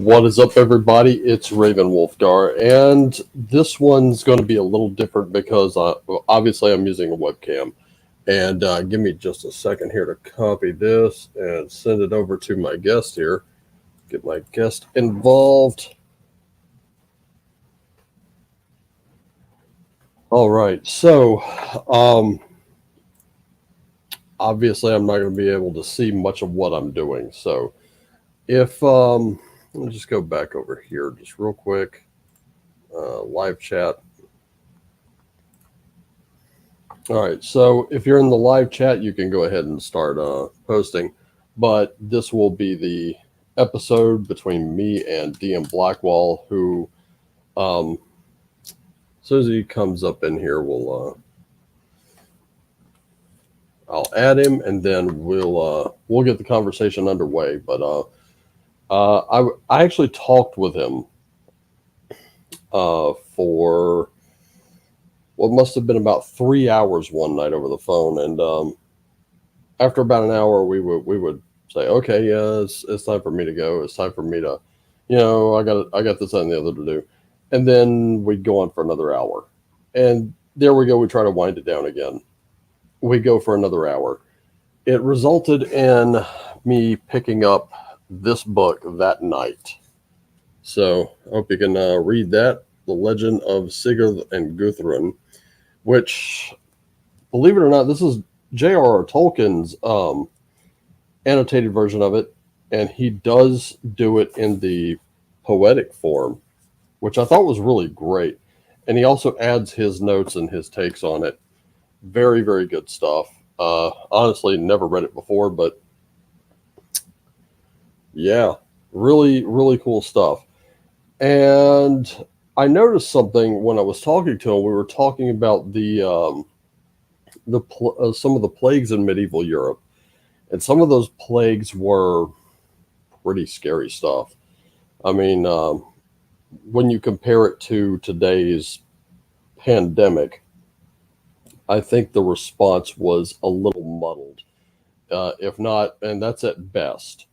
What is up, everybody? It's Raven Wolfgar, and this one's going to be a little different because obviously I'm using a webcam. And give me just a second here to copy this and send it over to my guest here. Get my guest involved. All right, so obviously I'm not going to be able to see much of what I'm doing. So if let me just go back over here just real quick. Live chat. All right, so if you're in the live chat, you can go ahead and start posting. But this will be the episode between me and DM Blackwall, who, as soon as he comes up in here, I'll add him, and then we'll get the conversation underway. But I actually talked with him for what must have been about 3 hours one night over the phone, and after about an hour, we would say, okay, yeah, it's time for me to go. It's time for me to, I got this and the other to do, and then we'd go on for another hour, and there we go. We try to wind it down again. We go for another hour. It resulted in me picking up this book that night. So I hope you can read that, The Legend of Sigurd and Gudrun, which, believe it or not, this is J.R.R. Tolkien's annotated version of it, and he does do it in the poetic form, which I thought was really great. And he also adds his notes and his takes on it. Very, very good stuff. Honestly, never read it before, but yeah, really, really cool stuff. And I noticed something when I was talking to him. We were talking about some of the plagues in medieval Europe, and some of those plagues were pretty scary stuff. I mean, when you compare it to today's pandemic, I think the response was a little muddled, if not, and that's at best.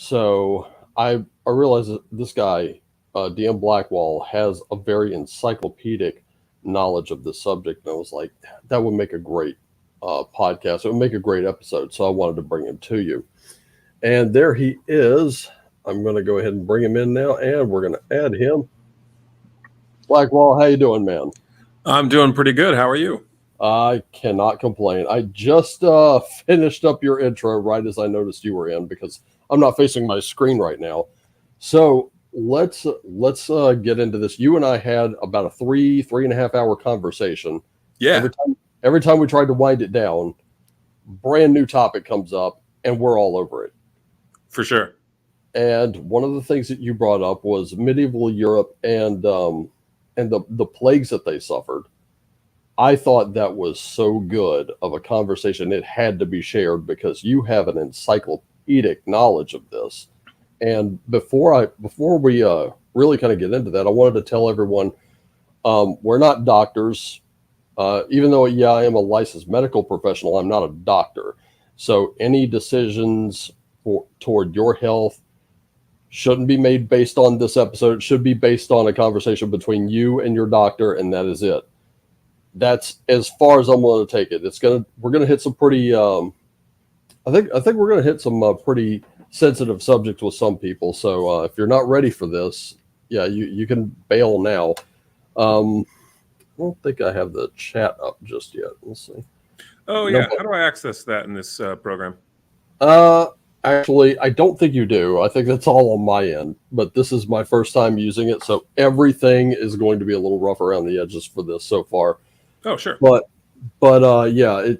So I realized that this guy, DM Blackwall, has a very encyclopedic knowledge of the subject, and I was like, that would make a great podcast. It would make a great episode, so I wanted to bring him to you. And there he is. I'm going to go ahead and bring him in now, and we're going to add him. Blackwall, how you doing, man? I'm doing pretty good. How are you? I cannot complain. I just finished up your intro right as I noticed you were in, because I'm not facing my screen right now. So let's get into this. You and I had about a three and a half hour conversation. Yeah. Every time we tried to wind it down, brand new topic comes up, and we're all over it. For sure. And one of the things that you brought up was medieval Europe and the plagues that they suffered. I thought that was so good of a conversation. It had to be shared because you have an encyclopedic knowledge of this. And before we really kind of get into that, I wanted to tell everyone we're not doctors. Even though, yeah, I am a licensed medical professional, I'm not a doctor. So any decisions toward your health shouldn't be made based on this episode. It should be based on a conversation between you and your doctor, and that is it. That's as far as I'm willing to take it. We're gonna hit some pretty. I think we're gonna hit some pretty sensitive subjects with some people. So if you're not ready for this, yeah, you can bail now. I don't think I have the chat up just yet. Let's see. Oh yeah, how do I access that in this program? Actually, I don't think you do. I think that's all on my end. But this is my first time using it, so everything is going to be a little rough around the edges for this so far. Oh, sure. But yeah,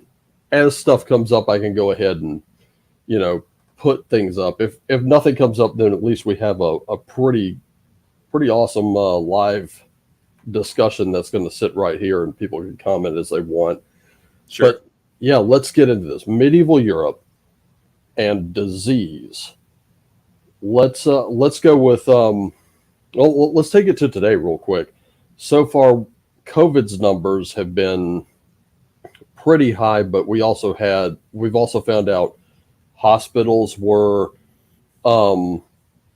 as stuff comes up, I can go ahead and, put things up. If nothing comes up, then at least we have a pretty awesome live discussion that's going to sit right here, and people can comment as they want. Sure. But yeah, let's get into this. Medieval Europe and disease. Let's go with let's take it to today real quick. So far, COVID's numbers have been pretty high, but we've also found out hospitals were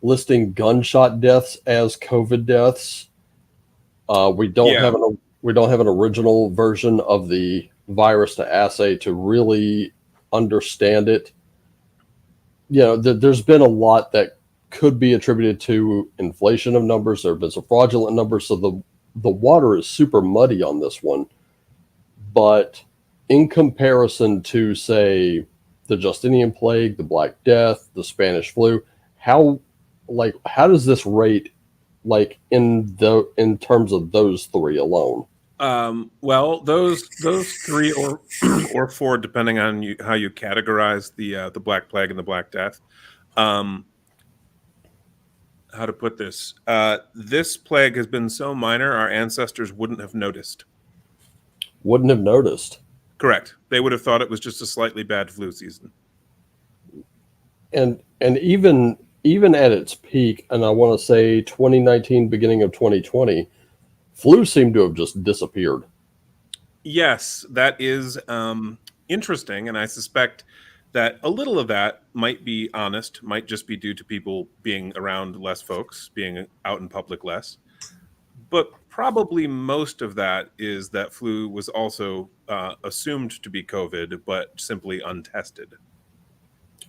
listing gunshot deaths as COVID deaths. We don't Yeah. have an original version of the virus to assay to really understand it. There's been a lot that could be attributed to inflation of numbers. There have been some fraudulent numbers, so the water is super muddy on this one. But in comparison to, say, the Justinian Plague, the Black Death, the Spanish flu, how does this rate in terms of those three alone? Well, those three or or four, depending on how you categorize the Black Plague and the Black Death. How to put this? This plague has been so minor, our ancestors wouldn't have noticed. Wouldn't have noticed. Correct. They would have thought it was just a slightly bad flu season. And even at its peak, and I want to say 2019, beginning of 2020, flu seemed to have just disappeared. Yes, that is interesting, and I suspect that a little of that might be honest, might just be due to people being around less folks, being out in public less. But probably most of that is that flu was also assumed to be COVID, but simply untested.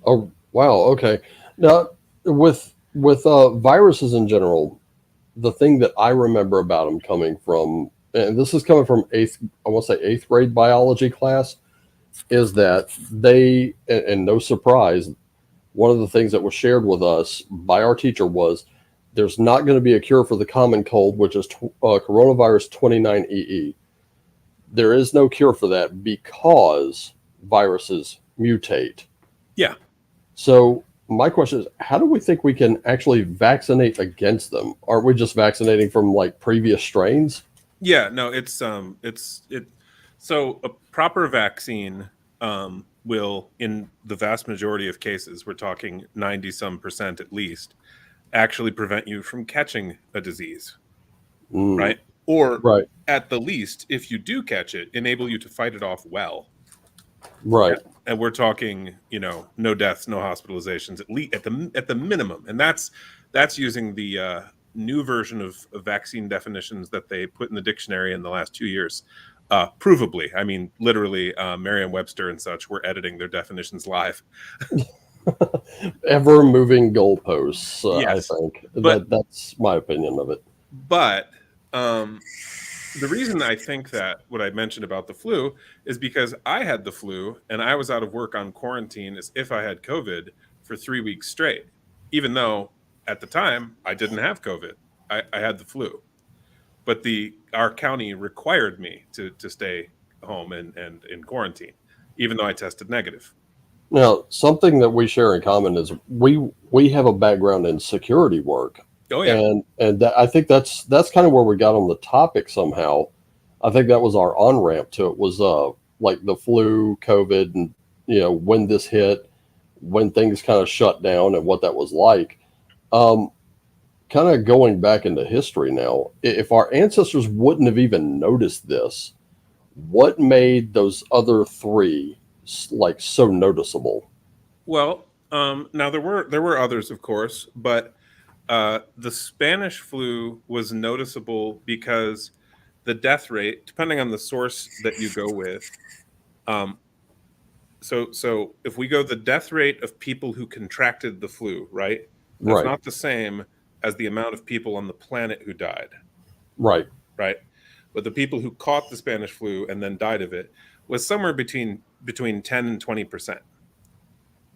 Oh, wow. Okay. Now, with viruses in general, the thing that I remember about them coming from, and this is coming from I want to say eighth grade biology class, is that and no surprise, one of the things that was shared with us by our teacher was there's not going to be a cure for the common cold, which is coronavirus 29EE. There is no cure for that because viruses mutate. Yeah. So my question is, how do we think we can actually vaccinate against them? Aren't we just vaccinating from like previous strains? Yeah, no, so a proper vaccine will, in the vast majority of cases, we're talking 90 some percent at least, actually prevent you from catching a disease. Right? Or Right. at the least, if you do catch it, enable you to fight it off well. Right. And we're talking, no deaths, no hospitalizations, at least at the minimum. And that's using the new version of vaccine definitions that they put in the dictionary in the last 2 years. Provably, I mean, literally, Merriam-Webster and such were editing their definitions live. Ever moving goalposts, Yes, I think but that's my opinion of it. But the reason I think that what I mentioned about the flu is because I had the flu and I was out of work on quarantine as if I had COVID for 3 weeks straight, even though at the time I didn't have COVID. I had the flu, but our county required me to stay home and in quarantine, even though I tested negative. Now, something that we share in common is we have a background in security work. Oh yeah, And I think that's kind of where we got on the topic somehow. I think that was our on ramp to it was like the flu, COVID, and when this hit, when things kind of shut down, and what that was like. Kind of going back into history now, if our ancestors wouldn't have even noticed this, what made those other three like so noticeable? well, now there were others, of course, but the Spanish flu was noticeable because the death rate, depending on the source that you go with, um, so if we go the death rate of people who contracted the flu, right? That's Right, not the same as the amount of people on the planet who died, right, right? But the people who caught the Spanish flu and then died of it was somewhere between 10 and 20%.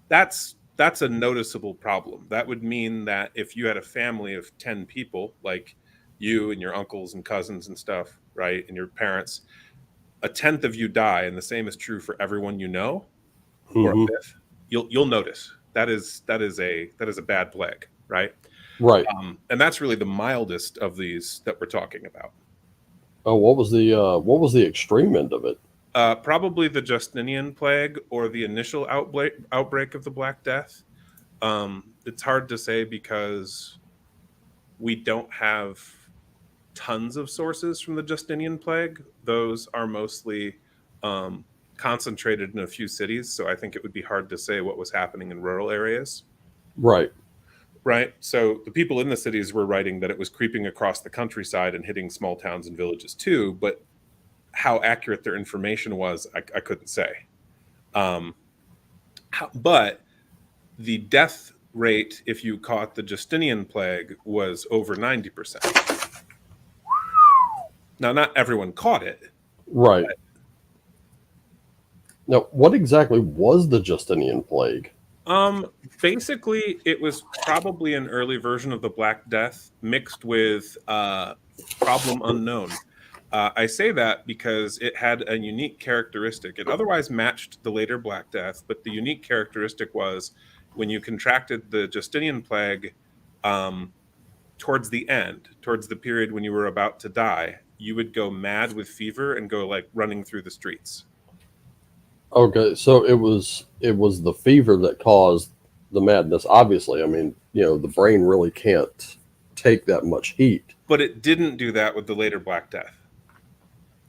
That's a noticeable problem. That would mean that if you had a family of 10 people, like you and your uncles and cousins and stuff, right, and your parents, a tenth of you die, and the same is true for everyone you know, or a hmm fifth, you'll notice that is a bad plague, right? right. And that's really the mildest of these that we're talking about. Oh, what was the extreme end of it? Probably the Justinian plague or the initial outbreak of the Black Death. It's hard to say because we don't have tons of sources from the Justinian plague. Those are mostly um, concentrated in a few cities, so I think it would be hard to say what was happening in rural areas. Right. right? So the people in the cities were writing that it was creeping across the countryside and hitting small towns and villages too, but how accurate their information was, I couldn't say. Um, but the death rate, if you caught the Justinian plague, was over 90%. Now, not everyone caught it. Right. Now, what exactly was the Justinian plague? Basically, it was probably an early version of the Black Death mixed with problem unknown. I say that because it had a unique characteristic. It otherwise matched the later Black Death, but the unique characteristic was when you contracted the Justinian plague um, towards the end, towards the period when you were about to die, you would go mad with fever and go like running through the streets. Okay, so it was the fever that caused the madness. Obviously, I mean, the brain really can't take that much heat. But it didn't do that with the later Black Death.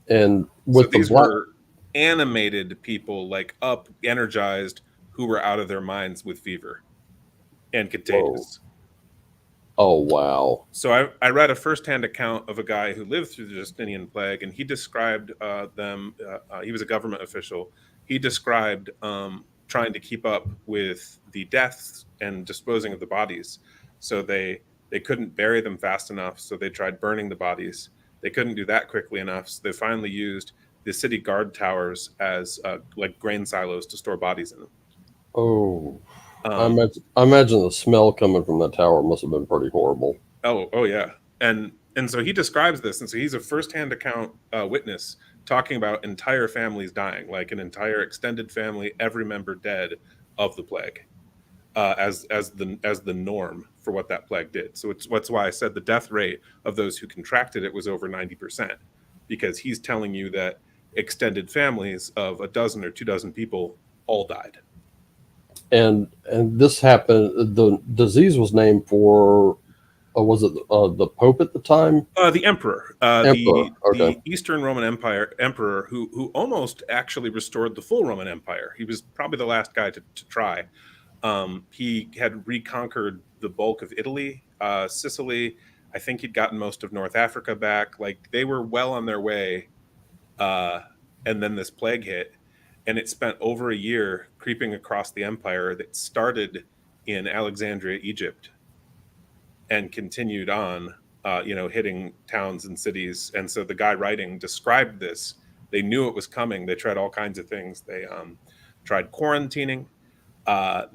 And So with the these black, were animated people, like up, energized, who were out of their minds with fever and whoa, contagious. oh wow, So I read a firsthand account of a guy who lived through the Justinian plague, and he described them. He was a government official. He described trying to keep up with the deaths and disposing of the bodies. So they couldn't bury them fast enough, so they tried burning the bodies. They couldn't do that quickly enough, so they finally used the city guard towers as like grain silos to store bodies in them. oh, Um, I imagine the smell coming from that tower must have been pretty horrible. oh yeah, and so he describes this, and so he's a firsthand account witness talking about entire families dying, like an entire extended family, every member dead of the plague, as the norm for what that plague did. So that's why I said the death rate of those who contracted it was over 90%, because he's telling you that extended families of a dozen or 2 dozen people all died. And this happened. The disease was named for, was it the Pope at the time? The emperor, Emperor. Okay. the Eastern Roman Empire emperor, who almost actually restored the full Roman Empire. He was probably the last guy to try. He had reconquered the bulk of Italy, Sicily. I think he'd gotten most of North Africa back. Like they were well on their way, uh, and then this plague hit, and it spent over a year creeping across the empire. That started in Alexandria, Egypt, and continued on, hitting towns and cities. And so the guy writing described this. They knew it was coming. They tried all kinds of things. They tried quarantining.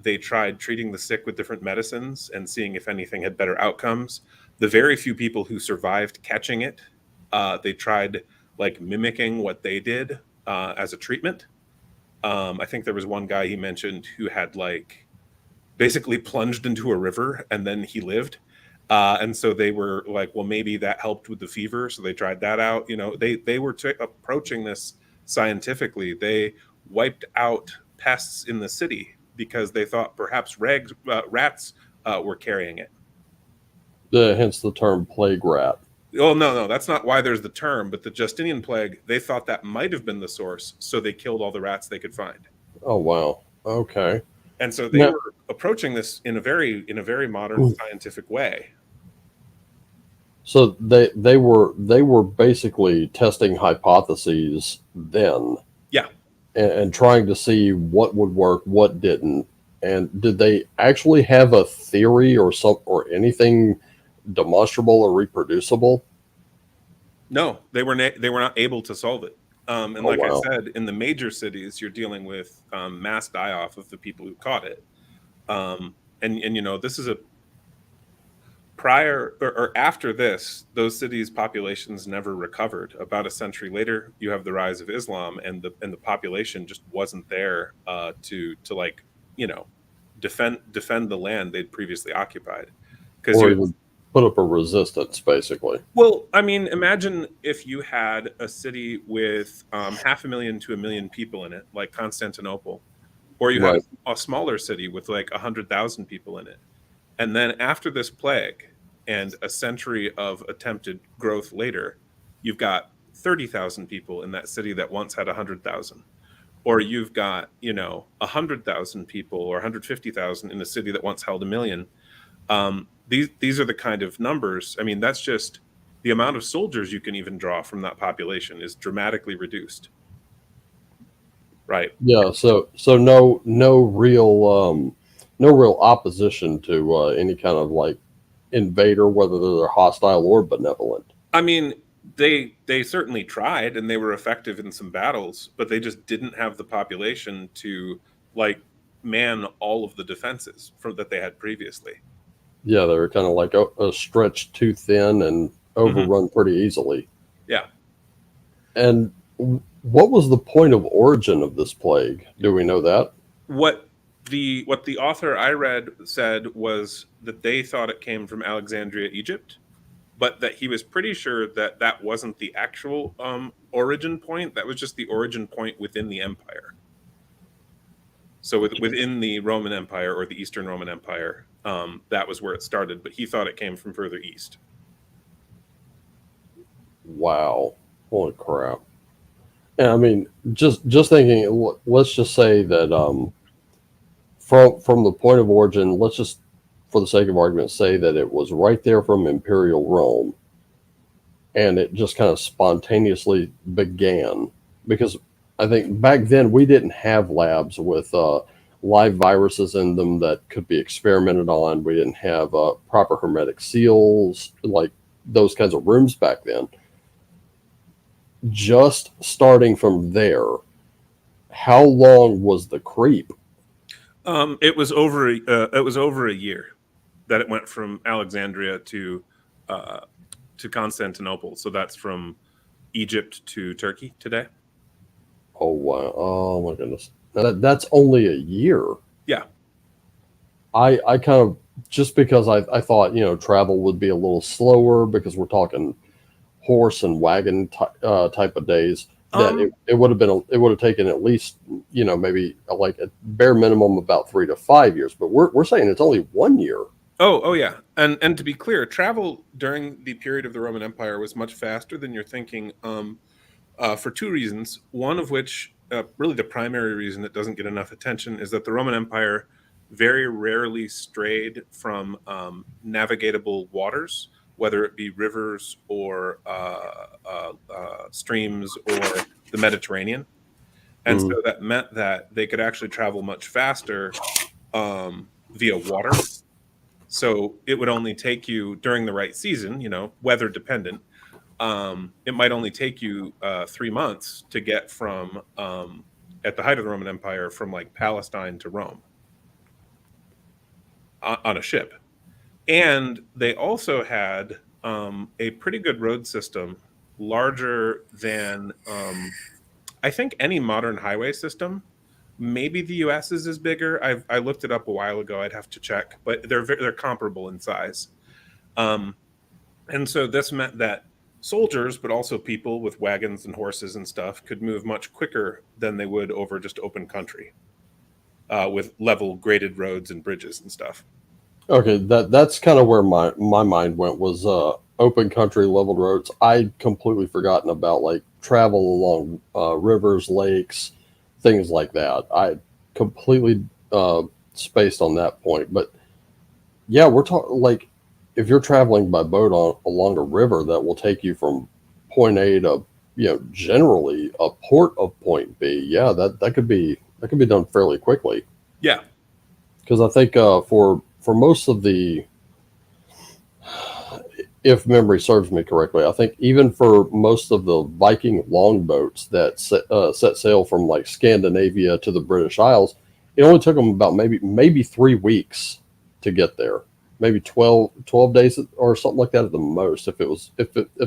They tried treating the sick with different medicines and seeing if anything had better outcomes. The very few people who survived catching it, they tried like mimicking what they did as a treatment. I think there was one guy he mentioned who had like basically plunged into a river and then he lived. And so they were like, well, maybe that helped with the fever. So they tried that out. They were approaching this scientifically. They wiped out pests in the city because they thought perhaps rats were carrying it. Hence the term plague rat. Oh, no, that's not why there's the term. But the Justinian plague, they thought that might have been the source. So they killed all the rats they could find. Oh wow. Okay. And so they Now, were approaching this in a very modern scientific way. so they were basically testing hypotheses then, Yeah. and trying to see what would work, what didn't. And did they actually have a theory or anything demonstrable or reproducible? No, they were not able to solve it. And Oh like I wow. said, in the major cities, you're dealing with mass die off of the people who caught it. And this is a prior or after this, those cities' populations never recovered. About a century later, you have the rise of Islam, and the population just wasn't there to like defend the land they'd previously occupied. Because Or you even put up a resistance, basically. Well, I mean, imagine if you had a city with 500,000 to 1 million people in it, like Constantinople, or you had Right. a smaller city with like 100,000 people in it. And then after this plague and a century of attempted growth later, you've got 30,000 people in that city that once had 100,000. Or you've got, 100,000 people or 150,000 in a city that once held 1 million. These are the kind of numbers. I mean, that's just the amount of soldiers you can even draw from that population is dramatically reduced. Right. Yeah, so no real opposition to any kind of like invader, whether they're hostile or benevolent. I mean, they certainly tried and they were effective in some battles, but they just didn't have the population to like man all of the defenses that they had previously. Yeah, they're kind of like stretched too thin and Hmm. overrun pretty easily. Yeah. And what was the point of origin of this plague? Do we know that? What the author I read said was that they thought it came from Alexandria, Egypt, but that he was pretty sure that that wasn't the actual origin point. That was just the origin point within the empire. So within the Roman Empire or the Eastern Roman Empire, that was where it started. But he thought it came from further east. Wow, holy crap! And I mean, just thinking, let's just say that from the point of origin, let's just, for the sake of argument, say that it was right there from Imperial Rome, and it just kind of spontaneously began. Because I think back then we didn't have labs with live viruses in them that could be experimented on. We didn't have proper hermetic seals, like those kinds of rooms back then. Just starting from there, how long was the creep? It was over a year that it went from Alexandria uh, to Constantinople. So that's from Egypt to Turkey today. Oh wow! Oh my goodness! That's only a year. Yeah. I kind of, just because I thought travel would be a little slower because we're talking horse and wagon type of days. That Um. it would have been it would have taken at least maybe like a bare minimum about 3 to 5 years. But we're saying it's only 1 year. Oh yeah. And to be clear, travel during the period of the Roman Empire was much faster than you're thinking. For two reasons. One of which, really the primary reason it doesn't get enough attention, is that the Roman Empire very rarely strayed from navigatable waters, whether it be rivers or streams or the Mediterranean. And so Mm. that meant that they could actually travel much faster via water. So it would only take you during the right season, weather dependent. It might only take you 3 months to get from at the height of the Roman Empire from like Palestine to Rome on a ship. And they also had a pretty good road system, larger than I think any modern highway system. Maybe the US's is bigger. I looked it up a while ago. I'd have to check, but they're comparable in size. Um, and so this meant that soldiers, but also people with wagons and horses and stuff, could move much quicker than they would over just open country with level graded roads and bridges and stuff. Okay, that's kind of where my mind went, was open country leveled roads. I'd completely forgotten about like travel along rivers, lakes, things like that. I completely spaced on that point. But yeah, we're talking like, if you're traveling by boat along a river that will take you from point A to generally a port of point B. Yeah, that could be done fairly quickly. Yeah. Because I think for most of the, if memory serves me correctly, I think even for most of the Viking longboats that set sail from like Scandinavia to the British Isles, it only took them about maybe 3 weeks to get there. Maybe 12 days or something like that at the most, if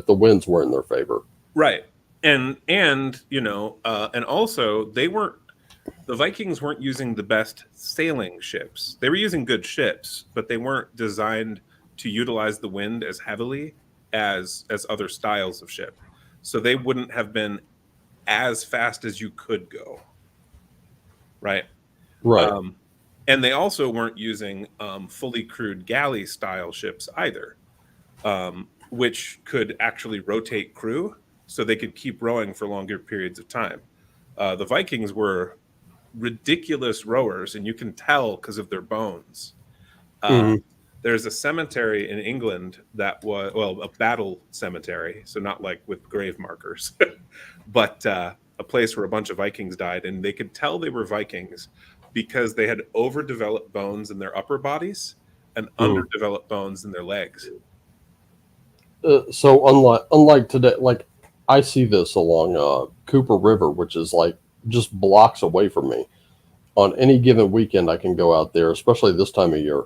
the winds were in their favor. Right. And also the Vikings weren't using the best sailing ships. They were using good ships, but they weren't designed to utilize the wind as heavily as other styles of ship. So they wouldn't have been as fast as you could go, right? Right. Um, and they also weren't using fully crewed galley style ships either, which could actually rotate crew so they could keep rowing for longer periods of time. The Vikings were ridiculous rowers, and you can tell because of their bones. Uh, Hmm. There's a cemetery in England that was, well, a battle cemetery, so not like with grave markers, but a place where a bunch of Vikings died, and they could tell they were Vikings because they had overdeveloped bones in their upper bodies and underdeveloped bones in their legs. So unlike today, like I see this along Cooper River, which is like just blocks away from me. On any given weekend, I can go out there, especially this time of year.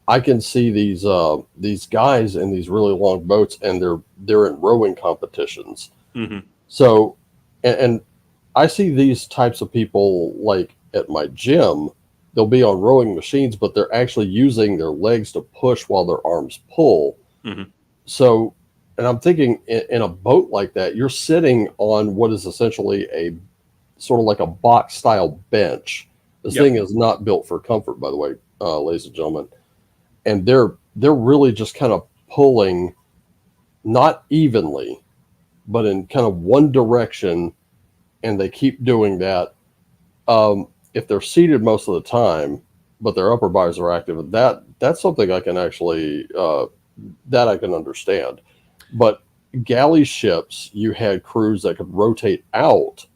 I can see these guys in these really long boats, and they're in rowing competitions. Mm-hmm. So, and I see these types of people like at my gym. They'll be on rowing machines, but they're actually using their legs to push while their arms pull. Mm-hmm. So, and I'm thinking in a boat like that, you're sitting on what is essentially a sort of like a box style bench. This Yep. thing is not built for comfort, by the way, ladies and gentlemen. And they're really just kind of pulling, not evenly, but in kind of one direction, and they keep doing that. If they're seated most of the time, but their upper bodies are active, that's something I can actually that I can understand. But galley ships, you had crews that could rotate out,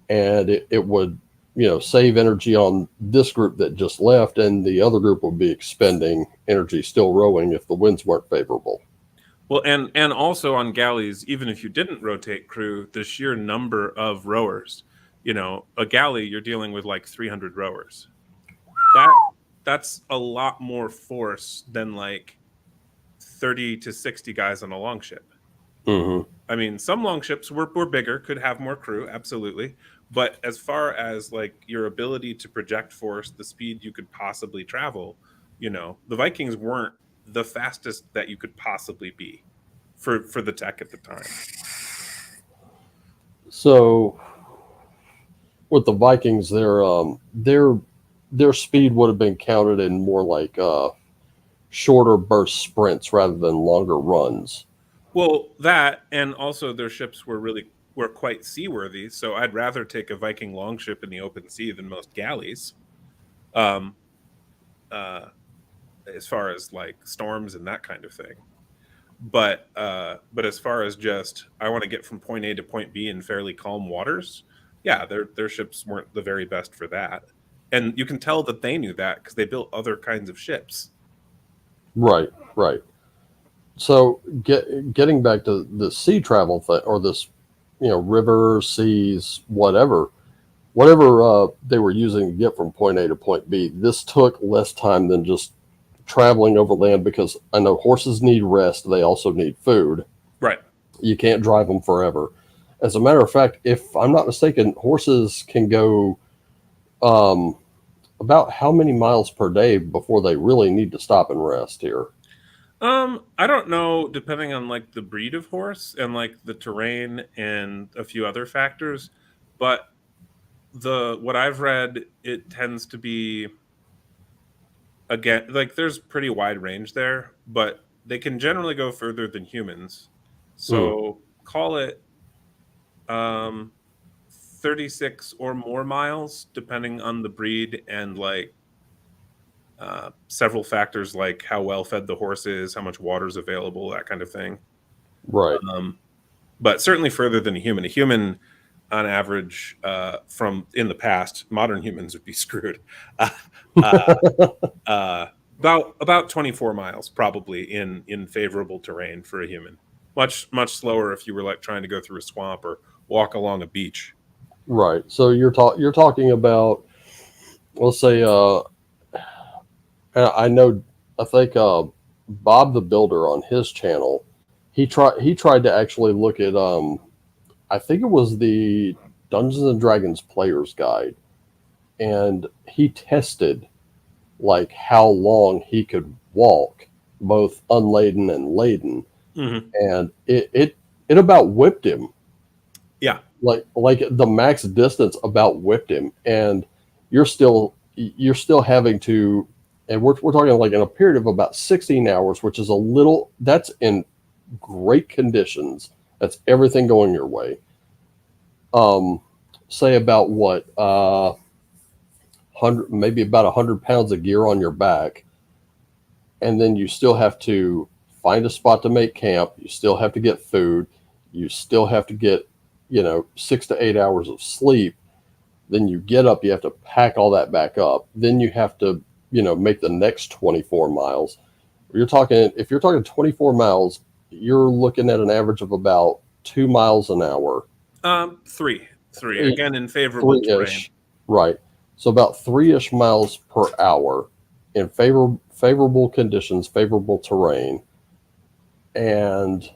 and it would save energy on this group that just left, and the other group would be expending energy still rowing if the winds weren't favorable. Well, and also on galleys, even if you didn't rotate crew, the sheer number of rowers, a galley, you're dealing with like 300 rowers. That's a lot more force than like 30 to 60 guys on a longship. Mm-hmm. I mean, some longships were bigger, could have more crew, absolutely. But as far as like your ability to project force, the speed you could possibly travel, the Vikings weren't the fastest that you could possibly be for the tech at the time. So with the Vikings, their speed would have been counted in more like shorter burst sprints rather than longer runs. Well, that, and also their ships were quite seaworthy. So I'd rather take a Viking longship in the open sea than most galleys. Um, as far as like storms and that kind of thing. But as far as just I want to get from point A to point B in fairly calm waters, yeah, their ships weren't the very best for that. And you can tell that they knew that because they built other kinds of ships. Right, right. So getting back to the sea travel thing, or this, river, seas, whatever they were using to get from point A to point B, this took less time than just traveling over land, because I know horses need rest. They also need food. Right. You can't drive them forever. As a matter of fact, if I'm not mistaken, horses can go about how many miles per day before they really need to stop and rest here? I don't know, depending on like the breed of horse and like the terrain and a few other factors, but what I've read, it tends to be, again, like there's pretty wide range there, but they can generally go further than humans. So call it um 36 or more miles, depending on the breed and like several factors like how well fed the horse is, how much water is available, that kind of thing. Right. But certainly further than a human. A human, on average, from in the past, modern humans would be screwed. About 24 miles probably in favorable terrain for a human. Much slower if you were like trying to go through a swamp or walk along a beach. Right. So you're talking about, let's say, I know, I think Bob the Builder on his channel, he tried to actually look at I think it was the Dungeons and Dragons Player's Guide, and he tested like how long he could walk, both unladen and laden, and it about whipped him. Yeah. Like the max distance about whipped him, and you're still having to, and we're talking like in a period of about 16 hours, which is that's in great conditions. That's everything going your way. Say about what, 100, maybe about 100 pounds of gear on your back. and then you still have to find a spot to make camp. You still have to get food. You still have to get, 6 to 8 hours of sleep. Then you get up, you have to pack all that back up. Then you have to, make the next 24 miles. If you're talking 24 miles, you're looking at an average of about 2 miles an hour. Three again in favorable terrain. Three-ish, right. So about 3-ish miles per hour in favorable conditions, favorable terrain. And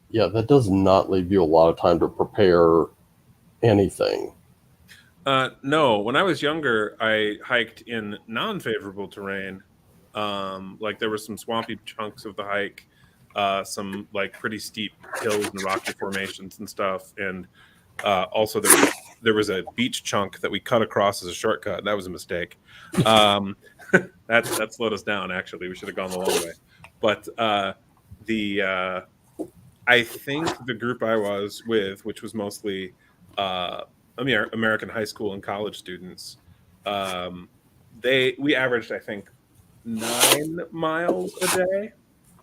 yeah, that does not leave you a lot of time to prepare anything. No, when I was younger, I hiked in non-favorable terrain. Like there were some swampy chunks of the hike, some like pretty steep hills and rocky formations and stuff, and also there was a beach chunk that we cut across as a shortcut. That was a mistake. That slowed us down. Actually, we should have gone the long way. But I think the group I was with, which was mostly American high school and college students, we averaged, I think, 9 miles a day.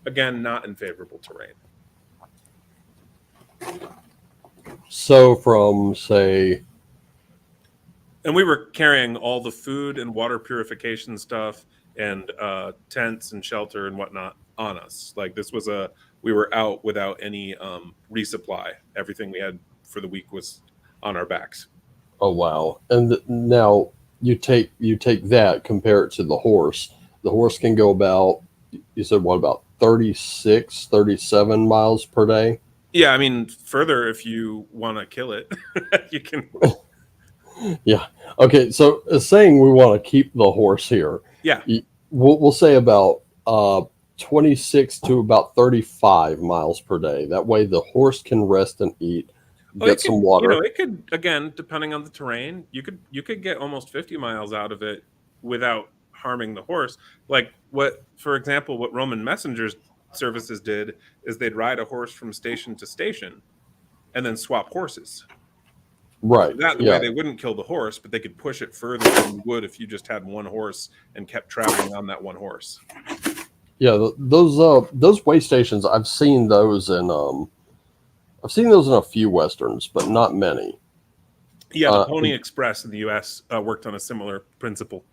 Again, not in favorable terrain. So from, say... And we were carrying all the food and water purification stuff and tents and shelter and whatnot on us. Like we were out without any resupply. Everything we had for the week was on our backs. Oh, wow. And now you take that, compare it to the horse. The horse can go about, you said, what, about 36, 37 miles per day? Yeah, I mean, further, if you want to kill it, you can. Yeah. Okay, so saying we want to keep the horse here. Yeah. We'll say about 26 to about 35 miles per day. That way the horse can rest and eat, get some water. It could, again, depending on the terrain, you could get almost 50 miles out of it without harming the horse. Like for example, what Roman messengers services did is they'd ride a horse from station to station and then swap horses. Right. That way they wouldn't kill the horse, but they could push it further than you would if you just had one horse and kept traveling on that one horse. Yeah, those way stations, I've seen those in a few westerns, but not many. Yeah, the Pony Express in the U.S. Worked on a similar principle.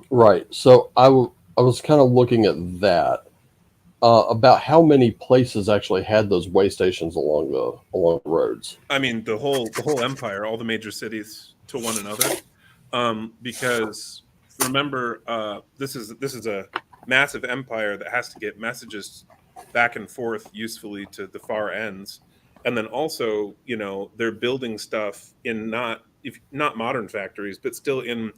Right. So I was kind of looking at that about how many places actually had those way stations along the roads. I mean, the whole empire, all the major cities to one another, because remember, this is a massive empire that has to get messages back and forth usefully to the far ends. And then also, they're building stuff in not modern factories, but still in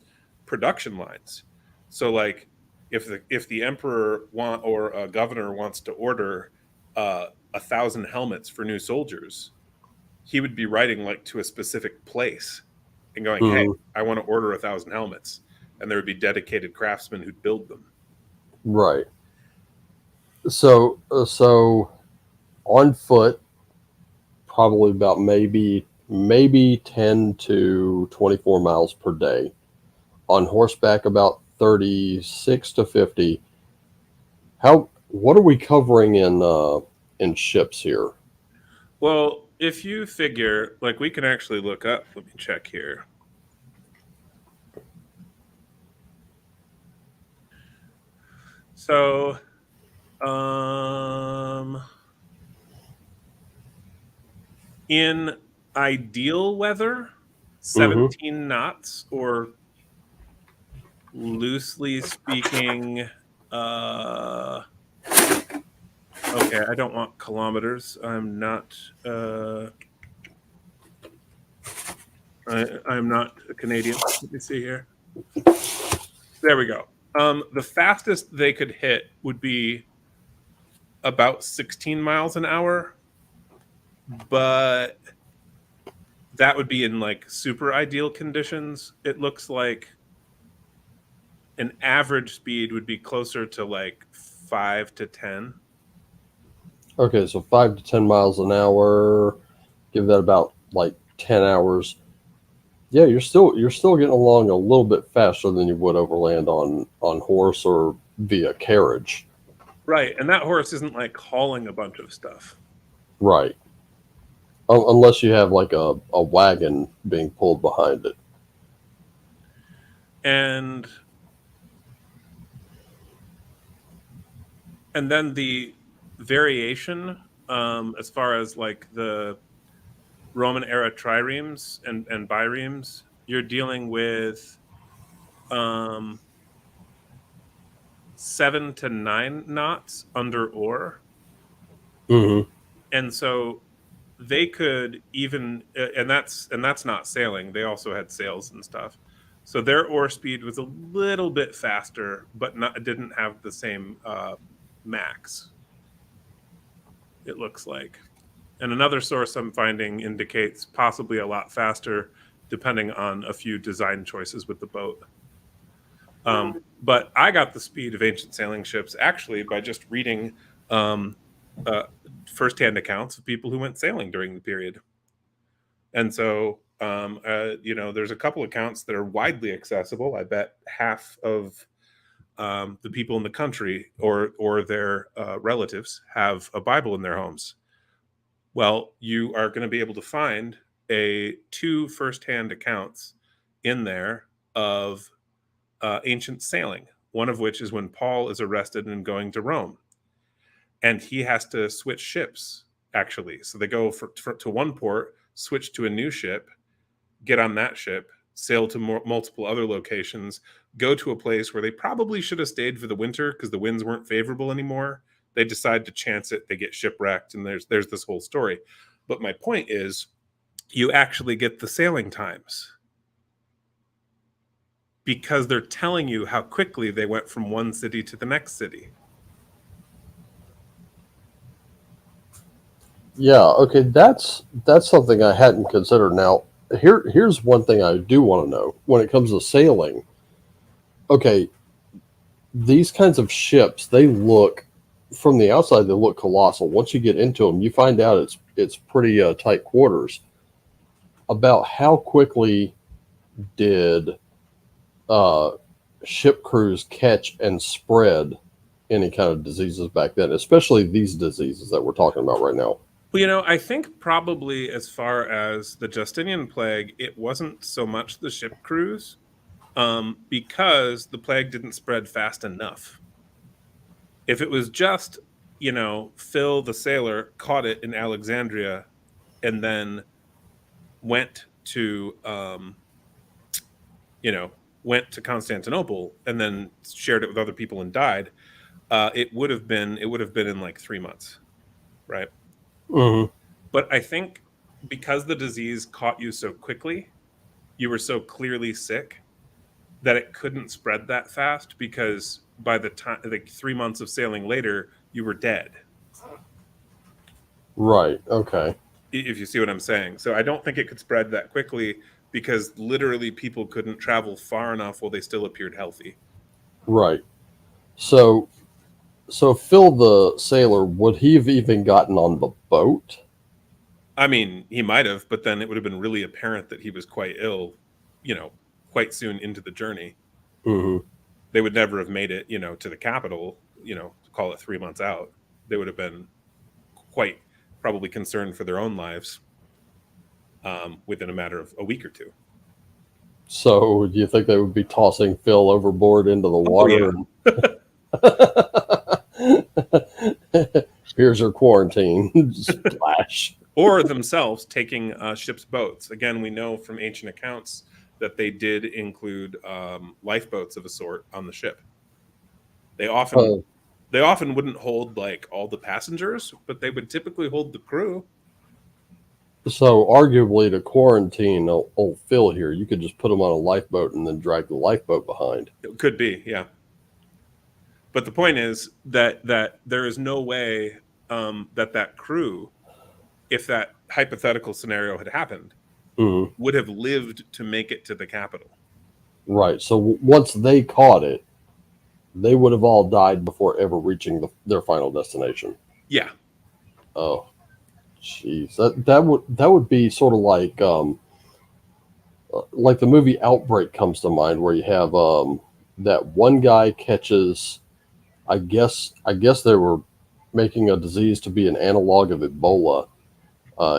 production lines. So like if the emperor or a governor wants to order 1,000 helmets for new soldiers, he would be writing like to a specific place and going, hey, I want to order 1,000 helmets. And there would be dedicated craftsmen who'd build them. Right. So on foot, probably about maybe 10 to 24 miles per day. On horseback, about 36 to 50. What are we covering in ships here? Well, if you figure, like, we can actually look up, let me check here. So, in ideal weather, 17 knots, or loosely speaking, okay, I don't want kilometers. I'm not I'm not a Canadian. Let me see here. There we go. The fastest they could hit would be about 16 miles an hour, but that would be in like super ideal conditions. It looks like an average speed would be closer to like 5 to 10. Okay, so 5 to 10 miles an hour. Give that about like 10 hours. Yeah, you're still getting along a little bit faster than you would overland on horse or via carriage. Right, and that horse isn't like hauling a bunch of stuff. Right. Unless you have like a wagon being pulled behind it. And then the variation, as far as like the Roman era triremes and biremes, you're dealing with 7 to 9 knots under oar. Mm-hmm. And so they could even, and that's not sailing. They also had sails and stuff. So their oar speed was a little bit faster, but didn't have the same max, it looks like. And another source I'm finding indicates possibly a lot faster, depending on a few design choices with the boat. But I got the speed of ancient sailing ships actually by just reading firsthand accounts of people who went sailing during the period. And so, there's a couple accounts that are widely accessible. I bet half of the people in the country or their relatives have a Bible in their homes. Well, you are going to be able to find two firsthand accounts in there of ancient sailing, one of which is when Paul is arrested and going to Rome. And he has to switch ships, actually. So they go to one port, switch to a new ship, get on that ship, sail to multiple other locations, go to a place where they probably should have stayed for the winter because the winds weren't favorable anymore. They decide to chance it. They get shipwrecked, and there's this whole story. But my point is, you actually get the sailing times because they're telling you how quickly they went from one city to the next city. Yeah, okay, that's something I hadn't considered. Now, here's one thing I do want to know when it comes to sailing. Okay, these kinds of ships, they look from the outside, they look colossal. Once you get into them, you find out it's pretty tight quarters. About how quickly did ship crews catch and spread any kind of diseases back then, especially these diseases that we're talking about right now? Well, I think probably as far as the Justinian Plague, it wasn't so much the ship crews, because the plague didn't spread fast enough. If it was just, Phil the sailor caught it in Alexandria and then went to, went to Constantinople and then shared it with other people and died, it would have been in like 3 months, right? Mm-hmm. But I think because the disease caught you so quickly, you were so clearly sick that it couldn't spread that fast, because by the time, like 3 months of sailing later, you were dead. Right. Okay. If you see what I'm saying. So I don't think it could spread that quickly because literally people couldn't travel far enough while they still appeared healthy. Right. So Phil the sailor, would he have even gotten on the boat? I mean, he might have, but then it would have been really apparent that he was quite ill, quite soon into the journey. Mm-hmm. They would never have made it, to the capital, call it 3 months out. They would have been quite probably concerned for their own lives within a matter of a week or two. So do you think they would be tossing Phil overboard into the water? Here's your quarantine. Splash. Or themselves taking ship's boats. Again, we know from ancient accounts that they did include lifeboats of a sort on the ship. They often wouldn't hold like all the passengers, but they would typically hold the crew. So arguably, to quarantine old Phil here, you could just put him on a lifeboat and then drag the lifeboat behind. It could be, yeah. But the point is that there is no way that crew, if that hypothetical scenario had happened, Mm-hmm. would have lived to make it to the capital. Right. So once they caught it, they would have all died before ever reaching their final destination. Yeah. Oh, jeez. That would be sort of like the movie Outbreak comes to mind, where you have that one guy catches I guess they were making a disease to be an analog of Ebola.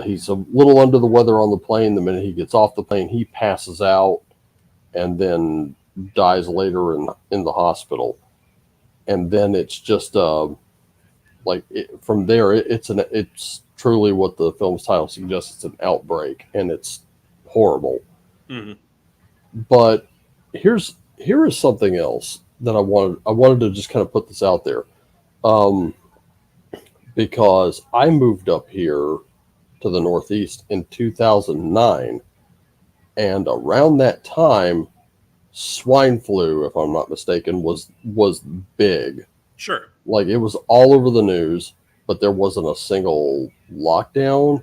He's a little under the weather on the plane. The minute he gets off the plane, he passes out and then dies later in the hospital. And then it's just from there, it's truly what the film's title suggests. It's an outbreak, and it's horrible. Mm-hmm. But here is something else that I wanted to just kind of put this out there, um, because I moved up here to the Northeast in 2009, and around that time, swine flu, if I'm not mistaken, was big. Sure. Like, it was all over the news, but there wasn't a single lockdown.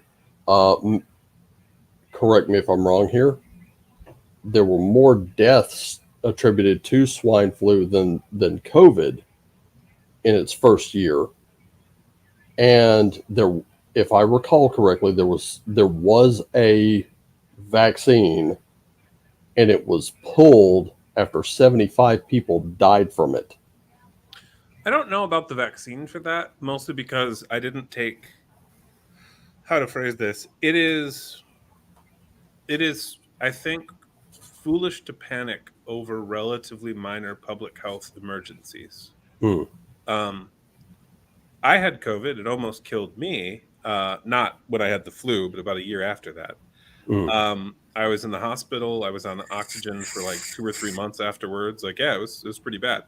Correct me if I'm wrong here. There were more deaths attributed to swine flu than COVID in its first year, and if I recall correctly, there was a vaccine, and it was pulled after 75 people died from it. I don't know about the vaccine for that, mostly because I didn't take, how to phrase this. It is, I think, foolish to panic over relatively minor public health emergencies. Hmm. Um, I had COVID. It almost killed me. Not when I had the flu, but about a year after that. Hmm. I was in the hospital. I was on oxygen for like 2 or 3 months afterwards. Like, yeah, it was pretty bad.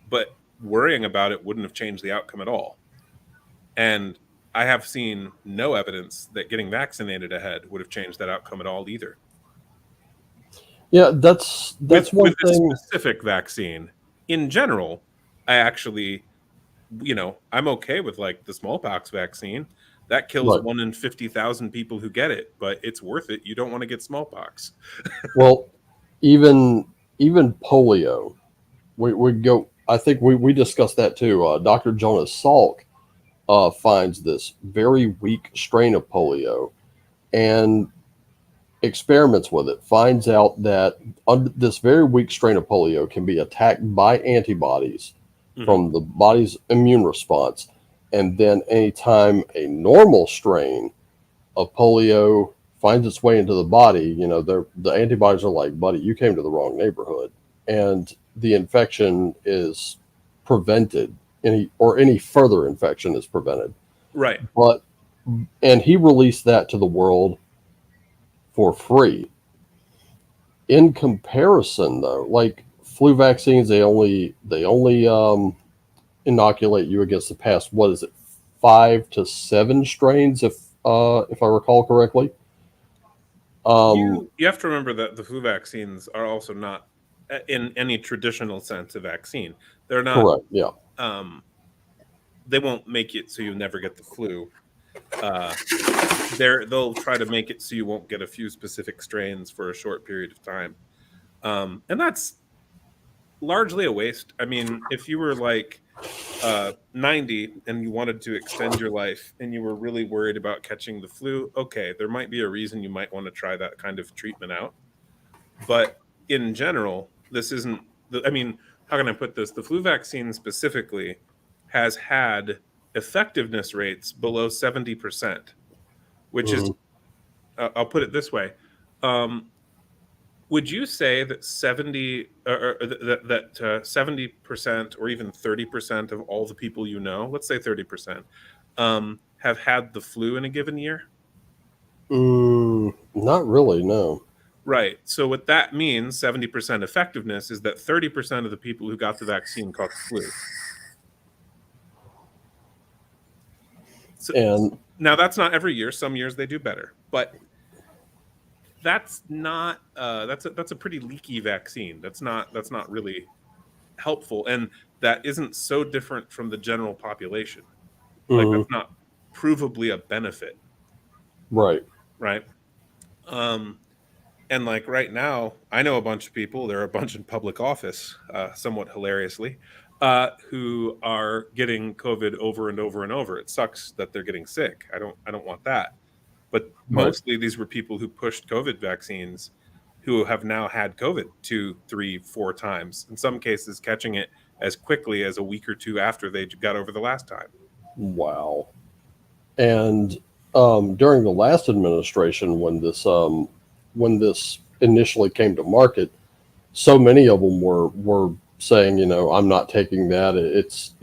But worrying about it wouldn't have changed the outcome at all. And I have seen no evidence that getting vaccinated ahead would have changed that outcome at all either. Yeah, that's one With this thing. specific vaccine, in general, I actually, I'm okay with like the smallpox vaccine. That kills Right. 1 in 50,000 people who get it, but it's worth it. You don't want to get smallpox. Well, even polio, we go. I think we discussed that too. Dr. Jonas Salk finds this very weak strain of polio and experiments with it. Finds out that this very weak strain of polio can be attacked by antibodies Hmm. from the body's immune response, and then anytime a normal strain of polio finds its way into the body, the antibodies are like, buddy, you came to the wrong neighborhood, and the infection is prevented. Any further infection is prevented. Right. But and he released that to the world for free. In comparison, though, like flu vaccines, they only inoculate you against the past. What is it, 5 to 7 strains, if I recall correctly. Um, You have to remember that the flu vaccines are also not, in any traditional sense, a vaccine. They're not. Correct. Yeah. Um, they won't make it so you never get the flu. Uh, they'll try to make it so you won't get a few specific strains for a short period of time, and that's largely a waste. I mean, if you were like 90 and you wanted to extend your life and you were really worried about catching the flu, okay, there might be a reason you might want to try that kind of treatment out. But in general, this isn't. I mean, how can I put this? The flu vaccine specifically has had effectiveness rates below 70%, which is, Hmm. I'll put it this way. Um, would you say that 70% or even 30% of all the people you know, let's say 30%, have had the flu in a given year? Not really. No. Right. So what that means, 70% effectiveness, is that 30% of the people who got the vaccine caught the flu. So And now that's not every year. Some years they do better, but that's not that's a pretty leaky vaccine. That's not really helpful, and that isn't so different from the general population. Like, mhm, that's not provably a benefit, right. right? Um, and like right now, I know a bunch of people. There are a bunch in public office, somewhat hilariously, who are getting COVID over and over and over. It sucks that they're getting sick. I don't want that. But Right. mostly these were people who pushed COVID vaccines, who have now had COVID 2, 3, 4 times. In some cases, catching it as quickly as a week or two after they got over the last time. Wow. And during the last administration, when this initially came to market, so many of them were saying, I'm not taking that. It's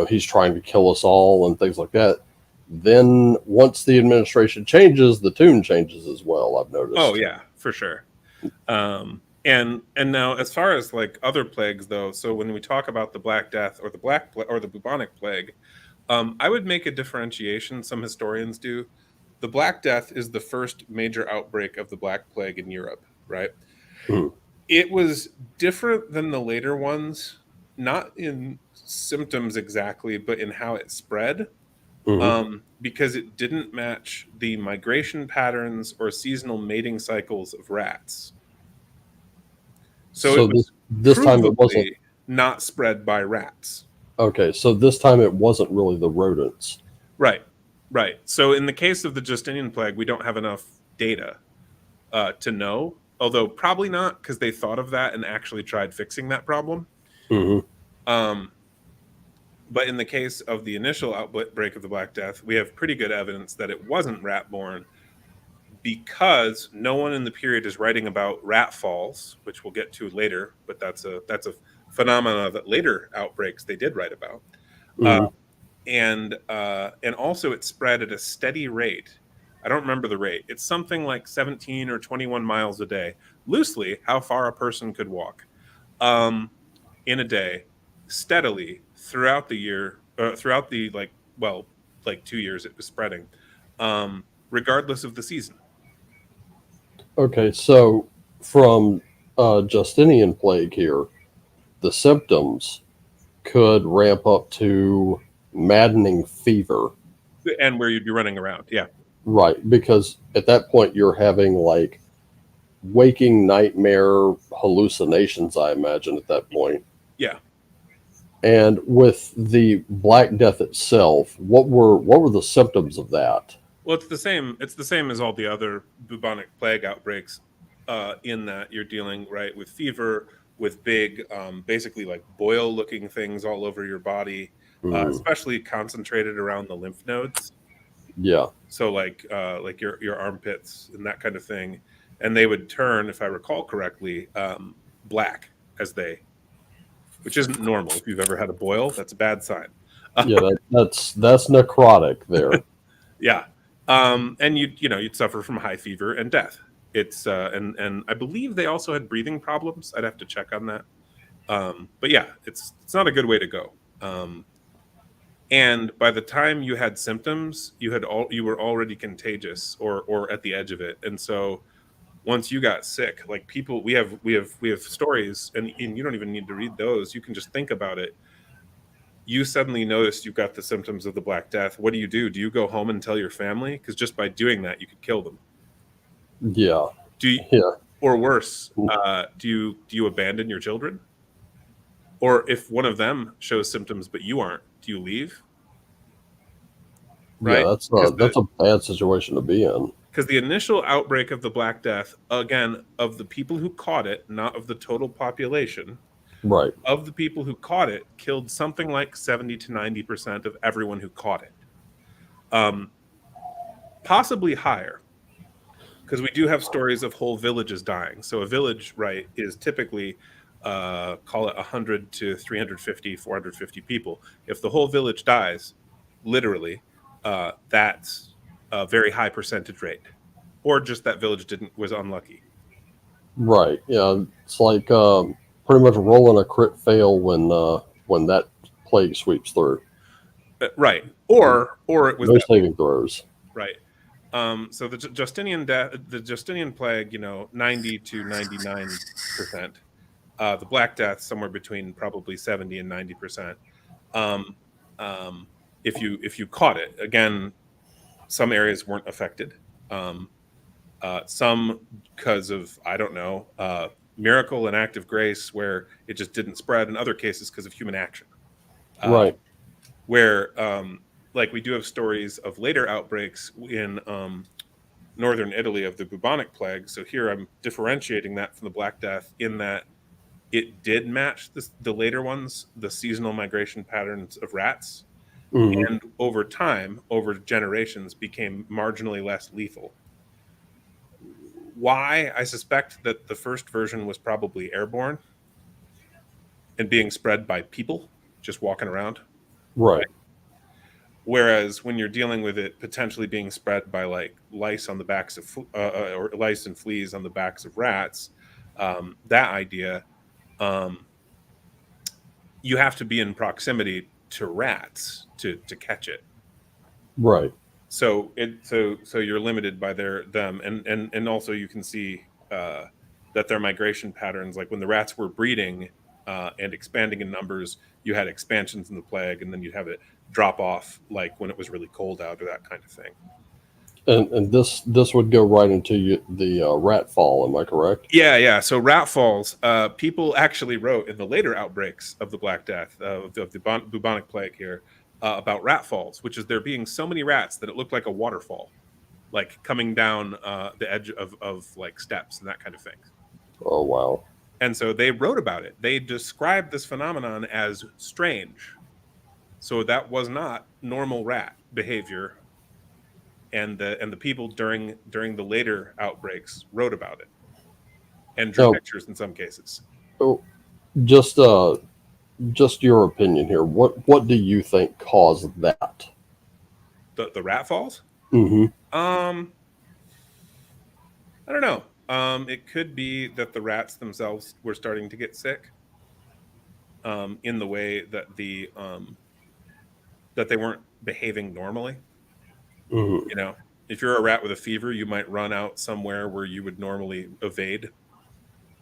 he's trying to kill us all and things like that. Then once the administration changes, the tune changes as well. I've noticed. Oh yeah, for sure. And now as far as like other plagues though, so when we talk about the Black Death or or the bubonic plague, I would make a differentiation. Some historians do. The Black Death is the first major outbreak of the Black Plague in Europe, right? Mhm. It was different than the later ones, not in symptoms exactly, but in how it spread, Mhm. because it didn't match the migration patterns or seasonal mating cycles of rats. So it So was this time it wasn't. provably not spread by rats. Okay, so this time it wasn't really the rodents. Right, right. So in the case of the Justinian plague, we don't have enough data to know, although probably not because they thought of that and actually tried fixing that problem. Hmm. Um, but in the case of the initial outbreak of the Black Death, we have pretty good evidence that it wasn't rat-borne because no one in the period is writing about rat falls, which we'll get to later. But that's a phenomena that later outbreaks they did write about. Uh, Hmm. and also it spread at a steady rate. I don't remember the rate. It's something like 17 or 21 miles a day, loosely how far a person could walk um, in a day, steadily throughout the year, throughout the like 2 years it was spreading, regardless of the season. Okay, so from Justinian plague here, the symptoms could ramp up to maddening fever. And where you'd be running around. Yeah. Right, because at that point you're having like waking nightmare hallucinations, I imagine, at that point. Yeah. And with the Black Death itself, what were the symptoms of that? Well, it's the same. It's the same as all the other bubonic plague outbreaks, in that you're dealing right with fever, with big, basically like boil-looking things all over your body, Mm, especially concentrated around the lymph nodes. yeah, So like your armpits and that kind of thing, and they would turn, if I recall correctly, black as they, which isn't normal. If you've ever had a boil, that's a bad sign. yeah, that's necrotic there. Yeah, and you'd suffer from high fever and death. It's and I believe they also had breathing problems. I'd have to check on that. But yeah, it's not a good way to go. And by the time you had symptoms, you were already contagious or at the edge of it. And so once you got sick, like people, we have stories, and you don't even need to read those. You can just think about it. You suddenly noticed you've got the symptoms of the Black Death. What do you do? Do you go home and tell your family? Because just by doing that, you could kill them. Yeah, Do you, yeah, or worse, do you abandon your children? Or if one of them shows symptoms but you aren't, do you leave? yeah. Right? That's Because a that's a bad situation to be in. the initial outbreak of the Black Death, again, of the people who caught it, not of the total population, Right, of the people who caught it, killed something like 70 to 90% of everyone who caught it. Um, Possibly higher, because we do have stories of whole villages dying. So a village, right, is typically call it 100 to 350, 450 people. If the whole village dies, literally, that's a very high percentage rate, or just that village didn't was unlucky. right. Yeah, it's like pretty much rolling a crit fail when that plague sweeps through. Right, or it was No that saving throws. right. So the Justinian plague, 90 to 99%. The Black Death somewhere between probably 70 and 90%. Um, if you caught it, again, some areas weren't affected. Um, some because of, I don't know, miracle and act of grace, where it just didn't spread. In other cases, because of human action. Uh, Right. where like we do have stories of later outbreaks in northern Italy of the bubonic plague. So here I'm differentiating that from the Black Death in that it did match the later ones, the seasonal migration patterns of rats, Hmm. and over time, over generations, became marginally less lethal. Why? I suspect that the first version was probably airborne and being spread by people just walking around. Right. Whereas when you're dealing with it potentially being spread by like lice on the backs of or lice and fleas on the backs of rats, that idea, um, you have to be in proximity to rats to catch it. Right. So you're limited by them, and also you can see that their migration patterns, like when the rats were breeding and expanding in numbers, you had expansions in the plague, and then you'd have it drop off, like when it was really cold out or that kind of thing. And this would go right into the rat fall. Am I correct? Yeah. So rat falls. People actually wrote in the later outbreaks of the Black Death, of the bubonic plague here, about rat falls, which is there being so many rats that it looked like a waterfall, like coming down the edge of like steps and that kind of thing. Oh wow. And so they wrote about it. They described this phenomenon as strange. So that was not normal rat behavior, and the people during the later outbreaks wrote about it and drew Now, pictures in some cases. oh, just just your opinion here. What do you think caused that? The rat falls. Hmm. Um, I don't know. It could be that the rats themselves were starting to get sick. In the way that that they weren't behaving normally. Hmm. You know, if you're a rat with a fever, you might run out somewhere where you would normally evade,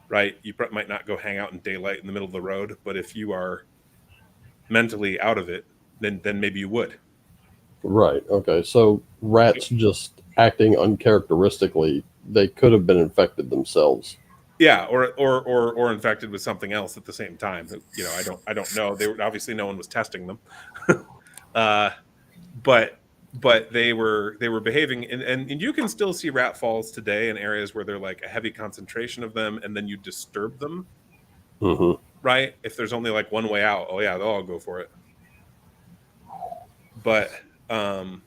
right? You might not go hang out in daylight in the middle of the road, but if you are mentally out of it, then maybe you would. Right. Okay. So rats just acting uncharacteristically, they could have been infected themselves. Yeah, or infected with something else at the same time. You know, I don't know. They were obviously no one was testing them, uh, but they were behaving, and you can still see rat falls today in areas where they're like a heavy concentration of them, and then you disturb them, Hmm. right? If there's only like one way out, oh yeah, they'll all go for it. But um,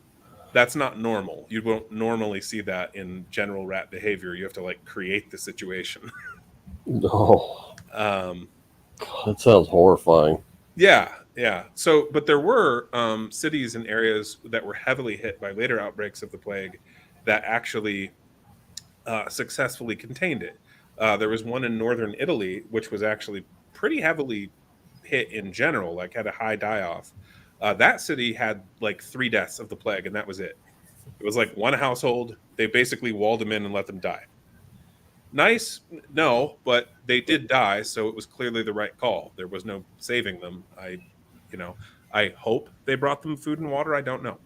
that's not normal. You won't normally see that in general rat behavior. You have to like create the situation. Oh, um, that sounds horrifying. yeah. So, but there were cities and areas that were heavily hit by later outbreaks of the plague that actually successfully contained it. There was one in northern Italy, which was actually pretty heavily hit in general, like had a high die off. That city had like 3 deaths of the plague, and that was it. It was like one household. They basically walled them in and let them die. Nice, no, but they did die, so it was clearly the right call. There was no saving them. You know, I hope they brought them food and water. I don't know,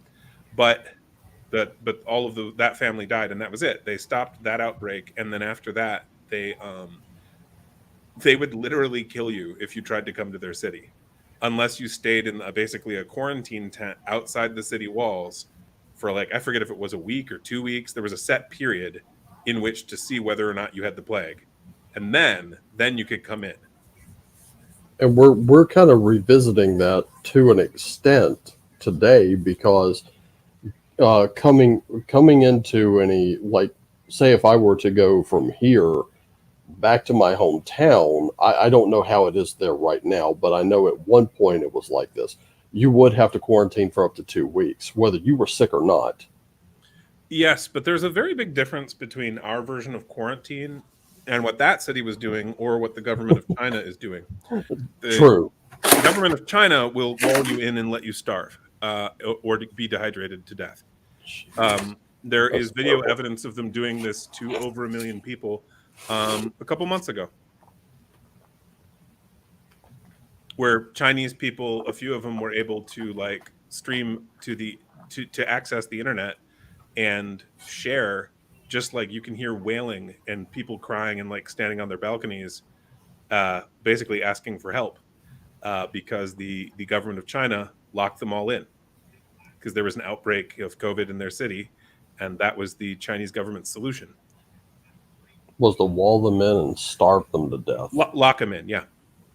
but but all of that family died, and that was it. They stopped that outbreak, and then after that, they would literally kill you if you tried to come to their city, unless you stayed in basically a quarantine tent outside the city walls for like I forget if it was a week or 2 weeks. There was a set period in which to see whether or not you had the plague, and then you could come in. And we're kind of revisiting that to an extent today because coming into any, like, say if I were to go from here back to my hometown, I don't know how it is there right now, but I know at one point it was like this. You would have to quarantine for up to 2 weeks, whether you were sick or not. Yes, but there's a very big difference between our version of quarantine and what that city was doing, or what the government of China is doing. The True. government of China will wall you in and let you starve, or be dehydrated to death. Jeez, There that's is video terrible. evidence of them doing this to over 1 million people a couple months ago, where Chinese people, a few of them were able to like stream to access the internet and share, just like you can hear wailing and people crying and like standing on their balconies, basically asking for help, because the government of China locked them all in because there was an outbreak of COVID in their city, and that was the Chinese government's solution. Was to wall them in and starve them to death. Lock them in, yeah.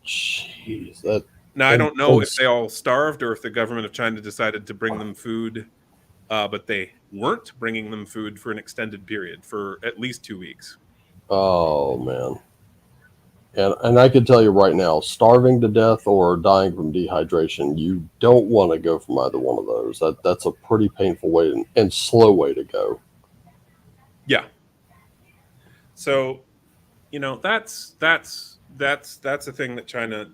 Jeez, that. Now, I don't know if they all starved or if the government of China decided to bring them food, but they weren't bringing them food for an extended period, for at least 2 weeks. Oh, man. And I can tell you right now, starving to death or dying from dehydration, you don't want to go from either one of those. That's a pretty painful way and slow way to go. Yeah. So, that's a thing that China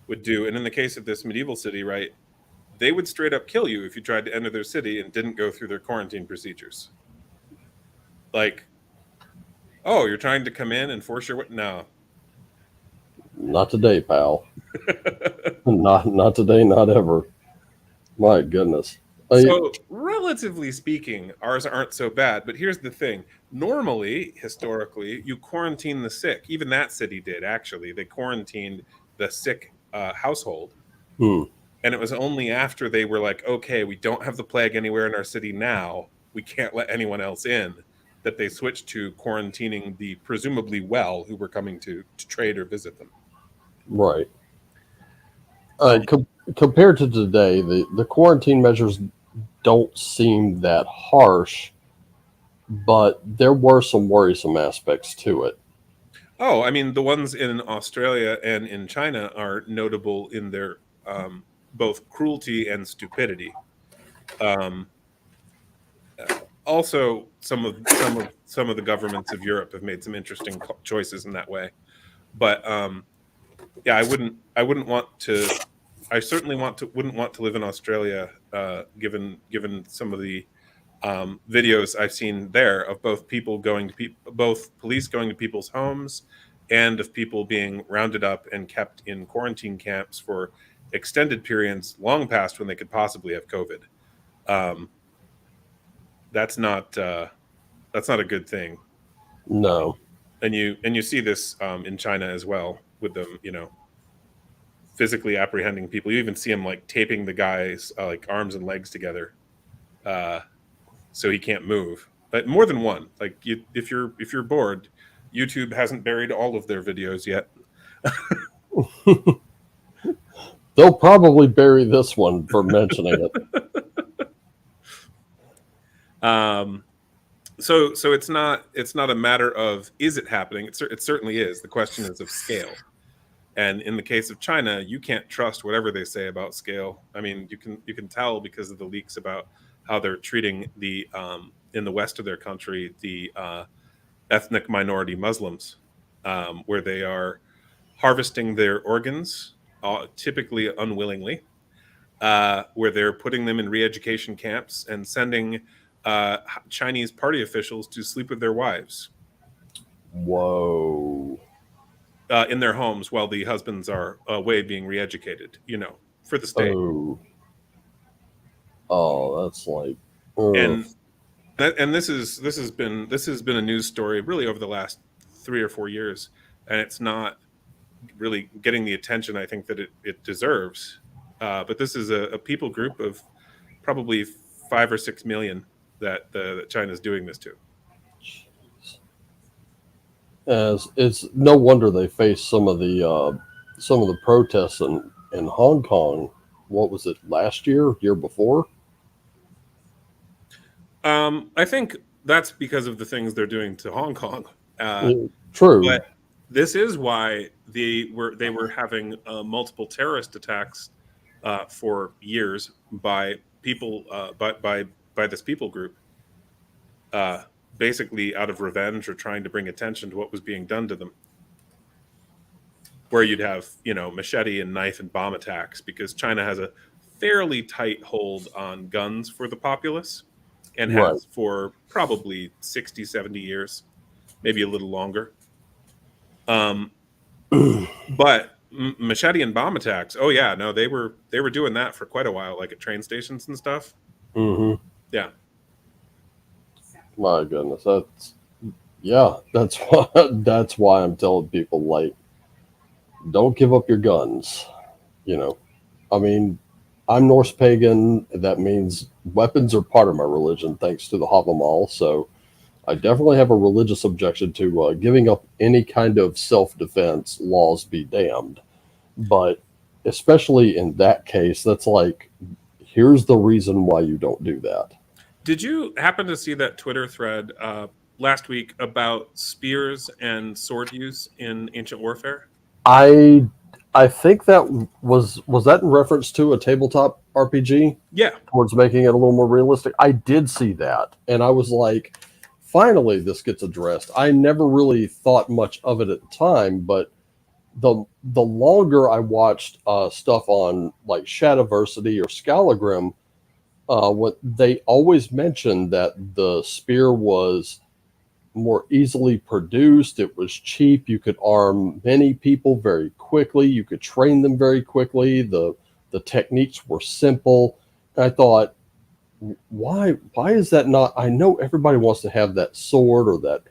would do. And in the case of this medieval city, right, they would straight up kill you if you tried to enter their city and didn't go through their quarantine procedures. Like, oh, you're trying to come in and force your way? No. Not today, pal. not today, not ever. My goodness. So, relatively speaking, ours aren't so bad. But here's the thing. Normally, historically, you quarantine the sick. Even that city did, actually. They quarantined the sick household. And it was only after they were like, okay, we don't have the plague anywhere in our city now. We can't let anyone else in, that they switched to quarantining the presumably well who were coming to trade or visit them. Right. Compared to today, the quarantine measures don't seem that harsh, but there were some worrisome aspects to it. Oh, I mean, the ones in Australia and in China are notable in their both cruelty and stupidity. Also, some of the governments of Europe have made some interesting choices in that way. But yeah, I certainly wouldn't want to live in Australia, given some of the videos I've seen there of both both police going to people's homes and of people being rounded up and kept in quarantine camps for extended periods, long past when they could possibly have COVID. That's not a good thing. No. And you see this in China as well, with them, physically apprehending people. You even see them like taping the guy's like arms and legs together, so he can't move. But more than one. Like if you're bored, YouTube hasn't buried all of their videos yet. They'll probably bury this one for mentioning it. So it's not a matter of is it happening. It certainly is. The question is of scale. And in the case of China, you can't trust whatever they say about scale. I mean, you can tell because of the leaks about how they're treating the in the west of their country, the ethnic minority Muslims, where they are harvesting their organs, typically unwillingly, where they're putting them in re-education camps and sending Chinese party officials to sleep with their wives. Whoa. In their homes while the husbands are away being re-educated, for the state. Oh, that's like. And this has been a news story really over the last 3 or 4 years, and it's not really getting the attention I think that it deserves. But this is a people group of probably 5 or 6 million that China's doing this to. As it's no wonder they face some of the protests in Hong Kong. What was it, last year before? I think that's because of the things they're doing to Hong Kong. True, but this is why they were having multiple terrorist attacks for years by people, by this people group, basically out of revenge or trying to bring attention to what was being done to them. Where you'd have, machete and knife and bomb attacks, because China has a fairly tight hold on guns for the populace and has for probably 60, 70 years, maybe a little longer. But machete and bomb attacks, oh yeah, no, they were doing that for quite a while, like at train stations and stuff. Mm-hmm. Yeah. My goodness, that's why I'm telling people, like, don't give up your guns. I mean, I'm Norse pagan. That means weapons are part of my religion, thanks to the Havamal. So I definitely have a religious objection to giving up any kind of self-defense. Laws be damned. But especially in that case, that's like, here's the reason why you don't do that. Did you happen to see that Twitter thread last week about spears and sword use in ancient warfare? I I think that was that in reference to a tabletop RPG Yeah. towards making it a little more realistic. I did see that, and I was like, finally this gets addressed. I never really thought much of it at the time, but the longer I watched stuff on like Shadowversity or Scalagrim, what they always mentioned that the spear was more easily produced. It was cheap. You could arm many people very quickly. You could train them very quickly. The techniques were simple. And I thought, why is that not? I know everybody wants to have that sword or that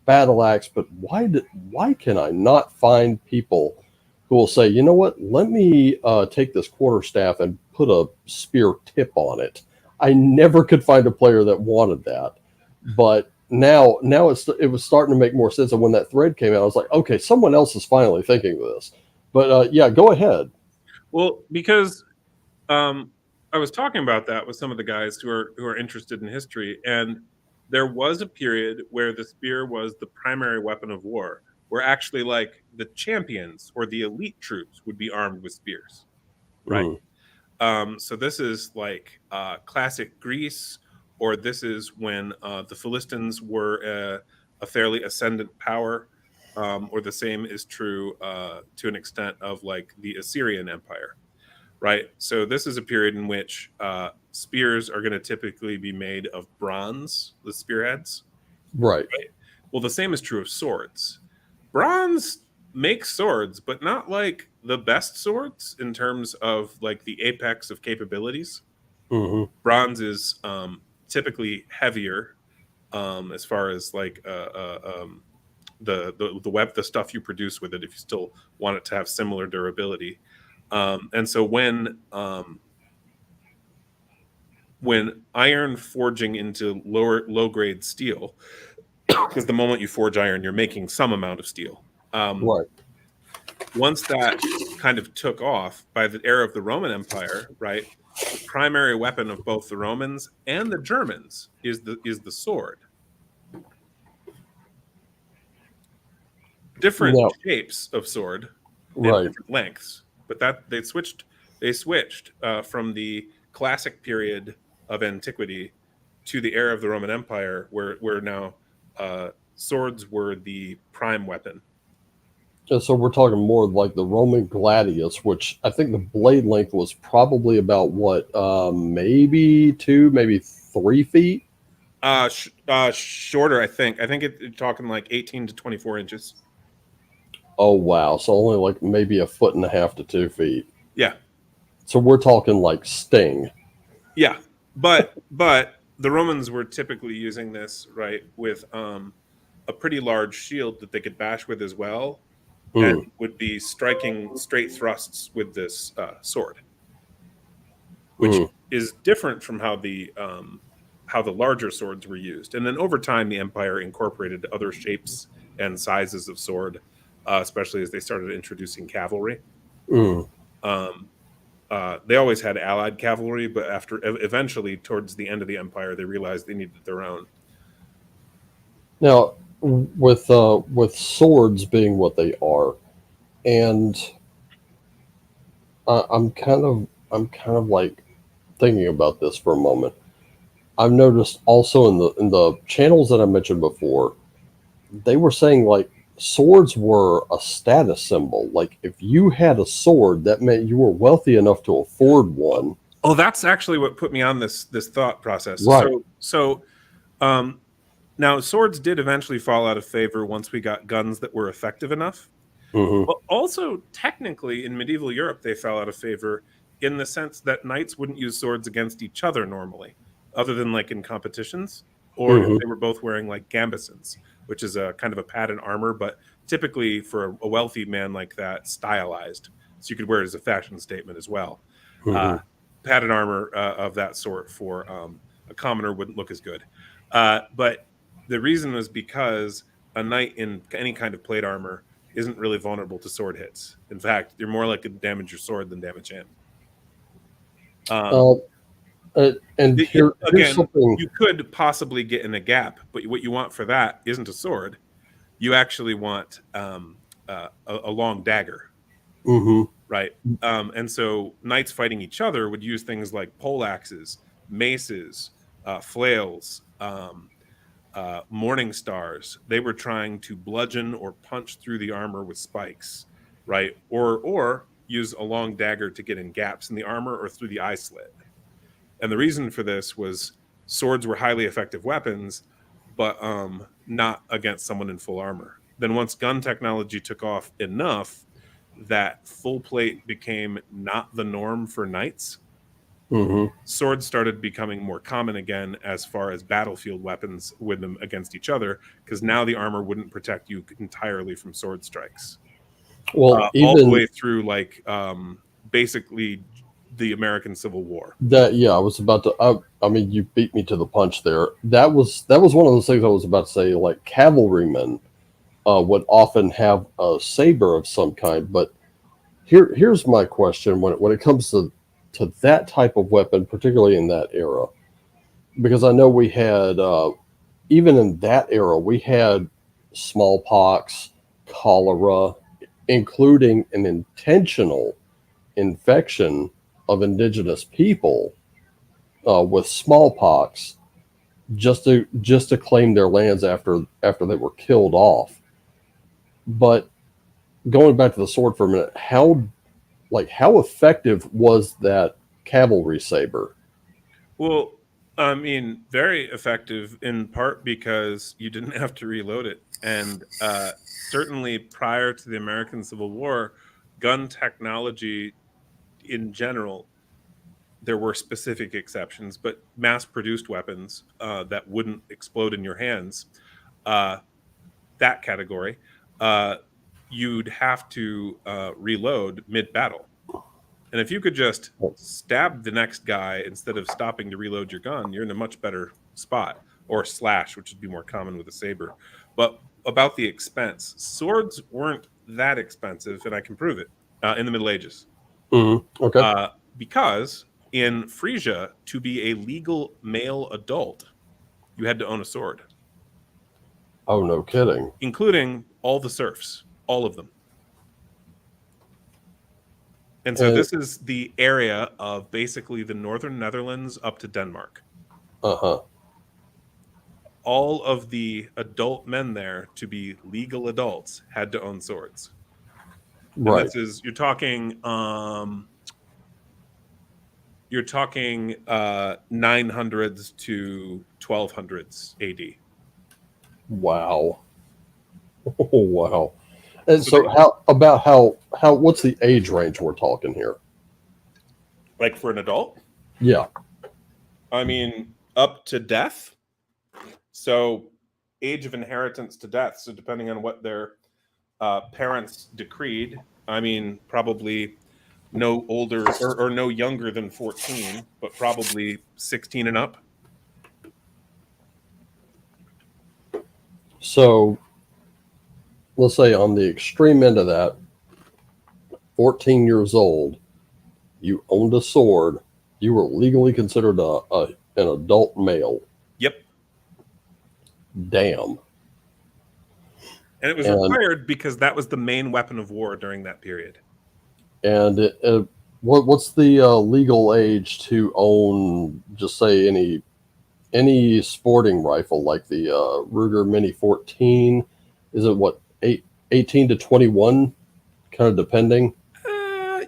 battle axe, but why can I not find people who will say, you know what? Let me take this quarterstaff and put a spear tip on it. I never could find a player that wanted that, but now it was starting to make more sense. And when that thread came out, I was like, okay, someone else is finally thinking of this. But yeah, go ahead. Well, because I was talking about that with some of the guys who are interested in history, and there was a period where the spear was the primary weapon of war, where actually like the champions or the elite troops would be armed with spears, right? Mm, So this is like classic Greece, or this is when the Philistines were a fairly ascendant power, or the same is true to an extent of like the Assyrian Empire, right? So this is a period in which spears are going to typically be made of bronze, the spearheads. right. Right? Well, the same is true of swords. Bronze makes swords, but not like the best swords in terms of like the apex of capabilities. Hmm. Bronze is typically heavier as far as like the stuff you produce with it. If you still want it to have similar durability, and so when iron forging into low grade steel, because the moment you forge iron, you're making some amount of steel. Right. Once that kind of took off by the era of the Roman Empire, right? The primary weapon of both the Romans and the Germans is the sword. Different Now, shapes of sword and right. different lengths, but that they switched from the classic period of antiquity to the era of the Roman Empire, where now swords were the prime weapon. And so we're talking more like the Roman gladius, which I think the blade length was probably about what, maybe 2, maybe 3 feet. Shorter, I think. I think you're talking like 18 to 24 inches. Oh wow! So only like maybe a foot and a half to 2 feet. Yeah, So we're talking like Sting. yeah. But the Romans were typically using this right with a pretty large shield that they could bash with as well, and Mm, would be striking straight thrusts with this sword, which mm. is different from how the larger swords were used. And then over time, the empire incorporated other shapes and sizes of sword, especially as they started introducing cavalry. Mm. Um, they always had allied cavalry, but eventually, towards the end of the empire, they realized they needed their own. Now, with swords being what they are, and I'm kind of like thinking about this for a moment. I've noticed also in the channels that I mentioned before, they were saying like swords were a status symbol. Like if you had a sword, that meant you were wealthy enough to afford one. Oh, that's actually what put me on this thought process. Right. So um, now swords did eventually fall out of favor once we got guns that were effective enough. Hmm. But also, technically, in medieval Europe, they fell out of favor in the sense that knights wouldn't use swords against each other normally, other than like in competitions, or if Hmm. they were both wearing like gambesons, which is a kind of a padded armor, but typically for a wealthy man like that, stylized. So you could wear it as a fashion statement as well. Hmm. Uh, Padded armor of that sort for a commoner wouldn't look as good. But The reason was because a knight in any kind of plate armor isn't really vulnerable to sword hits. In fact, you're more likely to damage your sword than damage him. Uh, and here's Again, something. you could possibly get in a gap, but what you want for that isn't a sword. You actually want a long dagger, Hmm. right? And so knights fighting each other would use things like poleaxes, maces, flails, morning stars. They were trying to bludgeon or punch through the armor with spikes, right? Or use a long dagger to get in gaps in the armor or through the eye slit. And the reason for this was swords were highly effective weapons, but not against someone in full armor. Then once gun technology took off enough that full plate became not the norm for knights, Hmm. swords started becoming more common again as far as battlefield weapons with them against each other, because now the armor wouldn't protect you entirely from sword strikes. Well, All the even way through like basically the American Civil War. that, yeah, I was about to. I mean, you beat me to the punch there. That was one of those things I was about to say. Like cavalrymen would often have a saber of some kind, but here's my question when it comes to that type of weapon, particularly in that era, because I know we had even in that era we had smallpox, cholera, including an intentional infection of indigenous people with smallpox just to claim their lands after they were killed off. But going back to the sword for a minute, how effective was that cavalry saber? Well, I mean, very effective in part because you didn't have to reload it. And certainly prior to the American Civil War, gun technology in general, there were specific exceptions, but mass produced weapons that wouldn't explode in your hands, uh, that category, uh, you'd have to reload mid battle. And if you could just stab the next guy instead of stopping to reload your gun, you're in a much better spot. Or slash, which would be more common with a saber. But about the expense, swords weren't that expensive, and I can prove it in the Middle Ages. Okay. Because in Frisia, to be a legal male adult, you had to own a sword, Oh, no kidding. including all the serfs, all of them. And so And this is the area of basically the northern Netherlands up to Denmark. uh-huh. All of the adult men there, to be legal adults, had to own swords. And Right. this is you're talking 900s to 1200s AD. Wow. Oh, wow. And So so they, how what's the age range we're talking here? like for an adult, Yeah. I mean up to death. So age of inheritance to death. So depending on what their parents decreed, I mean probably no older or no younger than 14, but probably 16 and up. So let's say on the extreme end of that, 14 years old, you owned a sword, you were legally considered an adult male. Yep. Damn. And it was And required because that was the main weapon of war during that period. and what's the legal age to own, just say any sporting rifle like the Ruger Mini 14? Is it what 18 to 21, kind of depending? Uh,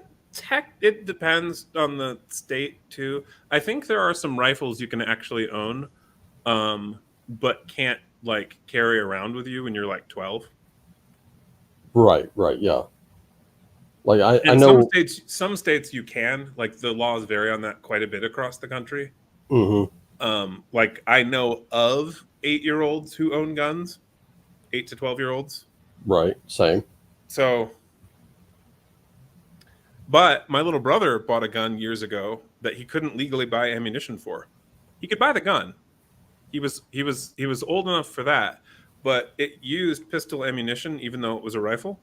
it depends on the state too. I think there are some rifles you can actually own, but can't like carry around with you when you're like 12. Right, right, yeah. Like I In know. some states you can. Like the laws vary on that quite a bit across the country. Hmm. Like I know of 8-year-olds who own guns, 8 to 12-year-olds. Right, same. So, but my little brother bought a gun years ago that he couldn't legally buy ammunition for. He could buy the gun, he was old enough for that, but it used pistol ammunition even though it was a rifle.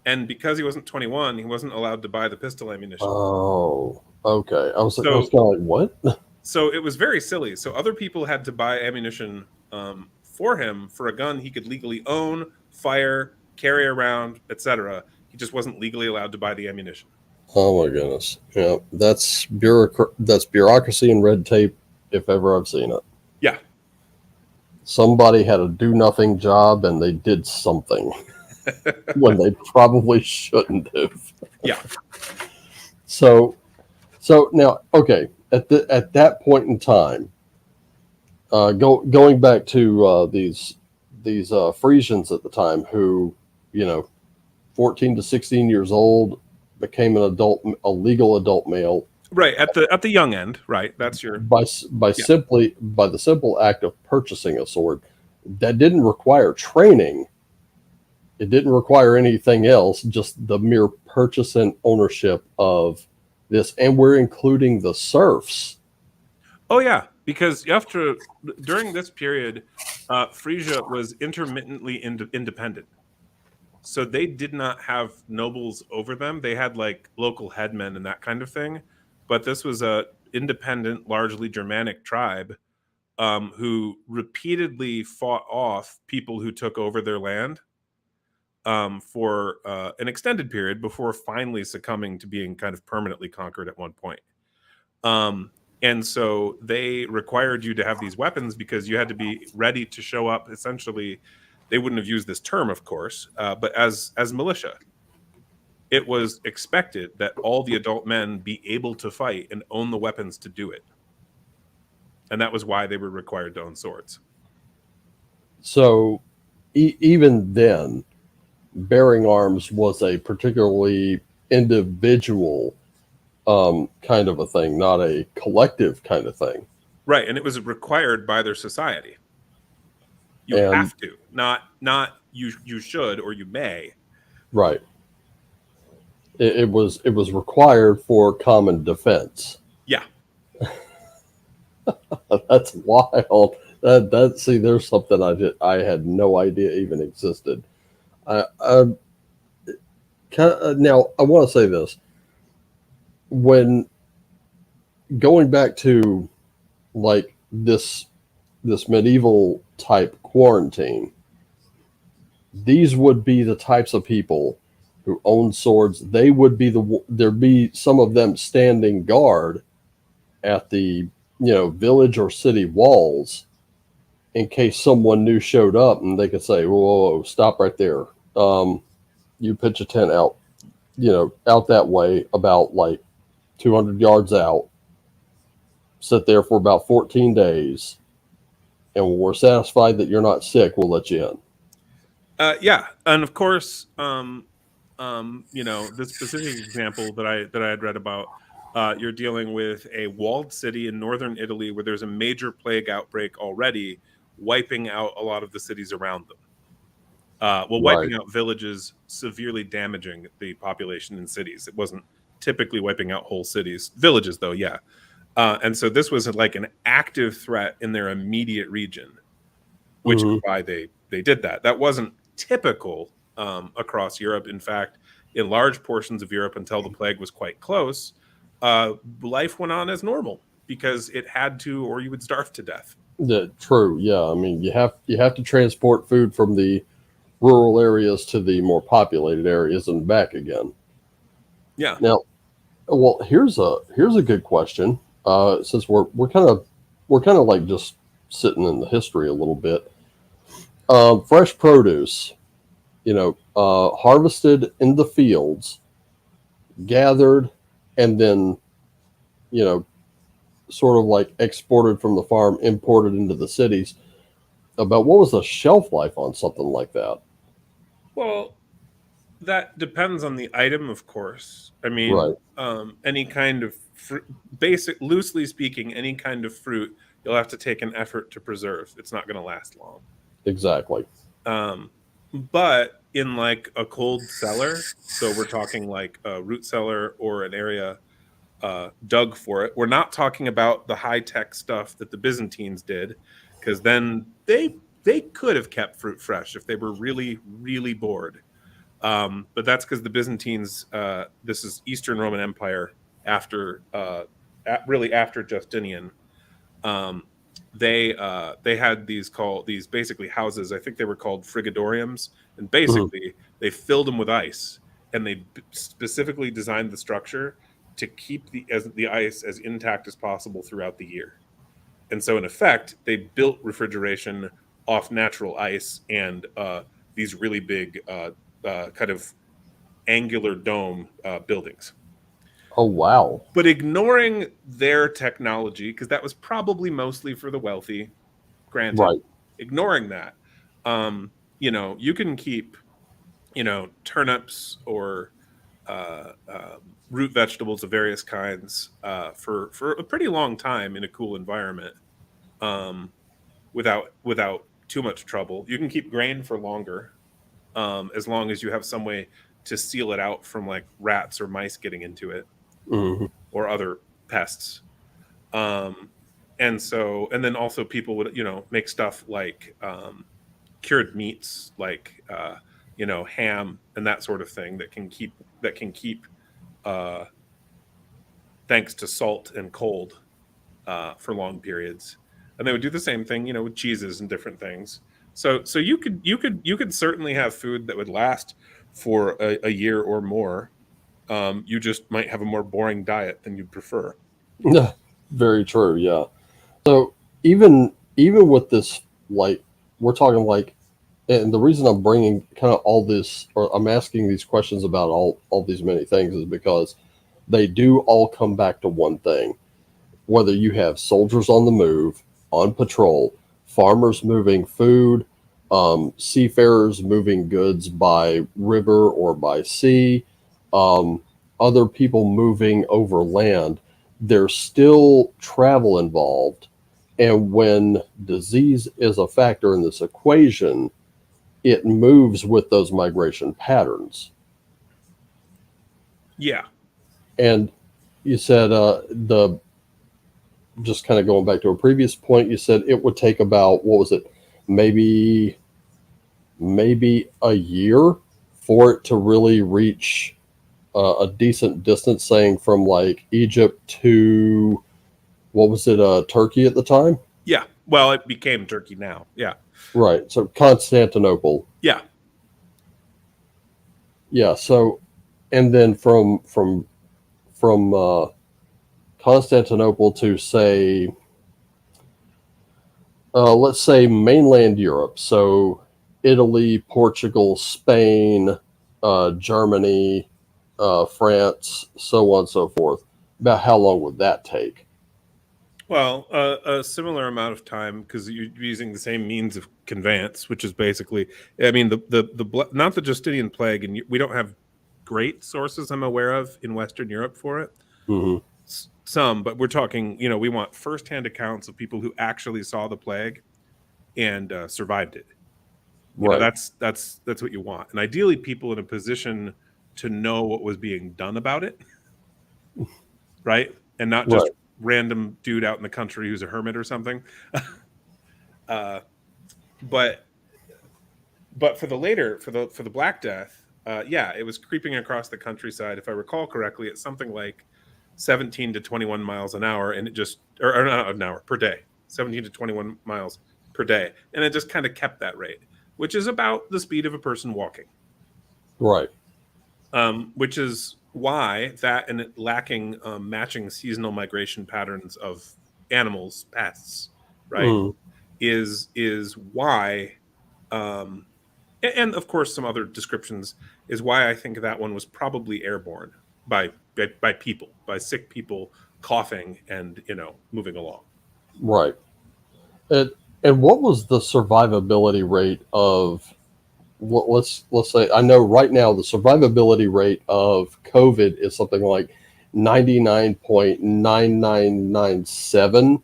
And because he wasn't 21, he wasn't allowed to buy the pistol ammunition. Oh, okay. I was kind So of like, what? so it was very silly. So other people had to buy ammunition for him for a gun he could legally own, fire, carry around, etc. He just wasn't legally allowed to buy the ammunition. Oh my goodness. Yeah, that's bureaucracy and red tape if ever I've seen it. Yeah. Somebody had a do nothing job and they did something when they probably shouldn't have. Yeah. So now, okay, at that point in time, going back to these Frisians at the time who, 14 to 16 years old, became a legal adult male. Right, at the young end, right? That's your by Yeah. the simple act of purchasing a sword. That didn't require training. It didn't require anything else, just the mere purchase and ownership of this. And we're including the serfs. Oh yeah, because you have to during this period, Frisia was intermittently independent. So they did not have nobles over them. They had like local headmen and that kind of thing. But this was a independent, largely Germanic tribe who repeatedly fought off people who took over their land for an extended period before finally succumbing to being kind of permanently conquered at one point. And so they required you to have these weapons because you had to be ready to show up. Essentially, they wouldn't have used this term, of course, but as militia. It was expected that all the adult men be able to fight and own the weapons to do it. And that was why they were required to own swords. So even then, bearing arms was a particularly individual kind of a thing, not a collective kind of thing. Right, and it was required by their society. You have to, not you should or you may. Right. It was required for common defense. Yeah. That's wild. See, there's something I had no idea even existed. Now I want to say this. When going back to like this medieval type quarantine, these would be the types of people who own swords. They would be there'd be some of them standing guard at the village or city walls in case someone new showed up, and they could say, whoa, stop right there. You pitch a tent out out that way, about like 200 yards out, sit there for about 14 days, and when we're satisfied that you're not sick, we'll let you in. Yeah, and of course, this specific example that I had read about, you're dealing with a walled city in northern Italy where there's a major plague outbreak already, wiping out a lot of the cities around them. Wiping out villages, severely damaging the population in cities. It wasn't typically wiping out whole cities. Villages, though, yeah. And so this was like an active threat in their immediate region, which is why they did that. That wasn't typical across Europe. In fact, in large portions of Europe, until the plague was quite close, life went on as normal because it had to, or you would starve to death. Yeah, true. Yeah, I mean, you have to transport food from the rural areas to the more populated areas and back again. Yeah. Now, well, here's a good question. Since we're kind of like just sitting in the history a little bit. Fresh produce, harvested in the fields, gathered, and then, sort of like exported from the farm, imported into the cities. About what was the shelf life on something like that? Well, that depends on the item, of course. I mean, right. Any kind of loosely speaking, any kind of fruit, you'll have to take an effort to preserve. It's not going to last long. Exactly. But in like a cold cellar, so we're talking like a root cellar or an area dug for it. We're not talking about the high-tech stuff that the Byzantines did. because then they could have kept fruit fresh if they were really, really bored. But that's because the Byzantines, this is Eastern Roman Empire after, really after Justinian. They had these basically houses. I think they were called frigidoriums, and basically they filled them with ice, and they specifically designed the structure to keep the ice as intact as possible throughout the year. And so, in effect, they built refrigeration off natural ice and these really big kind of angular dome buildings. Oh, wow. But ignoring their technology, because that was probably mostly for the wealthy, granted, Right. ignoring that, you can keep, turnips or root vegetables of various kinds for a pretty long time in a cool environment, without too much trouble. You can keep grain for longer, as long as you have some way to seal it out from like rats or mice getting into it or other pests. And then also people would, make stuff like cured meats, like ham and that sort of thing that can keep uh, thanks to salt and cold for long periods. And they would do the same thing, with cheeses and different things. So you could certainly have food that would last for a year or more. You just might have a more boring diet than you'd prefer. Very true. Yeah. So even with this, like we're talking like, and the reason I'm bringing kind of all this, or I'm asking these questions about all these many things, is because they do all come back to one thing. Whether you have soldiers on the move, on patrol, farmers moving food, seafarers moving goods by river or by sea, um, other people moving over land, there's still travel involved. And when disease is a factor in this equation, it moves with those migration patterns. Yeah. And you said the just kind of going back to a previous point, you said it would take about, what was it, maybe a year for it to really reach a decent distance, saying from like Egypt to, what was it, Turkey at the time? Yeah. Well, it became Turkey now. Yeah. Right. So Constantinople. Yeah. Yeah. So, and then from Constantinople to say, let's say mainland Europe. So Italy, Portugal, Spain, Germany, France, so on and so forth. About how long would that take? Well, a similar amount of time, because you're using the same means of conveyance, which is basically, I mean, not the Justinian plague, and we don't have great sources I'm aware of in Western Europe for it. Mm-hmm. Some, but we're talking, we want firsthand accounts of people who actually saw the plague and survived it. Right. That's what you want, and ideally, people in a position to know what was being done about it, right? And not just Right. random dude out in the country who's a hermit or something. uh, but for the Black Death, yeah, it was creeping across the countryside. If I recall correctly, it's something like 17 to 21 miles an hour, and it just or not an hour per day, 17 to 21 miles per day, and it just kind of kept that rate, which is about the speed of a person walking. Right. Which is why that and it lacking matching seasonal migration patterns of animals, pests, right, Mm. is why, um, and of course some other descriptions, is why I think that one was probably airborne by people, by sick people coughing and moving along. Right. And, and what was the survivability rate of, let's say, I know right now the survivability rate of COVID is something like 99.9997%.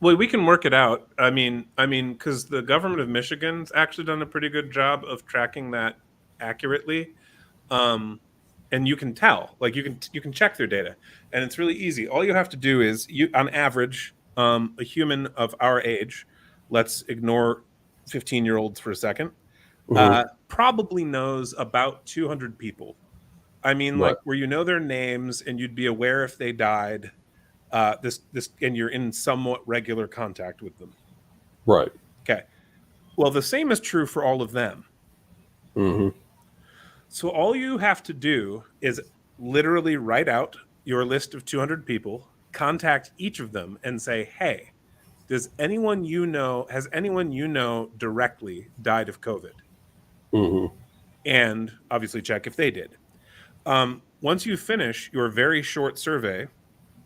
Well, we can work it out. I mean, because the government of Michigan's actually done a pretty good job of tracking that accurately. Um, and you can tell, like you can check their data, and it's really easy. All you have to do is on average, a human of our age, let's ignore 15-year-olds for a second, probably knows about 200 people. I mean, Right. like where you know their names and you'd be aware if they died. This and you're in somewhat regular contact with them. Right. Okay. Well, the same is true for all of them. Mm-hmm. So all you have to do is literally write out your list of 200 people, contact each of them, and say, "Hey, has anyone you know directly died of COVID?" Mm-hmm. And obviously check if they did. Once you finish your very short survey,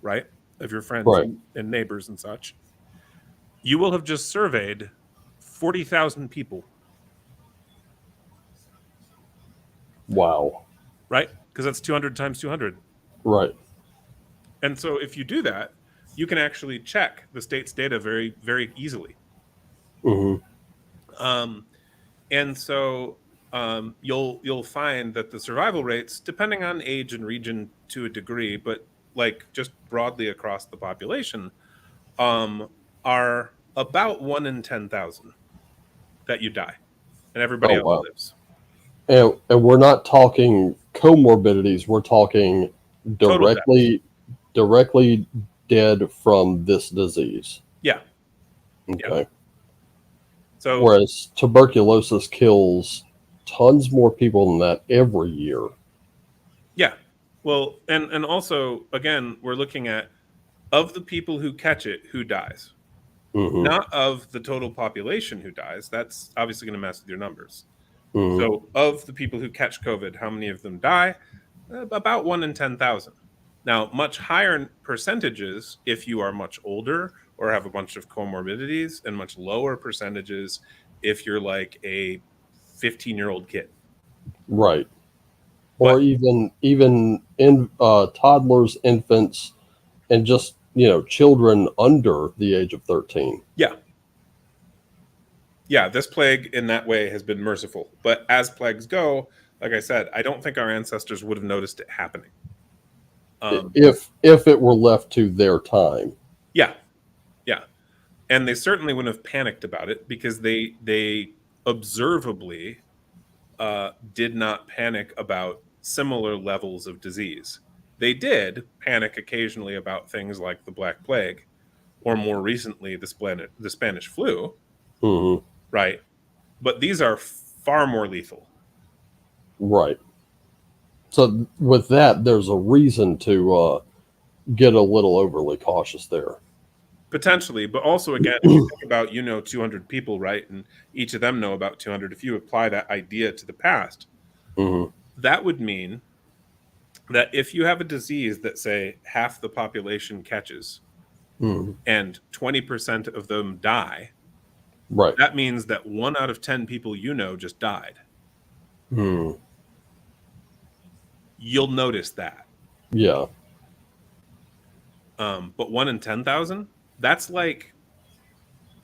right, of your friends Right. and neighbors and such, you will have just surveyed 40,000 people, Wow. right? Because that's 200 times 200. Right. And so if you do that, you can actually check the state's data very, very easily. Mm-hmm. Um, and so you'll find that the survival rates, depending on age and region to a degree, but like just broadly across the population, are about 1 in 10,000 that you die, and everybody Oh, else wow. lives. And we're not talking comorbidities. We're talking Total death. directly dead from this disease. Yeah. Okay. Yeah. So Whereas tuberculosis kills tons more people than that every year. yeah. Well, and also again, we're looking at of the people who catch it, who dies. Mm-hmm. Not of the total population who dies. That's obviously going to mess with your numbers. Mm-hmm. So, of the people who catch COVID, how many of them die? About 1 in 10,000. Now, much higher percentages if you are much older or have a bunch of comorbidities, and much lower percentages if you're like a 15-year-old kid. Right. Or But even in toddlers, infants, and just children under the age of 13. yeah, this plague in that way has been merciful. But as plagues go, like I said, I don't think our ancestors would have noticed it happening. If it were left to their time. Yeah, yeah. And they certainly wouldn't have panicked about it because they observably did not panic about similar levels of disease. They did panic occasionally about things like the Black Plague, or more recently the Spanish flu, Mm-hmm. right? But these are far more lethal. Right. So with that, there's a reason to get a little overly cautious there. Potentially, but also again, if you think about 200 people, right, and each of them know about 200, if you apply that idea to the past, Mm-hmm. that would mean that if you have a disease that say half the population catches Mm-hmm. and 20% of them die, Right. that means that 1 out of 10 people just died. Mm. You'll notice that. Yeah. But 1 in 10,000, that's like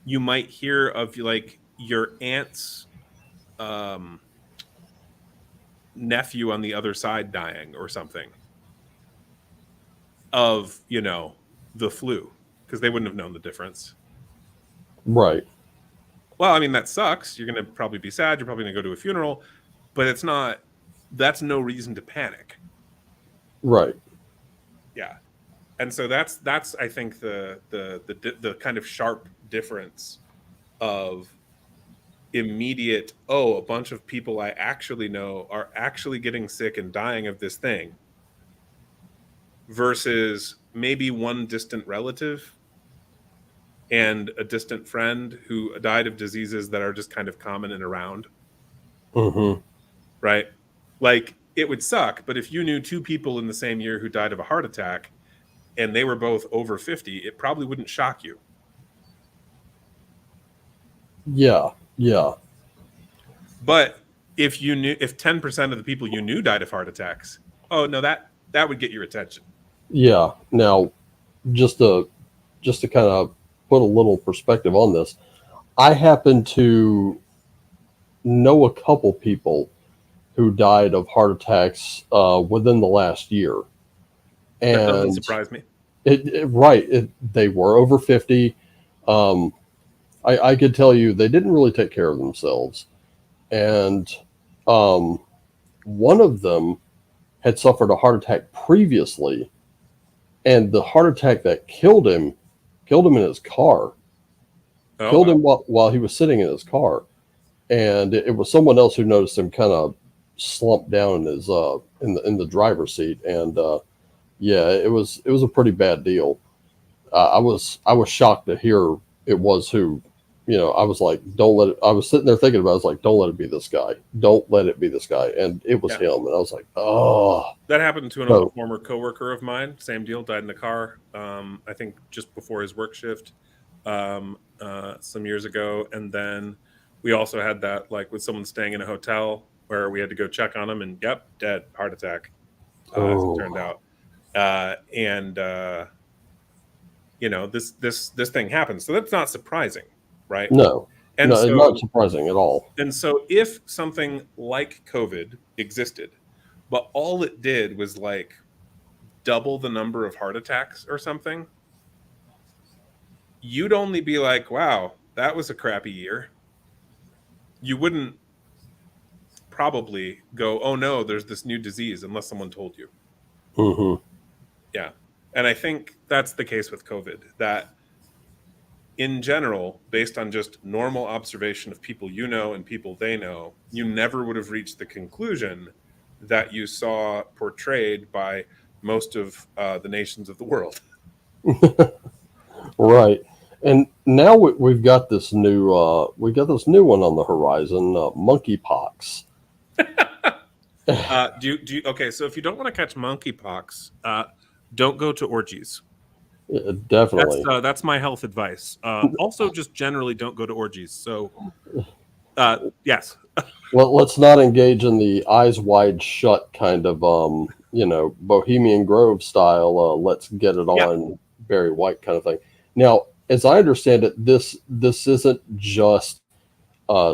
you might hear of like your aunt's nephew on the other side dying or something of, the flu, because they wouldn't have known the difference. Right. Well, I mean, that sucks. You're going to probably be sad. You're probably going to go to a funeral, but that's no reason to panic. Right. Yeah. And so that's I think the kind of sharp difference of immediate, oh, a bunch of people I actually know are actually getting sick and dying of this thing, versus maybe one distant relative and a distant friend who died of diseases that are just kind of common and around. Mm-hmm. Right? Like, it would suck, but if you knew 2 people in the same year who died of a heart attack and they were both over 50, it probably wouldn't shock you. Yeah. Yeah. But if 10% of the people you knew died of heart attacks, oh no, that would get your attention. Yeah. Now, just to kind of put a little perspective on this, I happen to know a couple people who died of heart attacks within the last year, That doesn't and surprise me. They were over 50. Um, I could tell you they didn't really take care of themselves. And um, one of them had suffered a heart attack previously, and the heart attack that killed him in his car, Oh, killed wow. him while he was sitting in his car. And it was someone else who noticed him kind of slump down in his in the driver's seat, and yeah, it was a pretty bad deal. I was shocked to hear it was who, I was like, don't let it. I was sitting there thinking about it. I was like, don't let it be this guy. Don't let it be this guy. And it was Yeah. him. And I was like, oh. That happened to a So, former coworker of mine. Same deal. Died in a car. I think just before his work shift, some years ago. And then we also had that, like, with someone staying in a hotel where we had to go check on him, and yep, dead, heart attack. As it turned oh out. And this thing happens, so that's not surprising, right? no, And no, it's not so surprising at all. and so if something like COVID existed, but all it did was like double the number of heart attacks or something, you'd only be like, wow, that was a crappy year. You wouldn't probably go, oh no, there's this new disease, unless someone told you. Hmm. Yeah. And I think that's the case with COVID, that in general, based on just normal observation of people and people they know, you never would have reached the conclusion that you saw portrayed by most of the nations of the world. Right. And now we've got this new one on the horizon, monkeypox. Okay, so if you don't want to catch monkeypox, don't go to orgies. Definitely. That's my health advice. Also, just generally don't go to orgies. So, yes. Let's not engage in the eyes wide shut kind of Bohemian Grove style. Let's get it Yeah. on Barry White kind of thing. Now, as I understand it, this isn't just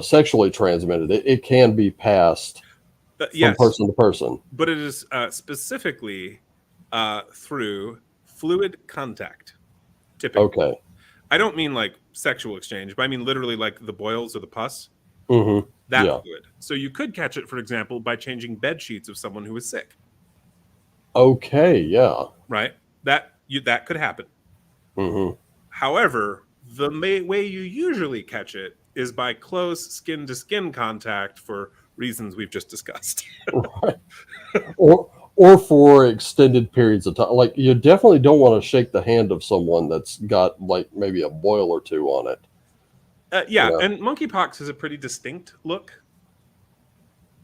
sexually transmitted. It can be passed from Yes, person to person. but it is specifically through fluid contact, typically. Okay. I don't mean like sexual exchange, but I mean literally like the boils or the pus, Mm-hmm. that Yeah. fluid. So you could catch it, for example, by changing bed sheets of someone who is sick, Okay. Yeah. right? That could happen. Mm-hmm. However, the way you usually catch it is by close skin to skin contact for reasons we've just discussed. Right. Or for extended periods of time. Like you definitely don't want to shake the hand of someone that's got like maybe a boil or two on it. Yeah, Yeah. and monkeypox is a pretty distinct look.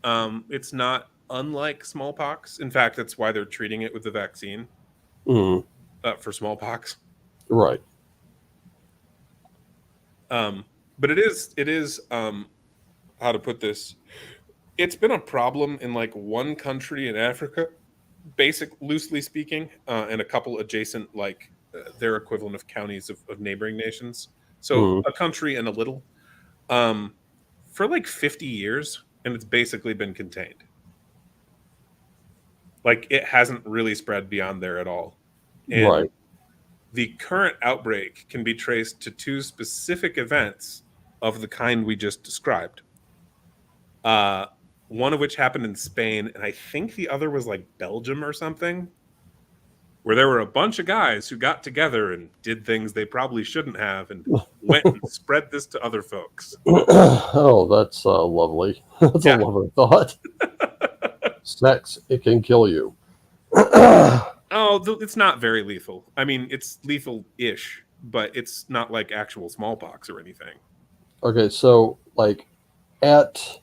It's not unlike smallpox. In fact, that's why they're treating it with the vaccine Mm, for smallpox. right. But it is how to put this. It's been a problem in like one country in Africa, loosely speaking, and a couple adjacent, like their equivalent of counties of neighboring nations. So Mm, a country and a little, um, for like 50 years, and it's basically been contained. Like it hasn't really spread beyond there at all. And right. the current outbreak can be traced to two specific events of the kind we just described. Uh, one of which happened in Spain, and I think the other was like Belgium or something, where there were a bunch of guys who got together and did things they probably shouldn't have and went and spread this to other folks. Oh, that's lovely. That's a Yeah. lovely thought. Sex, it can kill you. Oh, it's not very lethal. I mean, it's lethal-ish, but it's not like actual smallpox or anything. Okay, so like at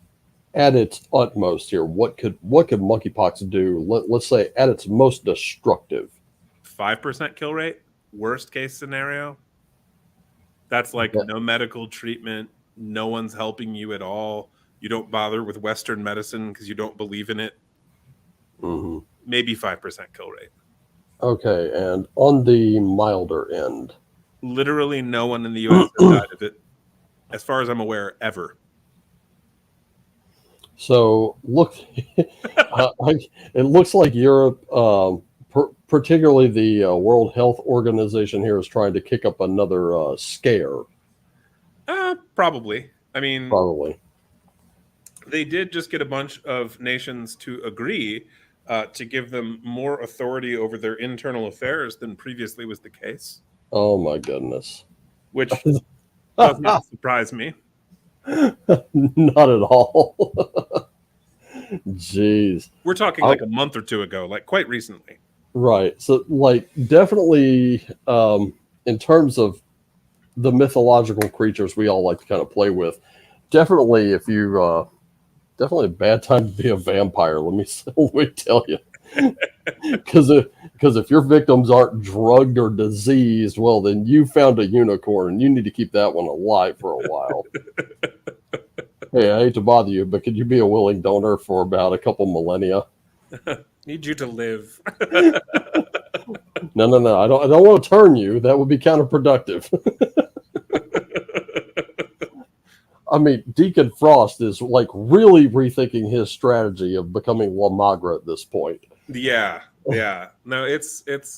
its utmost here, what could monkeypox do? Let's say at its most destructive. 5% kill rate, worst case scenario. That's like Yeah. no medical treatment, no one's helping you at all. You don't bother with Western medicine because you don't believe in it. Hmm. Maybe 5% kill rate. Okay, and on the milder end. Literally no one in the US has died of it, as far as I'm aware, ever. So look, it looks like Europe particularly the World Health Organization here is trying to kick up another scare. Probably. I mean, Probably. they did just get a bunch of nations to agree to give them more authority over their internal affairs than previously was the case, Oh my goodness. which does not surprise me. Not at all. Jeez. We're talking like a month or two ago, like quite recently. Right. So, like, definitely, in terms of the mythological creatures we all like to kind of play with, definitely, if you, definitely a bad time to be a vampire. Let me tell you, because if your victims aren't drugged or diseased, well, then you found a unicorn, and you need to keep that one alive for a while. Hey, I hate to bother you, but could you be a willing donor for about a couple millennia? Need you to live. No. I don't want to turn you. That would be counterproductive. I mean, Deacon Frost is like really rethinking his strategy of becoming La Magra at this point. Yeah. No, it's but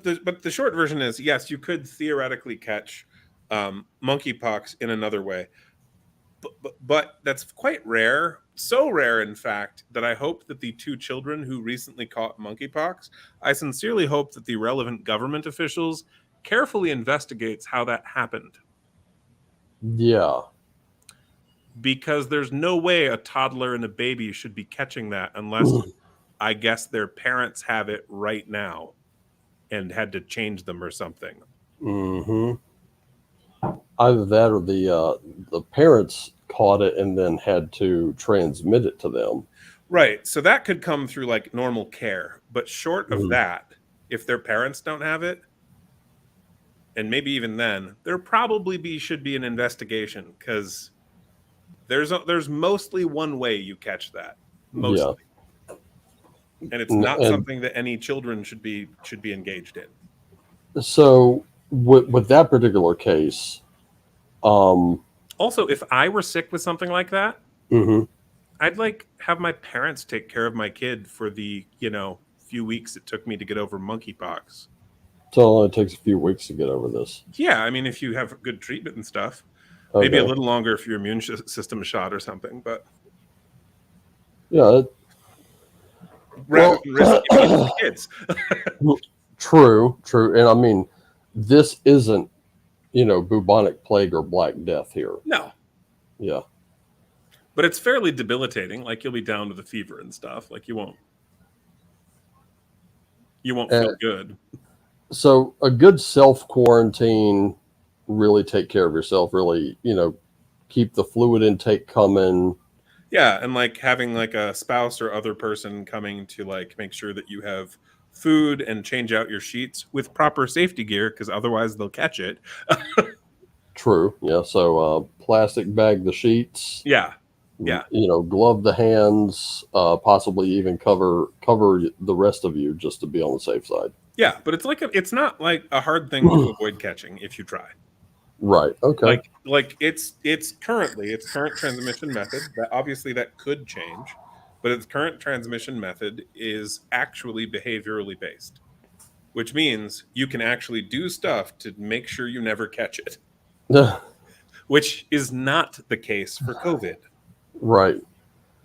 the short version is yes, you could theoretically catch monkeypox in another way. But that's quite rare. So rare, in fact, that I hope that the 2 children who recently caught monkeypox, I sincerely hope that the relevant government officials carefully investigates how that happened. Yeah. Because there's no way a toddler and a baby should be catching that unless I guess their parents have it right now and had to change them or something. Mm-hmm. Either that or the parents caught it and then had to transmit it to them. Right. So that could come through like normal care. But short of that, if their parents don't have it, and maybe even then, there probably should be an investigation because there's mostly one way you catch that. Mostly. Yeah. And it's not something that any children should be engaged in. So with that particular case, also, if I were sick with something like that, I'd like have my parents take care of my kid for the few weeks it took me to get over monkeypox. So it only takes a few weeks to get over this. Yeah, I mean, if you have good treatment and stuff, maybe a little longer if your immune system is shot or something. But yeah, rather than risk it kids. True, and I mean, this isn't bubonic plague or Black Death here. No. Yeah. But it's fairly debilitating. Like you'll be down with a fever and stuff. Like you won't feel good. So a good self-quarantine, really take care of yourself, really, keep the fluid intake coming. Yeah, and like having like a spouse or other person coming to like make sure that you have food and change out your sheets with proper safety gear because otherwise they'll catch it. True. Yeah. So plastic bag the sheets. Yeah. Glove the hands, possibly even cover the rest of you just to be on the safe side. Yeah, but it's not like a hard thing to avoid catching if you try. Right. Okay. Like it's current transmission method. That obviously that could change, but its current transmission method is actually behaviorally based, which means you can actually do stuff to make sure you never catch it. Which is not the case for COVID. Right.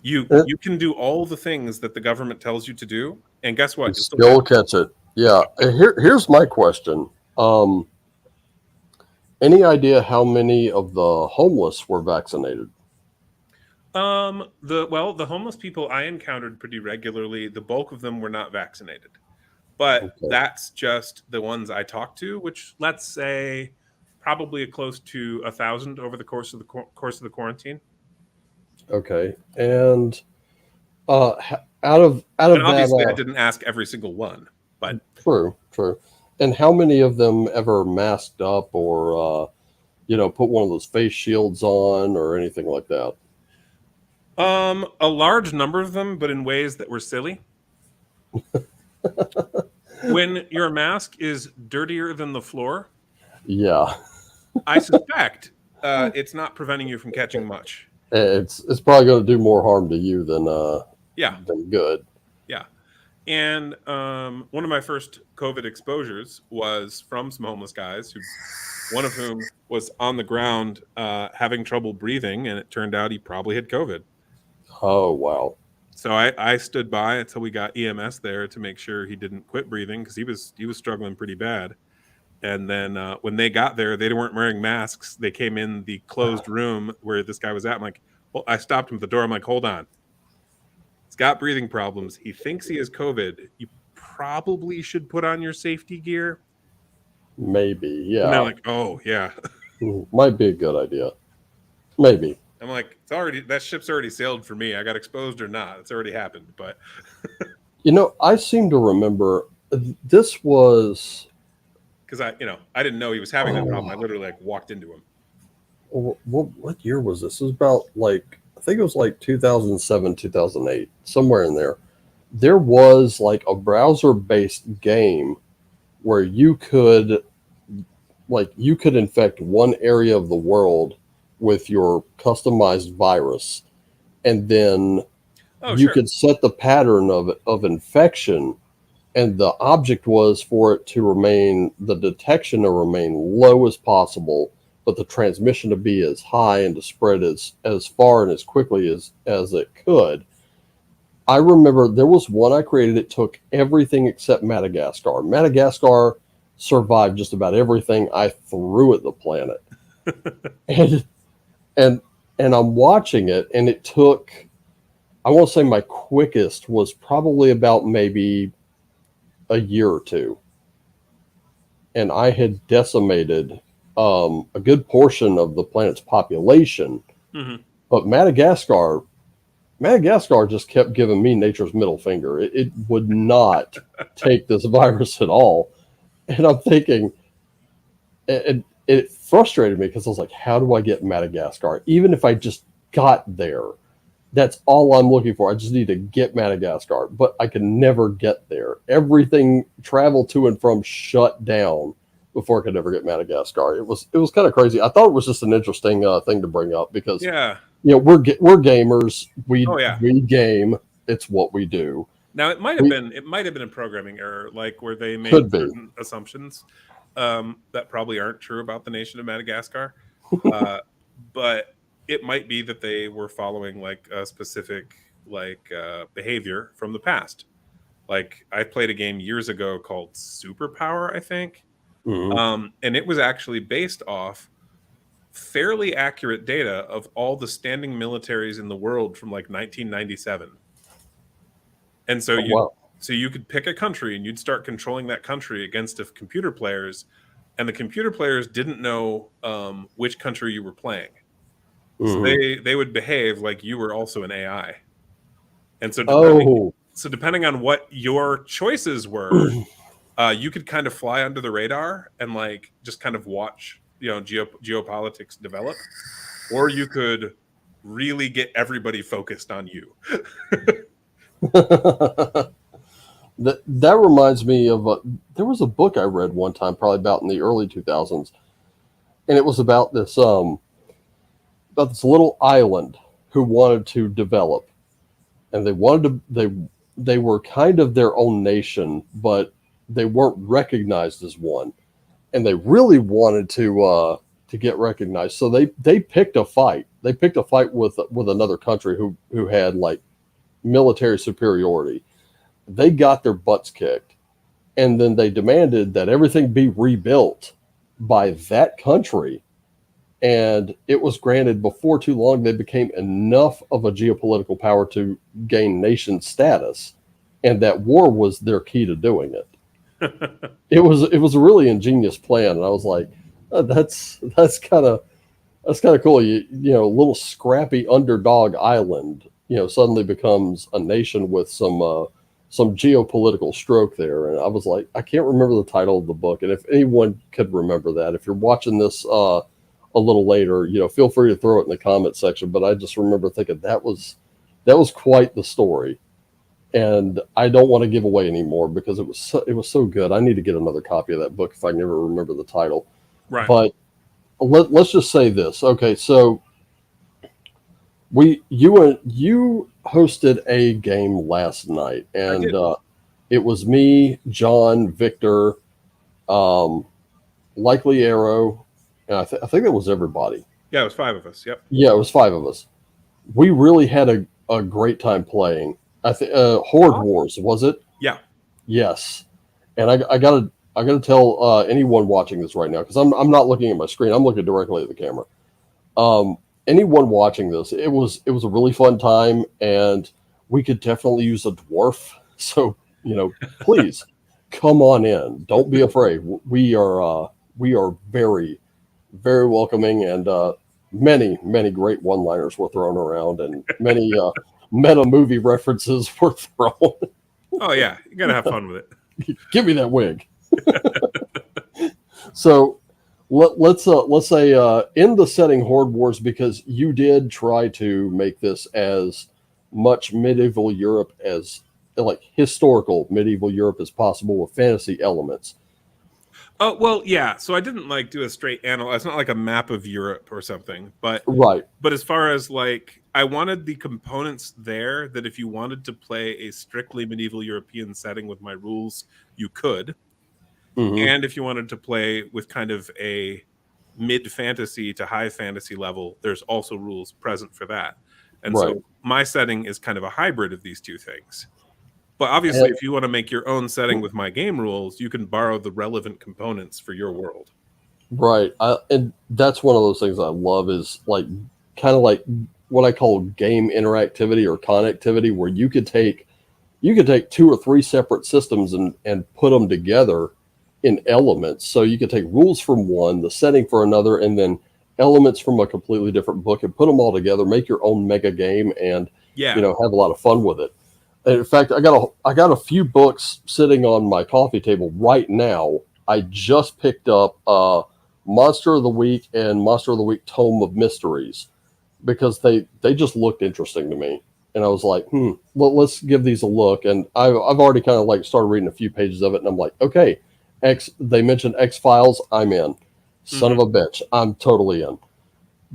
You can do all the things that the government tells you to do, and guess what? You still catch it. Yeah. Here's my question. Any idea how many of the homeless were vaccinated? The homeless people I encountered pretty regularly, the bulk of them were not vaccinated. But that's just the ones I talked to, which let's say probably close to 1,000 over the course of the quarantine. Okay. And out of obviously that, I didn't ask every single one, but true. And how many of them ever masked up or put one of those face shields on or anything like that? A large number of them, but in ways that were silly. When your mask is dirtier than the floor, yeah, I suspect it's not preventing you from catching much. It's probably going to do more harm to you than good. Yeah. And one of my first COVID exposures was from some homeless guys, one of whom was on the ground having trouble breathing, and it turned out he probably had COVID. Oh, wow. So I stood by until we got EMS there to make sure he didn't quit breathing, because he was struggling pretty bad. And then when they got there, they weren't wearing masks. They came in the closed room where this guy was at. I'm like, well, I stopped him at the door. I'm like, hold on. He's got breathing problems. He thinks he has COVID. You probably should put on your safety gear. Maybe, yeah. And they're like, oh, yeah. Might be a good idea. Maybe. I'm like, that ship's already sailed for me. I got exposed or not. It's already happened. But I seem to remember this was because I didn't know he was having that problem. I literally walked into him. What year was this? It was about I think it was 2007, 2008, somewhere in there. There was a browser-based game where you could infect one area of the world with your customized virus, and then you could set the pattern of infection, and the object was for it to remain, the detection to remain low as possible, but the transmission to be as high and to spread as far and as quickly as it could. I remember there was one I created. It took everything except Madagascar. Madagascar survived just about everything I threw at the planet. and I'm watching it, and it took, I want to say my quickest was probably about maybe a year or two. And I had decimated a good portion of the planet's population. Mm-hmm. But Madagascar just kept giving me nature's middle finger. It would not take this virus at all. And I'm thinking, it frustrated me because I was like, how do I get Madagascar? Even if I just got there, that's all I'm looking for. I just need to get Madagascar, but I can never get there. Everything travel to and from shut down before I could ever get Madagascar. It was kind of crazy. I thought it was just an interesting thing to bring up because we're gamers. We game. It's what we do. Now it might have been a programming error, where they made certain assumptions that probably aren't true about the nation of Madagascar, but it might be that they were following a specific behavior from the past. I played a game years ago called Superpower, I think, and it was actually based off fairly accurate data of all the standing militaries in the world from 1997. And so you could pick a country and you'd start controlling that country against computer players, and the computer players didn't know which country you were playing. So they would behave like you were also an AI. And so depending on what your choices were, you could kind of fly under the radar and just kind of watch geopolitics develop, or you could really get everybody focused on you. That reminds me of there was a book I read one time, probably about in the early 2000s, and it was about this little island who wanted to develop, and they were kind of their own nation, but they weren't recognized as one, and they really wanted to get recognized. So they picked a fight. They picked a fight with another country who had military superiority. They got their butts kicked, and then they demanded that everything be rebuilt by that country, and it was granted. Before too long, they became enough of a geopolitical power to gain nation status, and that war was their key to doing it. It was a really ingenious plan, and I was like, oh, that's kind of cool. You know, a little scrappy underdog island, suddenly becomes a nation with some geopolitical stroke there. And I was like, I can't remember the title of the book. And if anyone could remember that, if you're watching this a little later, feel free to throw it in the comment section. But I just remember thinking that was quite the story. And I don't want to give away anymore because it was so good. I need to get another copy of that book if I can ever remember the title. Right. But let's just say this. Okay, so you hosted a game last night, and It was me, John, Victor, um, likely Arrow, and I think that was everybody. Yeah, it was 5 of us. Yep. Yeah, it was 5 of us. We really had a great time playing. I think Horde Wars, was it? Yeah. Yes. And I gotta tell anyone watching this right now, because I'm not looking at my screen. I'm looking directly at the camera. Um, anyone watching this, it was a really fun time, and we could definitely use a dwarf. So please come on in. Don't be afraid. We are very, very welcoming, and many great one-liners were thrown around, and many meta movie references were thrown. Oh yeah, you gotta have fun with it. Give me that wig. So let's say in the setting Horde Wars, because you did try to make this as much medieval Europe as like historical medieval Europe as possible with fantasy elements. Oh well, yeah. So I didn't like do a straight analog. It's not like a map of Europe or something. Right. But as far as like, I wanted the components there that if you wanted to play a strictly medieval European setting with my rules, you could. Mm-hmm. And if you wanted to play with kind of a mid fantasy to high fantasy level, there's also rules present for that. And Right. so my setting is kind of a hybrid of these two things. But obviously, And, if you want to make your own setting with my game rules, you can borrow the relevant components for your world. right. And that's one of those things I love, is like kind of like what I call game interactivity or connectivity, where you could take 2 or 3 separate systems and put them together in elements. So you could take rules from one, the setting for another, and then elements from a completely different book, and put them all together, make your own mega game, and Yeah. have a lot of fun with it. And in fact, I got a few books sitting on my coffee table right now. I just picked up Monster of the Week and Monster of the Week Tome of Mysteries, because they just looked interesting to me, and I was like, let's give these a look. And I've already kind of like started reading a few pages of it, and I'm like, okay, they mentioned X-Files, I'm in. Son of a bitch, I'm totally in.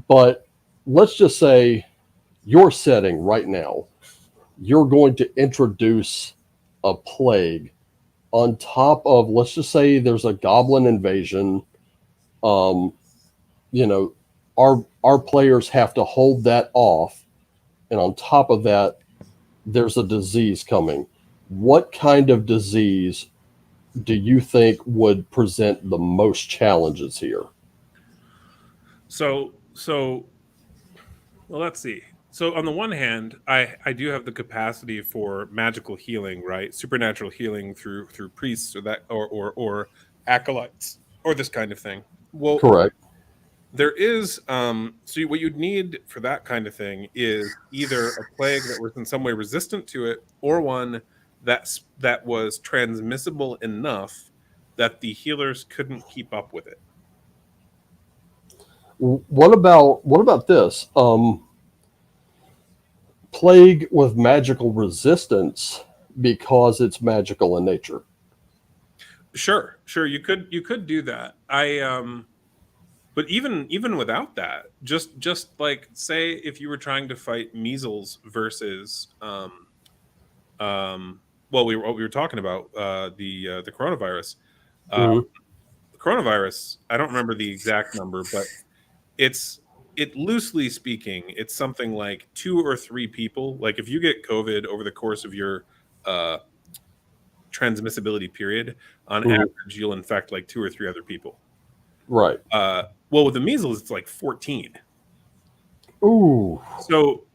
But let's just say your setting right now, you're going to introduce a plague on top of, let's just say there's a goblin invasion. um you know our players have to hold that off, and on top of that there's a disease coming. What kind of disease do you think would present the most challenges here? So well, let's see. So on the one hand, I do have the capacity for magical healing, right? Supernatural healing through priests or that or acolytes or this kind of thing. Well, Correct. there is so what you'd need for that kind of thing is either a plague that was in some way resistant to it, or one that was transmissible enough that the healers couldn't keep up with it. What about this? Plague with magical resistance, because it's magical in nature. Sure, you could do that. But even without that, just like, say if you were trying to fight measles versus well, we were talking about the coronavirus. Uh, Hmm. the coronavirus, I don't remember the exact number, but it loosely speaking, it's something like 2 or 3 people. Like if you get COVID over the course of your uh, transmissibility period, on Hmm. average, you'll infect like 2 or 3 other people. Right. Well, with the measles, it's like 14. Ooh. So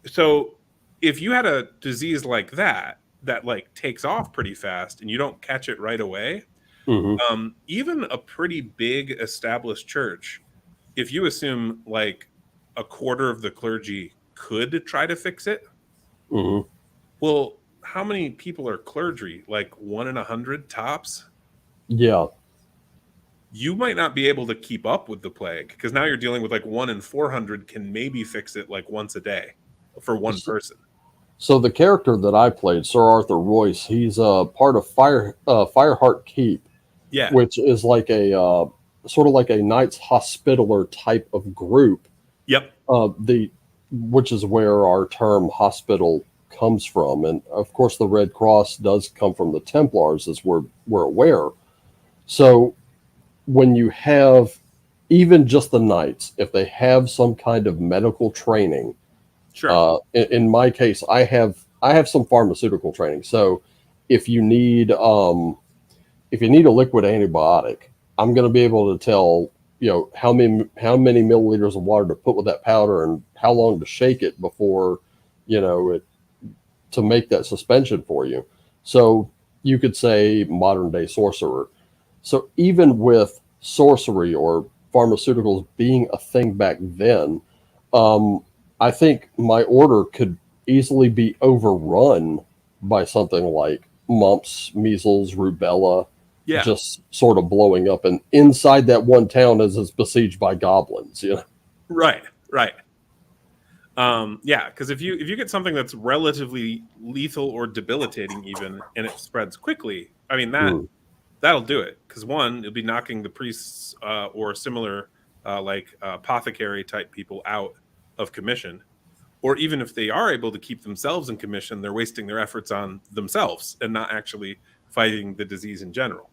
so if you had a disease like that like takes off pretty fast and you don't catch it right away, Hmm. even a pretty big established church, if you assume like a quarter of the clergy could try to fix it, Hmm. well, how many people are clergy? Like 1 in 100 tops. Yeah. You might not be able to keep up with the plague, because now you're dealing with like 1 in 400 can maybe fix it like once a day for one person. So the character that I played, Sir Arthur Royce, he's part of Fireheart Keep, Yeah. which is like a sort of like a Knights Hospitaller type of group. Yep. The which is where our term hospital comes from. And of course, the Red Cross does come from the Templars, as we're aware. So when you have even just the knights, if they have some kind of medical training, Sure. in my case, I have some pharmaceutical training. So if you need if you need a liquid antibiotic, I'm going to be able to tell how many milliliters of water to put with that powder and how long to shake it before it to make that suspension for you. So you could say modern day sorcerer. So even with sorcery or pharmaceuticals being a thing back then, um, I think my order could easily be overrun by something like mumps, measles, rubella, Yeah. just sort of blowing up. And inside that one town is besieged by goblins. Right. Right. Yeah, because if you get something that's relatively lethal or debilitating, even, and it spreads quickly, I mean Mm, that'll do it. Because one, you'll be knocking the priests or similar apothecary type people out of commission, or even if they are able to keep themselves in commission, they're wasting their efforts on themselves and not actually fighting the disease in general.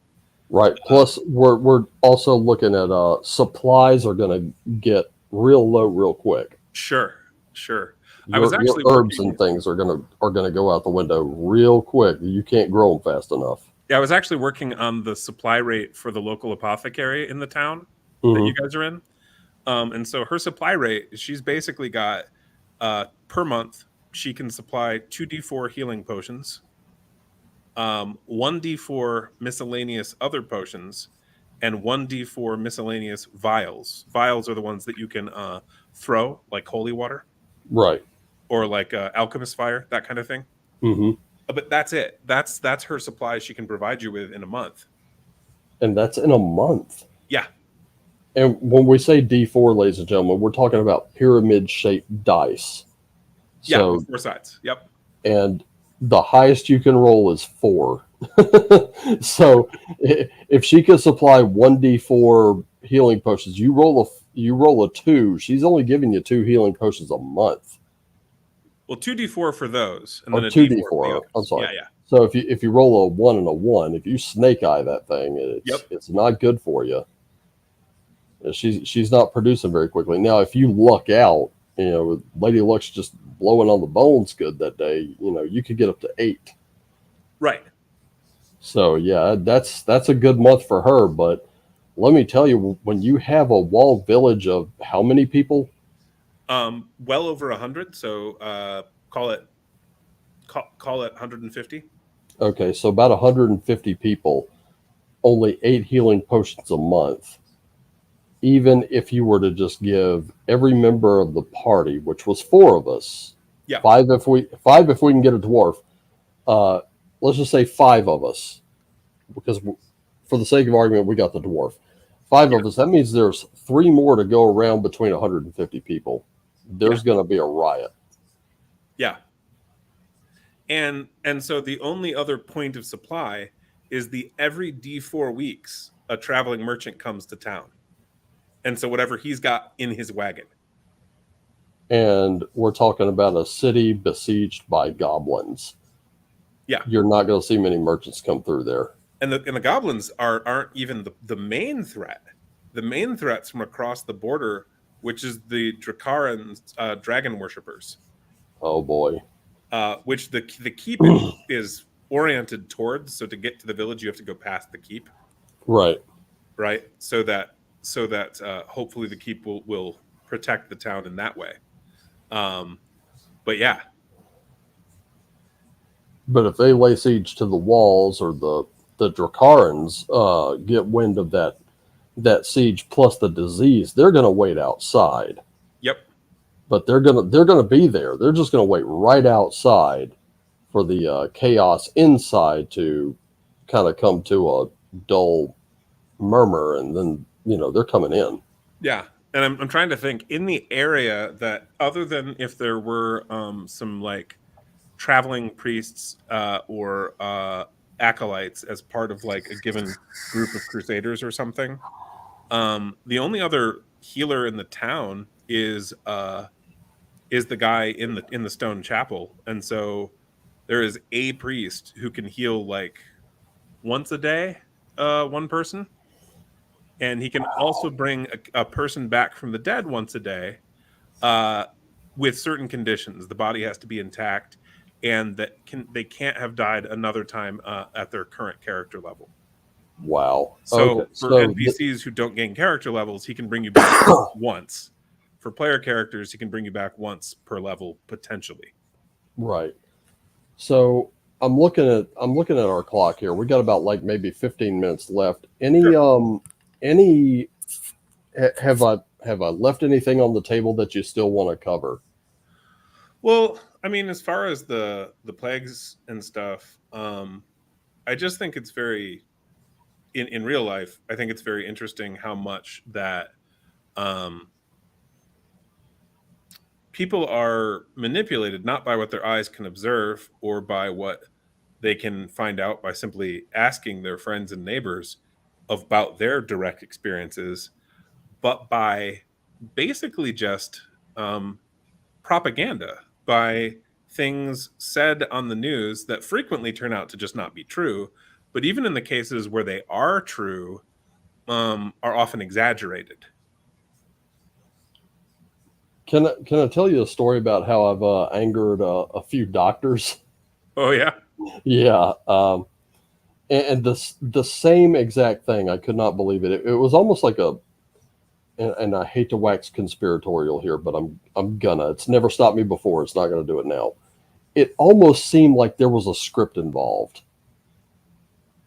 right. Uh, Plus, we're also looking at supplies are going to get real low real quick. sure, sure. I was Your actually herbs working. and things are gonna go out the window real quick. You can't grow them fast enough. Yeah, I was actually working on the supply rate for the local apothecary in the town that you Hmm. guys are in. And so her supply rate, she's basically got per month, she can supply 2d4 healing potions, 1d4 miscellaneous other potions, and 1d4 miscellaneous vials. Vials are the ones that you can throw, like holy water Right. or like alchemist fire, that kind of thing. Hmm. But that's it. That's her supply she can provide you with in a month. And that's in a month. Yeah, And when we say D4, ladies and gentlemen, we're talking about pyramid shaped dice. yeah, with So, 4 sides. Yep. and the highest you can roll is 4. So, if she could supply 1D4 healing potions, you roll a 2. She's only giving you 2 healing potions a month. Well, 2d4 for those, and Or then a two d4 D for the four. I'm others. sorry. Yeah, yeah. So if you roll a 1 and a 1, if you snake eye that thing, Yep. it's not good for you. She's not producing very quickly. Now, if you luck out, with Lady Luck's just blowing on the bones good that day, you could get up to 8. Right. So yeah, that's a good month for her. But let me tell you, when you have a walled village of how many people? Well over 100. So call it call it 150. Okay, so about 150 people, only 8 healing potions a month. Even if you were to just give every member of the party, which was 4 of us, Yeah. five if we can get a dwarf, uh, let's just say 5 of us, because for the sake of argument, we got the dwarf. 5 Yeah. of us. That means there's 3 more to go around between 150 people. Yeah. There's going to be a riot. Yeah. And so the only other point of supply is the every D4 weeks a traveling merchant comes to town. And so whatever he's got in his wagon. And we're talking about a city besieged by goblins. Yeah. You're not going to see many merchants come through there. And the goblins aren't even the main threat. The main threat's from across the border, which is the Dracaran dragon worshippers, Oh boy. which the keep is oriented towards. So to get to the village, you have to go past the keep, Right. right? So that hopefully the keep will protect the town in that way. Um, but yeah, But if they lay siege to the walls, or the Dracarans get wind of that siege plus the disease, they're going to wait outside. yep, But they're gonna be there. They're just going to wait right outside for the chaos inside to kind of come to a dull murmur, and then they're coming in. yeah. And I'm trying to think in the area that other than if there were some like traveling priests or acolytes as part of like a given group of crusaders or something. The only other healer in the town is is the guy in the stone chapel. And so there is a priest who can heal like once a day, one person. And he can also bring a person back from the dead once a day, uh, with certain conditions. The body has to be intact, and they can't have died another time at their current character level. Wow. Okay. So for So NPCs who don't gain character levels, he can bring you back once. For player characters, he can bring you back once per level potentially. right. So I'm looking at our clock here. We got about like maybe 15 minutes left. Sure. Any have I left anything on the table that you still want to cover? Well, I mean, as far as the plagues and stuff, I just think it's very in real life. I think it's very interesting how much that um, people are manipulated not by what their eyes can observe or by what they can find out by simply asking their friends and neighbors about their direct experiences, but by basically just propaganda, by things said on the news that frequently turn out to just not be true. But even in the cases where they are true, are often exaggerated. Can I tell you a story about how I've angered a few doctors? Oh yeah. Yeah. And the same exact thing. I could not believe it. It was almost like and I hate to wax conspiratorial here, but I'm gonna. It's never stopped me before. It's not gonna do it now. It almost seemed like there was a script involved.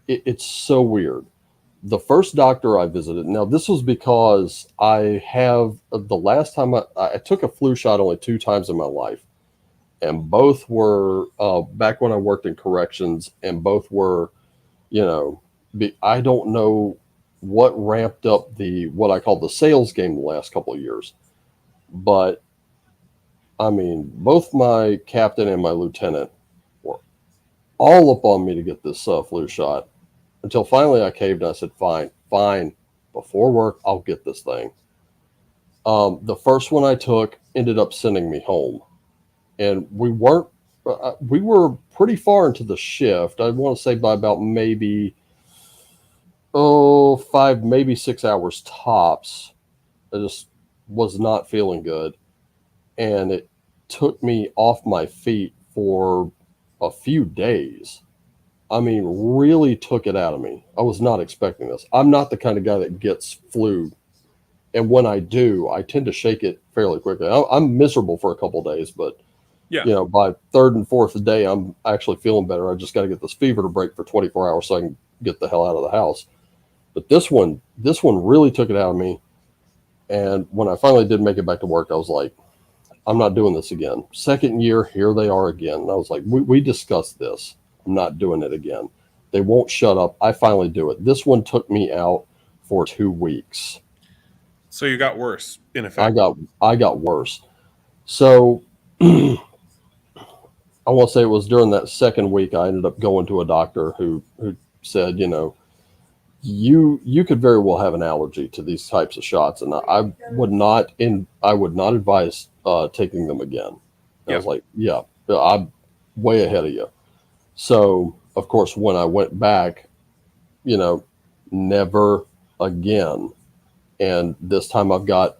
It's so weird. The first doctor I visited, now this was because I have the last time I took a flu shot only 2 times in my life, and both were back when I worked in corrections, and both were, I don't know what ramped up the what I call the sales game the last couple of years, but I mean, both my captain and my lieutenant were all up on me to get this flu shot until finally I caved and I said, fine, fine. Before work, I'll get this thing. The first one I took ended up sending me home. And we were pretty far into the shift. I want to say by about maybe, 5, maybe 6 hours tops. I just was not feeling good. And it took me off my feet for a few days. I mean, really took it out of me. I was not expecting this. I'm not the kind of guy that gets flu. And when I do, I tend to shake it fairly quickly. I'm miserable for a couple of days, but Yeah. by third and fourth day, I'm actually feeling better. I just got to get this fever to break for 24 hours so I can get the hell out of the house. But this one really took it out of me. And when I finally did make it back to work, I was like, I'm not doing this again. Second year, here they are again. And I was like, we discussed this. I'm not doing it again. They won't shut up. I finally do it. This one took me out for 2 weeks. So you got worse, in effect. I got worse. So I want to say it was during that second week I ended up going to a doctor who said, you could very well have an allergy to these types of shots, and I would not advise taking them again. I was like, yeah, I'm way ahead of you. So of course, when I went back, never again. And this time I've got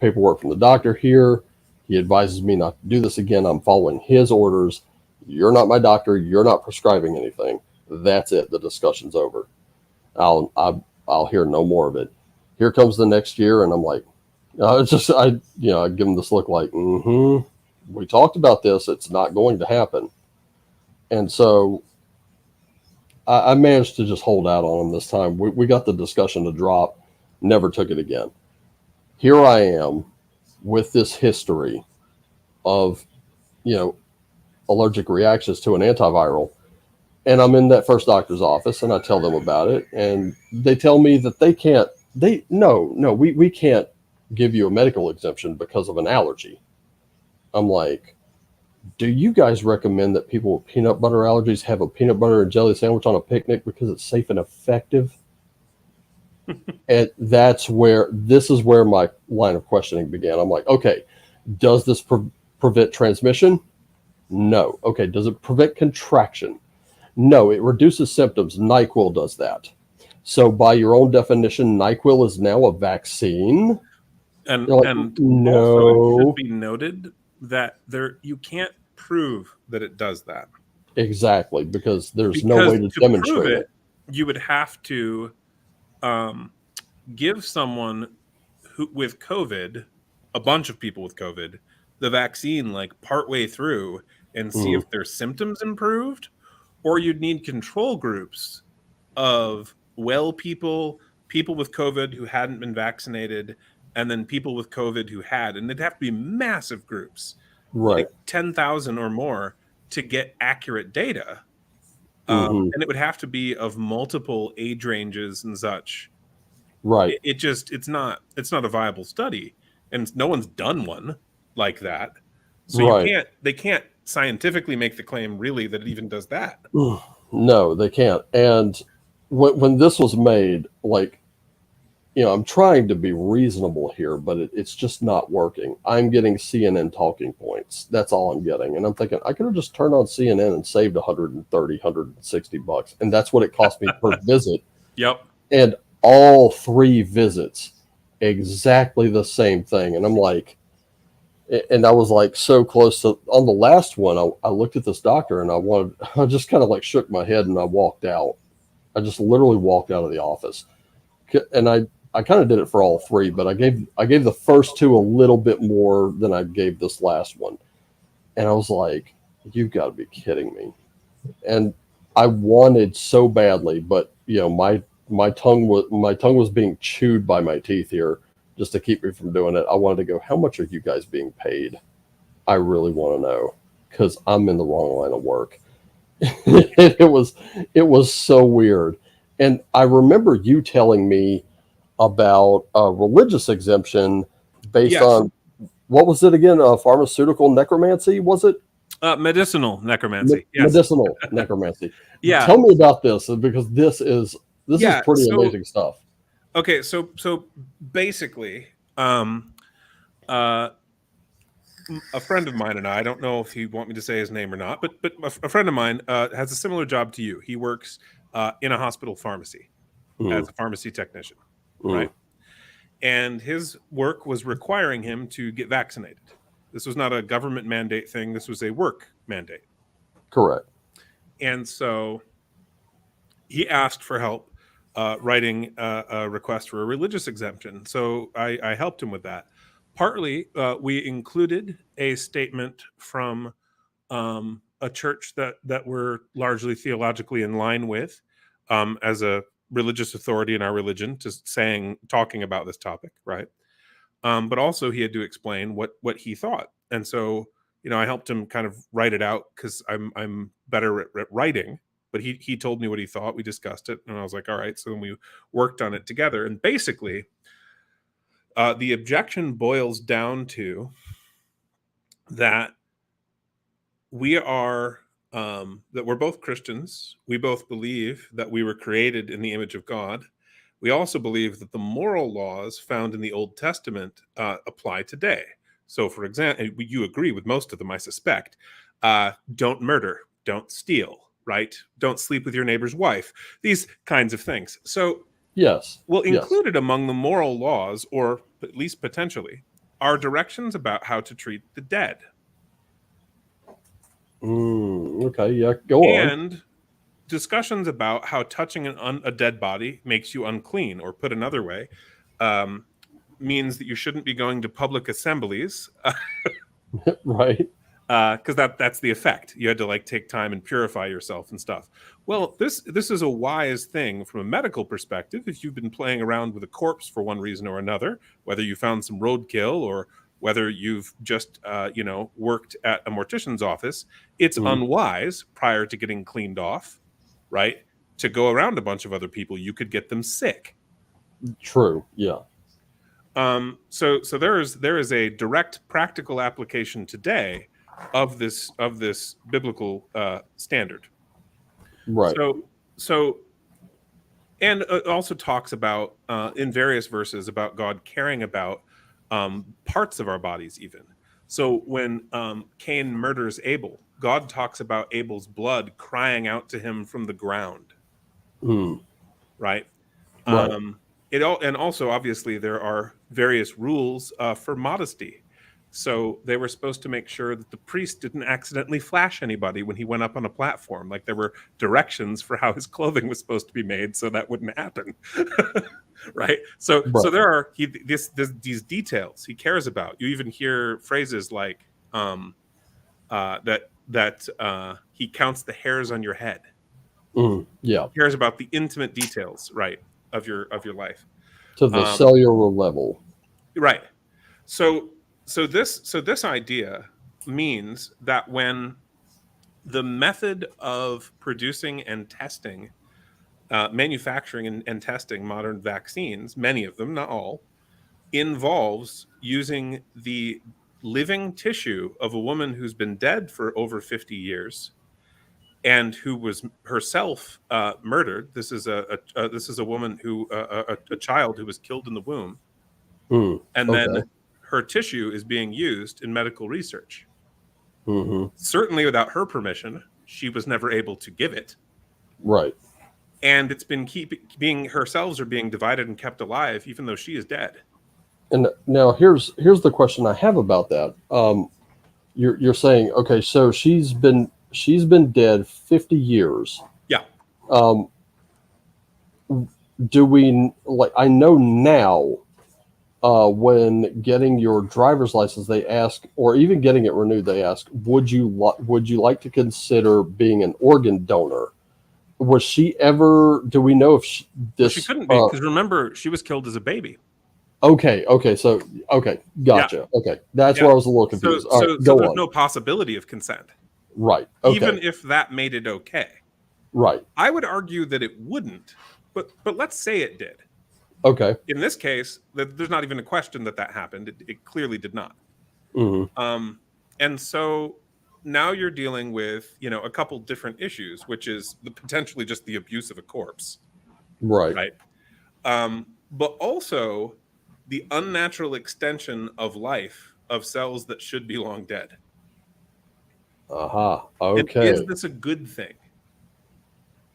paperwork from the doctor here. He advises me not to do this again. I'm following his orders. You're not my doctor. You're not prescribing anything. That's it. The discussion's over. I'll hear no more of it. Here comes the next year, and I'm like, I give him this look like, we talked about this. It's not going to happen. And so I managed to just hold out on him this time. We got the discussion to drop. Never took it again. Here I am with this history of, allergic reactions to an antiviral. And I'm in that first doctor's office and I tell them about it. And they tell me that we can't give you a medical exemption because of an allergy. I'm like, do you guys recommend that people with peanut butter allergies have a peanut butter and jelly sandwich on a picnic because it's safe and effective? And this is where my line of questioning began. I'm like, okay, Does this prevent transmission? No. Okay. Does it prevent contraction? No. It reduces symptoms. NyQuil does that. So by your own definition, NyQuil is now a vaccine. And You're like, also it should no. be noted that you can't prove that it does that. Exactly, because there's no Because way to to prove demonstrate it, it. you would have to give someone with COVID, a bunch of people with COVID, the vaccine like partway through and see Mhm. if their symptoms improved, or you'd need control groups of people with COVID who hadn't been vaccinated, and then people with COVID who had, and it'd have to be massive groups, Right. like 10,000 or more, to get accurate data. Hmm. And it would have to be of multiple age ranges and such. Right. It's not a viable study, and no one's done one like that. So Right. they can't scientifically make the claim really that it even does that. No, they can't. And when this was made, like, I'm trying to be reasonable here, but it's just not working. I'm getting CNN talking points. That's all I'm getting. And I'm thinking, I could have just turned on CNN and saved 130, 160 bucks. And that's what it cost me per visit. Yep. And all 3 visits, exactly the same thing. And I'm like, and I was like so close to on the last one. I looked at this doctor and I just kind of like shook my head and I walked out. I just literally walked out of the office. And I kind of did it for all 3, but I gave the first 2 a little bit more than I gave this last one. And I was like, you've got to be kidding me. And I wanted so badly, but my tongue was being chewed by my teeth here just to keep me from doing it. I wanted to go, how much are you guys being paid? I really want to know, because I'm in the wrong line of work. It was so weird. And I remember you telling me about a religious exemption based Yes. on, what was it again? Pharmaceutical necromancy, was it? Medicinal necromancy. Yes. Medicinal necromancy. Yeah. Tell me about this, because this is pretty So amazing stuff. okay, so basically, uh, a friend of mine and I don't know if he want me to say his name or not, but a friend of mine has a similar job to you. He works in a hospital pharmacy as a pharmacy technician, right? And his work was requiring him to get vaccinated. This was not a government mandate thing. This was a work mandate. Correct. And so he asked for help writing a request for a religious exemption. So I helped him with that. Partly, we included a statement from a church that we're largely theologically in line with, as a religious authority in our religion, just talking about this topic, right? But also he had to explain what he thought, and so I helped him kind of write it out because I'm better at writing. But he told me what he thought. We discussed it, and I was like, all right. So then we worked on it together, and basically, the objection boils down to that that we're both Christians. We both believe that we were created in the image of God. We also believe that the moral laws found in the Old Testament apply today. So, for example, you agree with most of them, I suspect. Don't murder, don't steal, right? Don't sleep with your neighbor's wife. These kinds of things. So, Yes. well, Yes. included among the moral laws, or at least potentially, are directions about how to treat the dead. Okay. Yeah. Go on. And discussions about how touching a dead body makes you unclean, or put another way, means that you shouldn't be going to public assemblies, Right. because that's the effect. You had to like take time and purify yourself and stuff. Well, this is a wise thing from a medical perspective. If you've been playing around with a corpse for one reason or another, whether you found some roadkill or whether you've just worked at a mortician's office, it's unwise prior to getting cleaned off, right, to go around a bunch of other people. You could get them sick. True. Yeah. So there is a direct practical application today of this biblical standard. Right. So and it also talks about in various verses about God caring about parts of our bodies even. So when Cain murders Abel, God talks about Abel's blood crying out to him from the ground, right? Right. And also obviously there are various rules for modesty. So they were supposed to make sure that the priest didn't accidentally flash anybody when he went up on a platform. Like there were directions for how his clothing was supposed to be made, so that wouldn't happen. Right. So Right. there are these details he cares about. You even hear phrases like that he counts the hairs on your head. Yeah. He cares about the intimate details, right, of your life. To the Um, cellular level. right. So this idea means that when the method of producing and testing, manufacturing and testing modern vaccines, many of them, not all, involves using the living tissue of a woman who's been dead for over 50 years and who was herself murdered. This is a woman who a child who was killed in the womb, and Okay. then her tissue is being used in medical research. hmm Certainly without her permission, she was never able to give it, Right. and it's been being her cells are being divided and kept alive even though she is dead. And now here's the question I have about that. You're saying, okay, so she's been dead 50 years. Yeah. Um, do we, like, I know now, when getting your driver's license, they ask, or even getting it renewed, they ask, would you like to consider being an organ donor? Was she ever? Do we know if Well, she this? couldn't be because remember she was killed as a baby. Okay, so okay, Yeah. gotcha. Okay, that's Yeah. where I was a little confused. All right, So go there's on. no possibility of consent, Right. even Okay. if that made it okay. Right. I would argue that it wouldn't, but let's say it did. Okay. In this case, there's not even a question that happened. It clearly did not. hmm And so now you're dealing with a couple different issues, which is potentially just the abuse of a corpse, Right. right? But also the unnatural extension of life of cells that should be long dead. Aha. And is Okay. this a good thing?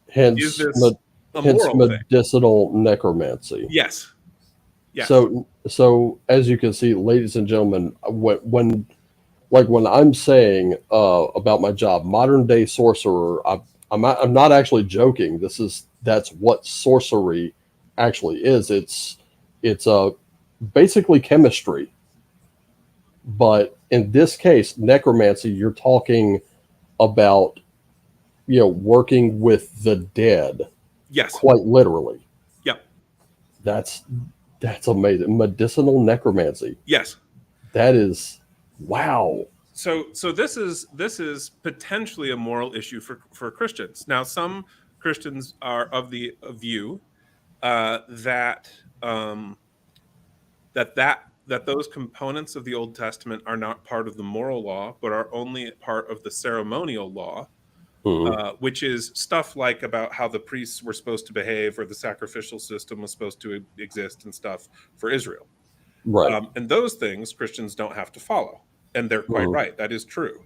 Is Hence, this a hence moral thing? medicinal necromancy. Yes. Yes. So as you can see, ladies and gentlemen, when I'm saying about my job, modern day sorcerer, I'm not actually joking. That's what sorcery actually is. It's basically chemistry, but in this case, necromancy. You're talking about working with the dead, Yes. quite literally. Yep. That's amazing. Medicinal necromancy. Yes. That is wow. So this is potentially a moral issue for Christians. Now, some Christians are of the view that that those components of the Old Testament are not part of the moral law, but are only part of the ceremonial law, Mhm. which is stuff like about how the priests were supposed to behave or the sacrificial system was supposed to exist and stuff for Israel. Right. And those things Christians don't have to follow. And they're quite Mhm. right. That is true.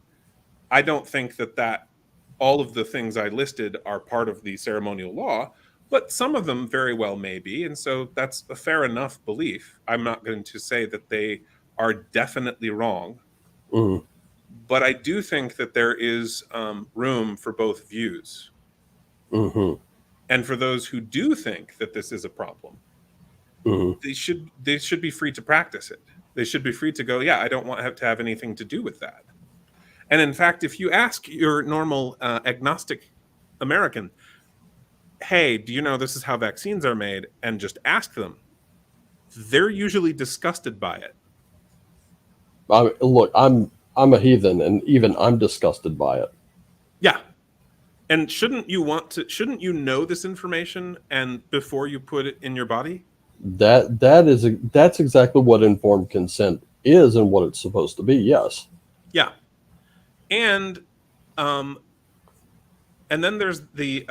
I don't think that all of the things I listed are part of the ceremonial law, but some of them very well may be. And so that's a fair enough belief. I'm not going to say that they are definitely wrong, Mhm. but I do think that there is room for both views. Mhm. And for those who do think that this is a problem, Mhm. they should be free to practice it. They should be free to go, yeah, I don't want to have anything to do with that. And in fact, if you ask your normal agnostic American, hey, do you know this is how vaccines are made? And just ask them, they're usually disgusted by it. Look, I'm a heathen, and even I'm disgusted by it. Yeah. And shouldn't you know this information and before you put it in your body? That's exactly what informed consent is and what it's supposed to be. Yes. Yeah. And then there's the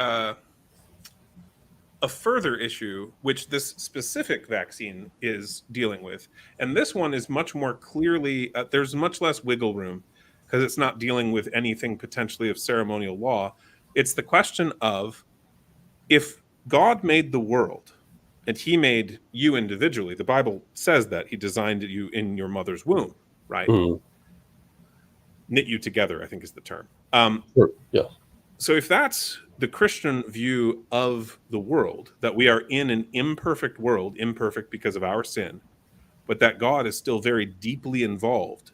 a further issue, which this specific vaccine is dealing with, and this one is much more clearly, there's much less wiggle room because it's not dealing with anything potentially of ceremonial law. It's the question of, if God made the world and he made you individually, the Bible says that he designed you in your mother's womb, right? Mm. Knit you together, I think is the term. Sure. Yeah. So if that's the Christian view of the world, that we are in an imperfect world, imperfect because of our sin, but that God is still very deeply involved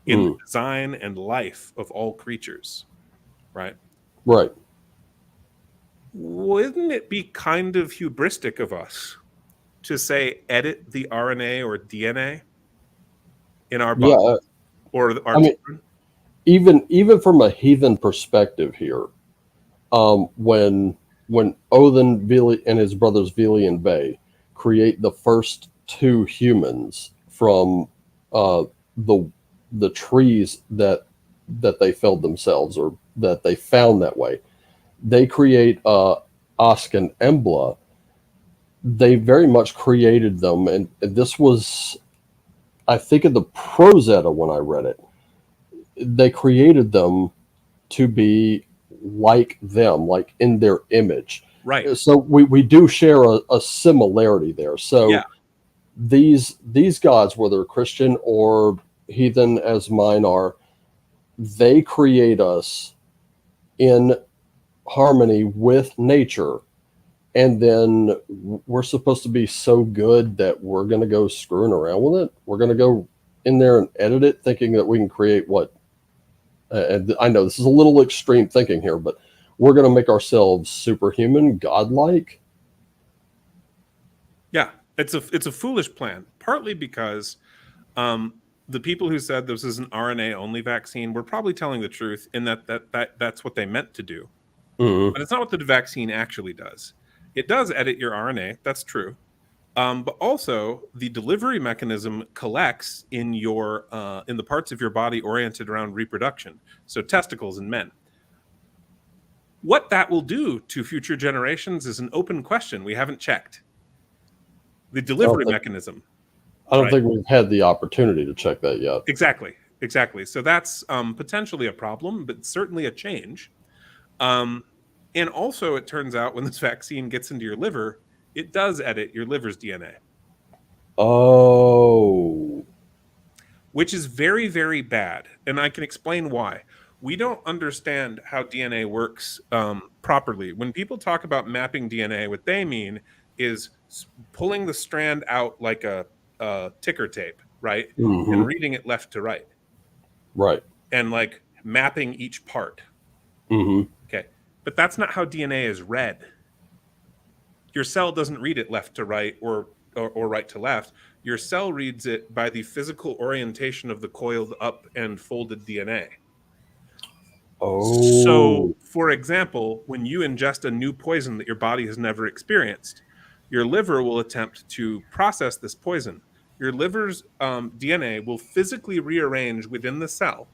in the design and life of all creatures, right? Right. Wouldn't it be kind of hubristic of us to say edit the RNA or DNA in our body, Yeah. or our I mean, even from a heathen perspective here, when Odin and his brothers Vili and Ve create the first two humans from the trees that they felled themselves, or that they found that way, they create Ask and Embla. They very much created them, and this was, I think, in the Prozetta when I read it. They created them to be like them, like in their image. right? So we do share a similarity there. So Yeah. these gods, whether Christian or heathen as mine are, they create us in harmony with nature. And then we're supposed to be so good that we're going to go screwing around with it. We're going to go in there and edit it, thinking that we can create what. And I know this is a little extreme thinking here, but we're going to make ourselves superhuman, godlike. Yeah, it's a foolish plan. Partly because the people who said this is an RNA only vaccine were probably telling the truth in that's what they meant to do. Mm-hmm. But it's not what the vaccine actually does. It does edit your RNA. That's true. But also, the delivery mechanism collects in the parts of your body oriented around reproduction, so testicles in men. What that will do to future generations is an open question we haven't checked. The delivery mechanism. I don't think we've had the opportunity to check that yet. Exactly. So that's potentially a problem, but certainly a change. And also, it turns out when this vaccine gets into your liver, it does edit your liver's DNA. Oh. Which is very, very bad. And I can explain why. We don't understand how DNA works properly. When people talk about mapping DNA, what they mean is pulling the strand out like a ticker tape, right? Mm-hmm. And reading it left to right. Right. And like mapping each part. Mm-hmm. Okay. But that's not how DNA is read. Your cell doesn't read it left to right or right to left. Your cell reads it by the physical orientation of the coiled up and folded DNA. Oh. So, for example, when you ingest a new poison that your body has never experienced, your liver will attempt to process this poison. Your liver's DNA will physically rearrange within the cell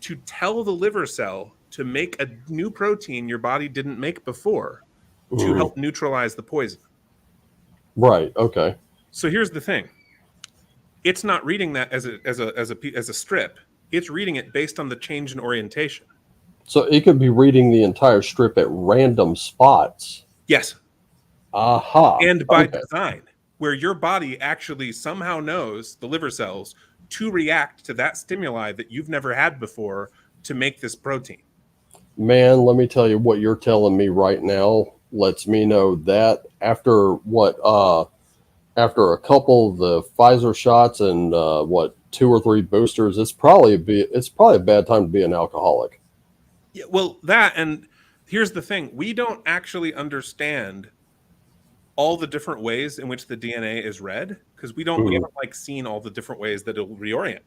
to tell the liver cell to make a new protein your body didn't make before to help neutralize the poison. Right. Okay. So here's the thing. It's not reading that as a strip. It's reading it based on the change in orientation. So it could be reading the entire strip at random spots. Yes. Aha. And by design, where your body actually somehow knows, the liver cells, to react to that stimuli that you've never had before to make this protein. Man, let me tell you, what you're telling me right now lets me know that after after a couple of the Pfizer shots and 2 or 3 boosters, it's probably a bad time to be an alcoholic. Yeah, well, that, and here's the thing: we don't actually understand all the different ways in which the DNA is read because we haven't seen all the different ways that it'll reorient.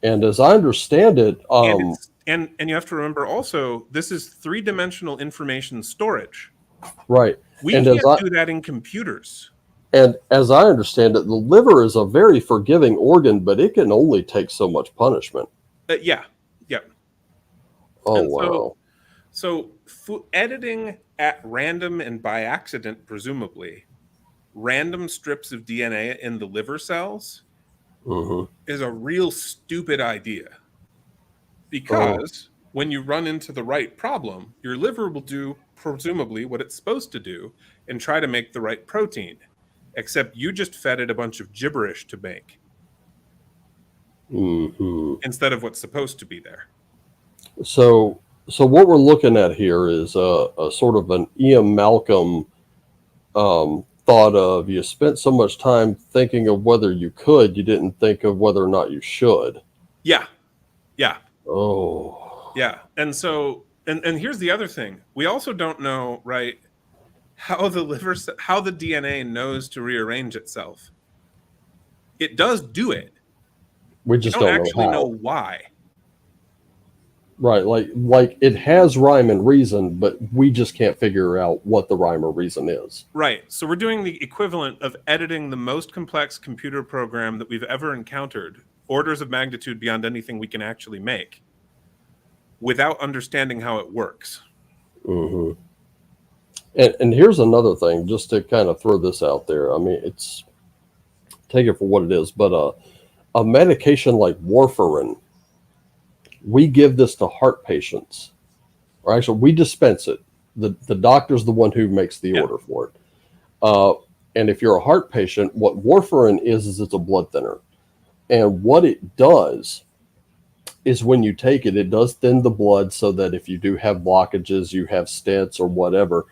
And as I understand it, and you have to remember also, this is 3-dimensional information storage. Right. We can't do that in computers. And as I understand it, the liver is a very forgiving organ, but it can only take so much punishment. Yeah. Oh, wow. So editing at random and by accident, presumably, random strips of DNA in the liver cells Mm-hmm. is a real stupid idea. Oh. Because when you run into the right problem, your liver will do presumably what it's supposed to do and try to make the right protein. Except you just fed it a bunch of gibberish to make Mm-hmm. instead of what's supposed to be there. So what we're looking at here is a sort of an Ian Malcolm thought of, you spent so much time thinking of whether you could, you didn't think of whether or not you should. Yeah. Yeah. Oh. Yeah. And so and here's the other thing. We also don't know, right, how the how the DNA knows to rearrange itself. It does do it. We We just don't don't know actually know how. why. Right, like it has rhyme and reason, but we just can't figure out what the rhyme or reason is. Right. So we're doing the equivalent of editing the most complex computer program that we've ever encountered, orders of magnitude beyond anything we can actually make, without understanding how it works. Hmm. And here's another thing, just to kind of throw this out there. I mean, it's take it for what it is, but a medication like warfarin, we give this to heart patients, or actually, we dispense it. The doctor's the one who makes the Yeah. order for it. Uh, and if you're a heart patient, what warfarin is it's a blood thinner. And what it does is when you take it, it does thin the blood so that if you do have blockages, you have stents or whatever,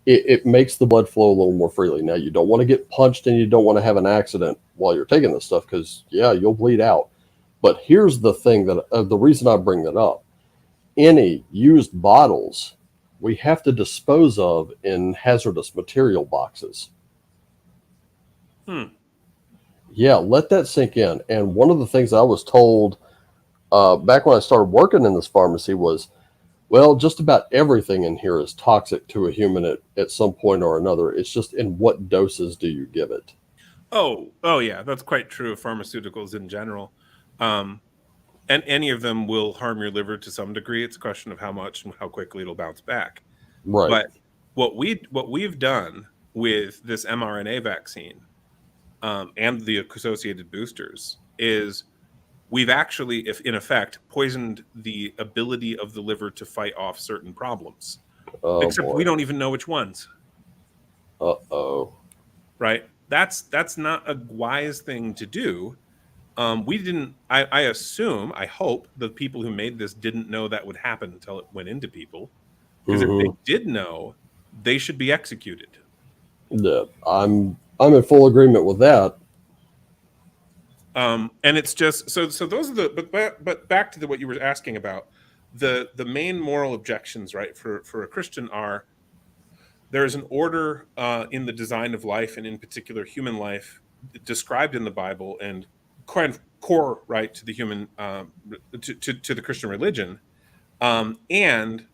it makes the blood flow a little more freely. Now, you don't want to get punched and you don't want to have an accident while you're taking this stuff because, yeah, you'll bleed out. But here's the thing that the reason I bring that up, any used bottles we have to dispose of in hazardous material boxes. Yeah, let that sink in. And one of the things I was told back when I started working in this pharmacy was, well, just about everything in here is toxic to a human at some point or another. It's just in what doses do you give it? Oh yeah, that's quite true of pharmaceuticals in general. And any of them will harm your liver to some degree. It's a question of how much and how quickly it'll bounce back. Right. But what we've done with this mRNA vaccine and the associated boosters is we've actually, if in effect, poisoned the ability of the liver to fight off certain problems. Oh Except we boy. don't even know which ones. Uh-oh. Right? That's not a wise thing to do. We didn't. I assume. I hope the people who made this didn't know that would happen until it went into people. Because if they Hmm. did know, they should be executed. Yeah, I'm in full agreement with that. And it's just so. So those are the. But back to what you were asking about. The main moral objections, right, for a Christian are there is an order in the design of life, and in particular human life, described in the Bible and kind of core, right, to the human to the Christian religion, and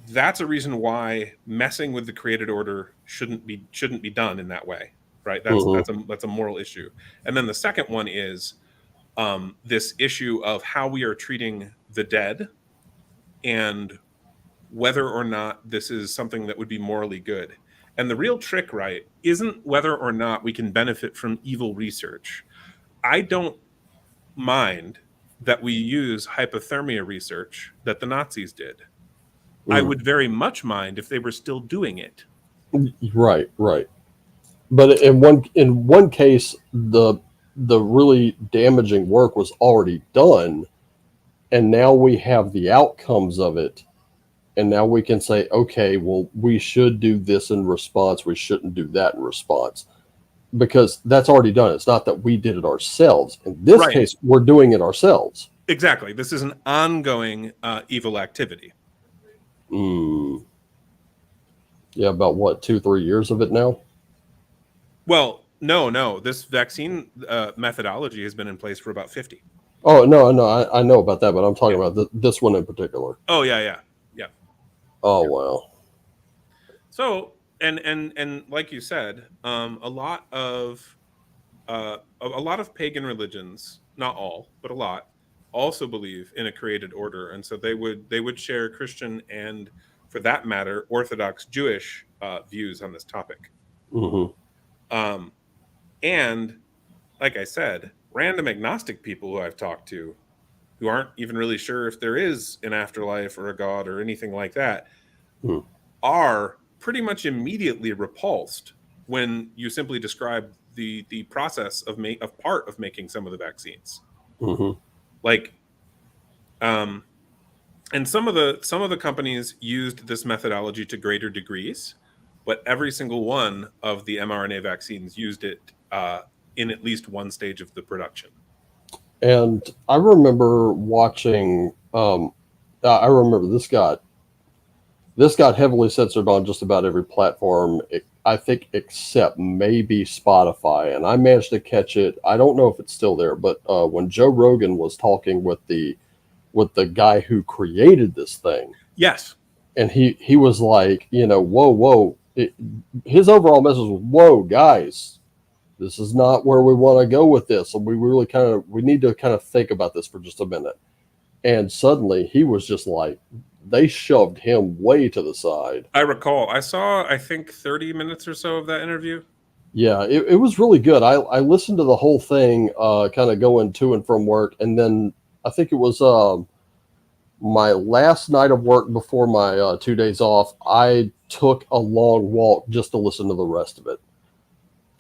that's a reason why messing with the created order shouldn't be done in that way, right? Hmm. That's a moral issue. And then the second one is this issue of how we are treating the dead and whether or not this is something that would be morally good. And the real trick, right, isn't whether or not we can benefit from evil research. I don't mind that we use hypothermia research that the Nazis did. I Mm. would very much mind if they were still doing it. Right, right. But in one case, the really damaging work was already done, and now we have the outcomes of it, and now we can say, okay, well, we should do this in response, we shouldn't do that in response, because that's already done. It's not that we did it ourselves. In this Right. case, we're doing it ourselves. Exactly. This is an ongoing evil activity. Mm. Yeah, about what, 2 3 years of it now? Well, no. This vaccine methodology has been in place for about 50. Oh no, no, I know about that, but I'm talking Yeah. about this one in particular. Oh, yeah. Oh wow. So, and like you said, a lot of pagan religions, not all, but a lot, also believe in a created order, and so they would share Christian and, for that matter, Orthodox Jewish views on this topic. Mm-hmm. And like I said, random agnostic people who I've talked to, who aren't even really sure if there is an afterlife or a God or anything like that, are pretty much immediately repulsed when you simply describe the process of part of making some of the vaccines. Mm-hmm. Like, and some of the companies used this methodology to greater degrees, but every single one of the mRNA vaccines used it in at least one stage of the production. And I remember watching. I remember this got heavily censored on just about every platform. I think except maybe Spotify, and I managed to catch it. I don't know if it's still there, but when Joe Rogan was talking with the guy who created this thing, yes, and he was like, whoa. His overall message was, whoa, guys, this is not where we want to go with this. And we need to kind of think about this for just a minute. And suddenly he was just like, they shoved him way to the side. I recall. I saw, I think, 30 minutes or so of that interview. Yeah, it was really good. I listened to the whole thing, kind of going to and from work. And then I think it was my last night of work before my 2 days off. I took a long walk just to listen to the rest of it.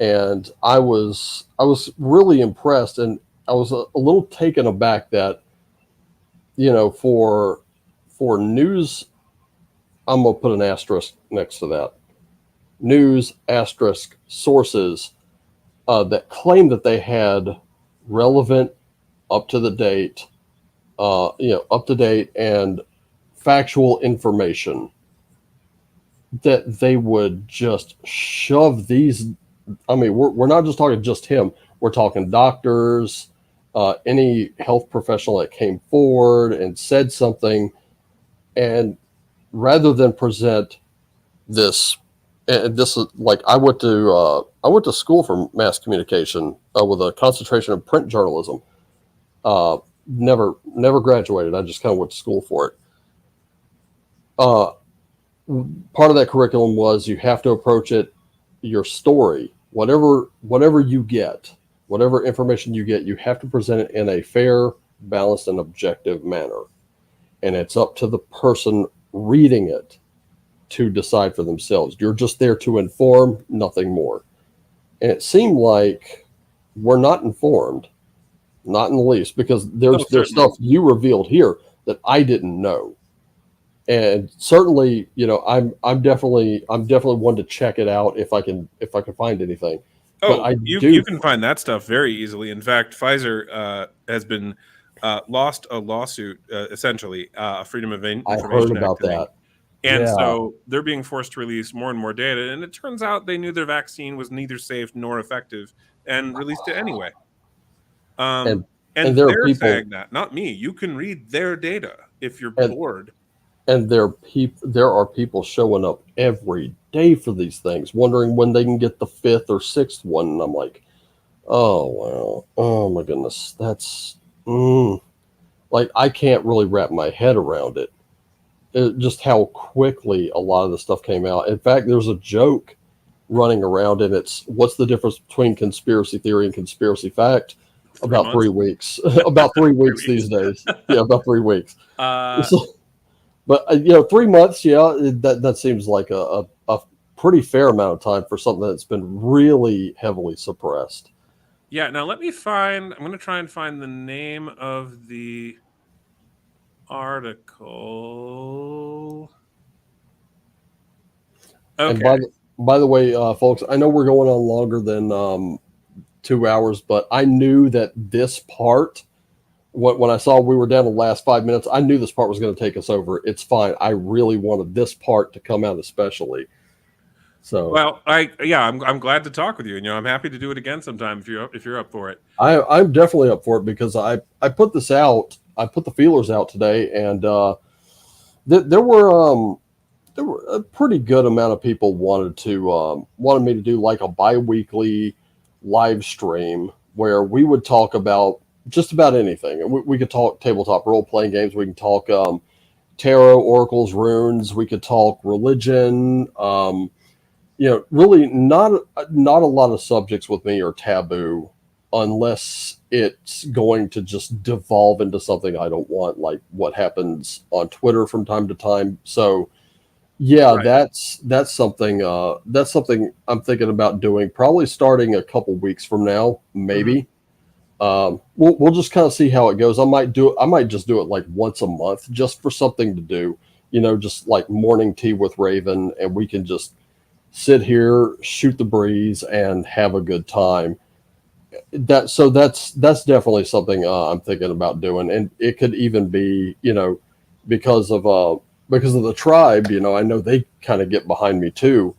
And I was really impressed, and I was a little taken aback that, for news, I'm gonna put an asterisk next to that. News asterisk sources that claim that they had relevant, up to date and factual information, that they would just shove these. I mean, we're not just talking just him. We're talking doctors, any health professional that came forward and said something, and rather than present this, and this is like, I went to school for mass communication with a concentration in print journalism. Never graduated. I just kind of went to school for it. Part of that curriculum was you have to approach it, your story, whatever you get, whatever information you get, you have to present it in a fair, balanced, and objective manner. And it's up to the person reading it to decide for themselves. You're just there to inform, nothing more. And it seemed like we're not informed, not in the least, because there's stuff you revealed here that I didn't know. And certainly, I'm definitely one to check it out if I can find anything. Oh, but you can find that stuff very easily. In fact, Pfizer has been lost a lawsuit, essentially a Freedom of Information I heard Act about thing. that. And so they're being forced to release more and more data. And it turns out they knew their vaccine was neither safe nor effective and released it anyway. And they're saying that, not me. You can read their data if you're bored. And there are people showing up every day for these things, wondering when they can get the 5th or 6th one. And I'm like, oh, wow. Oh, my goodness. That's like, I can't really wrap my head around it. Just how quickly a lot of the stuff came out. In fact, there's a joke running around, and it's, what's the difference between conspiracy theory and conspiracy fact? About 3 weeks. About 3 weeks these days. Yeah, about 3 weeks. But 3 months, that seems like a pretty fair amount of time for something that's been really heavily suppressed. Yeah. Now I'm going to try and find the name of the article. Okay. And by the way, folks, I know we're going on longer than 2 hours, but I knew that this part, when I saw we were down to the last 5 minutes, I knew this part was going to take us over. It's fine. I really wanted this part to come out especially. So, well, I'm glad to talk with you. I'm happy to do it again sometime if you're up for it. I'm definitely up for it, because I put this out. I put the feelers out today, and there were a pretty good amount of people wanted me to do like a bi-weekly live stream where we would talk about just about anything. We could talk tabletop role playing games. We can talk tarot, oracles, runes. We could talk religion. Really not a lot of subjects with me are taboo unless it's going to just devolve into something I don't want, like what happens on Twitter from time to time. So yeah, Right. that's something I'm thinking about doing, probably starting a couple weeks from now, Hmm. maybe. We'll just kind of see how it goes. I might just do it like once a month, just for something to do. Just like morning tea with Raven, and we can just sit here, shoot the breeze, and have a good time. That's definitely something I'm thinking about doing, and it could even be because of because of the tribe. I know they kind of get behind me too.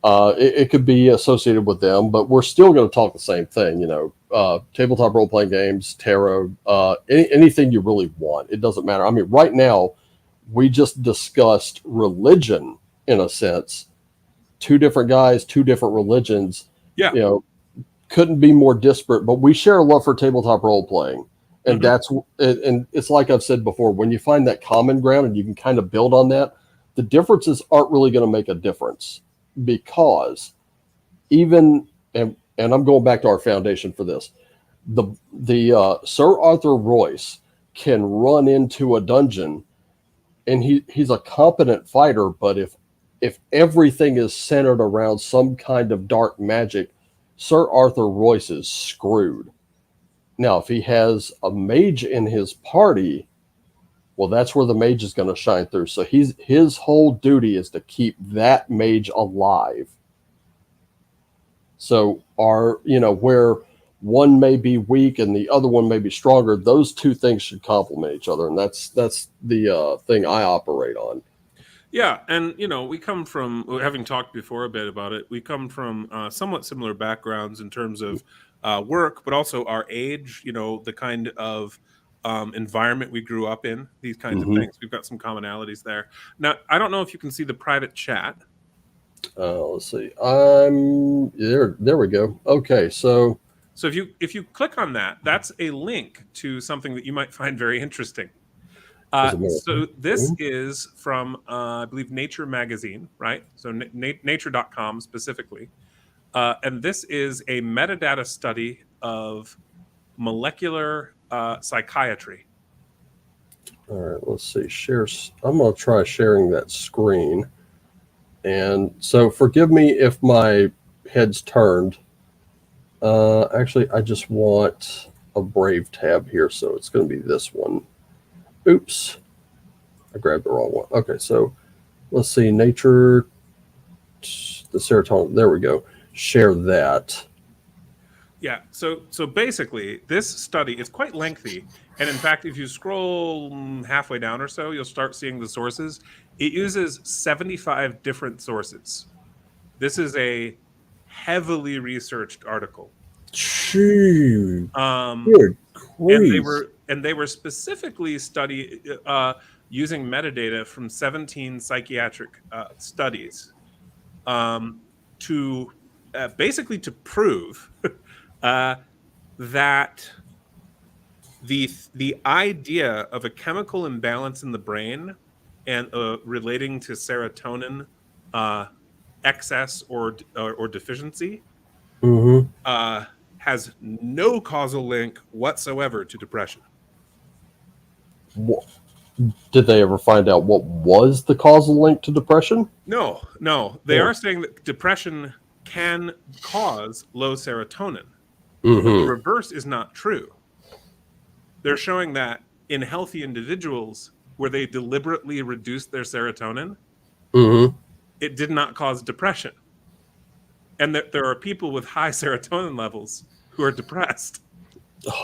It could be associated with them, but we're still going to talk the same thing. Tabletop role playing games, tarot, anything you really want. It doesn't matter. I mean, right now we just discussed religion in a sense. Two different guys, two different religions. Yeah. You know, couldn't be more disparate, but we share a love for tabletop role playing. And Hmm. and it's like I've said before, when you find that common ground and you can kind of build on that, the differences aren't really going to make a difference, because even and I'm going back to our foundation for this. The Sir Arthur Royce can run into a dungeon, and he's a competent fighter, but if everything is centered around some kind of dark magic, Sir Arthur Royce is screwed. Now, if he has a mage in his party, well, that's where the mage is going to shine through. So his whole duty is to keep that mage alive. So where one may be weak and the other one may be stronger, those two things should complement each other, and that's the thing I operate on. Yeah, and we come from, having talked before a bit about it. We come from somewhat similar backgrounds in terms of work, but also our age. The kind of environment we grew up in. These kinds of Hmm. things. We've got some commonalities there. Now, I don't know if you can see the private chat. Let's see. I'm there. There we go. Okay, so So if you click on that, that's a link to something that you might find very interesting. is it more? So this is from, I believe, Nature magazine, right? So nature.com specifically. And this is a metadata study of molecular psychiatry. All right, let's see. I'm gonna try sharing that screen, and so forgive me if my head's turned. Actually, I just want a Brave tab here, so it's going to be this one. Oops, I grabbed the wrong one. Okay, so let's see. Nature, the serotonin. There we go. Share that. Yeah. So basically, this study is quite lengthy, and in fact, if you scroll halfway down or so, you'll start seeing the sources. It uses 75 different sources. This is a heavily researched article. Gee, Um, good and they grief. were specifically using metadata from 17 psychiatric studies, to basically to prove uh, that the idea of a chemical imbalance in the brain and relating to serotonin uh, excess or deficiency Mm-hmm. uh, has no causal link whatsoever to depression. Did they ever find out what was the causal link to depression? No, no. They Oh. are saying that depression can cause low serotonin, but the Mm-hmm. reverse is not true. They're showing that in healthy individuals where they deliberately reduced their serotonin, Mm-hmm. it did not cause depression. And that there are people with high serotonin levels who are depressed.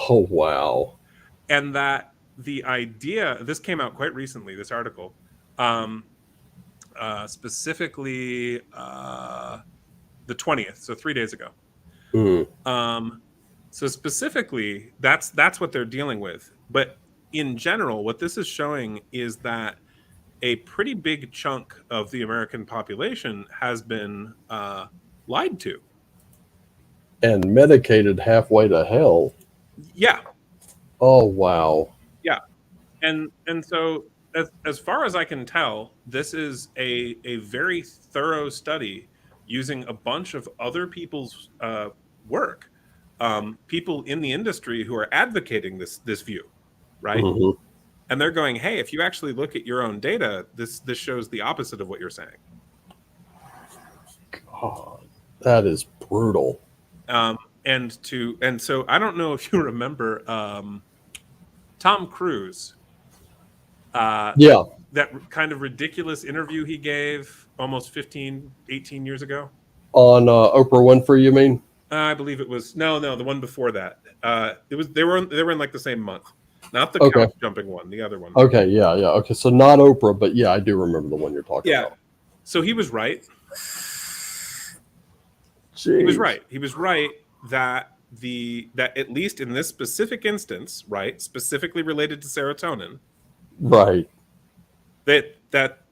Oh wow. And that the idea, this came out quite recently, this article, um, specifically the 20th, so 3 days ago. Mm. Um, so specifically, that's what they're dealing with. But in general, what this is showing is that a pretty big chunk of the American population has been lied to. And medicated halfway to hell. Yeah, Oh wow. Yeah, and so as far as I can tell, this is a very thorough study using a bunch of other people's work, people in the industry who are advocating this view, right? Hmm. And they're going, hey, if you actually look at your own data, this shows the opposite of what you're saying. God, that is brutal. Um, and so I don't know if you remember Tom Cruise, that Yeah, that kind of ridiculous interview he gave almost 15, 18 years ago. on Oprah Winfrey, you mean? I believe it was no, the one before that. It was they were in like the same month, not the Okay. couch jumping one, the other one. Okay. Yeah. Yeah. Okay. So not Oprah, but yeah, I do remember the one you're talking Yeah. about. So he was right. He was Jeez. right. He was right that that at least in this specific instance, right, specifically related to serotonin, Right. that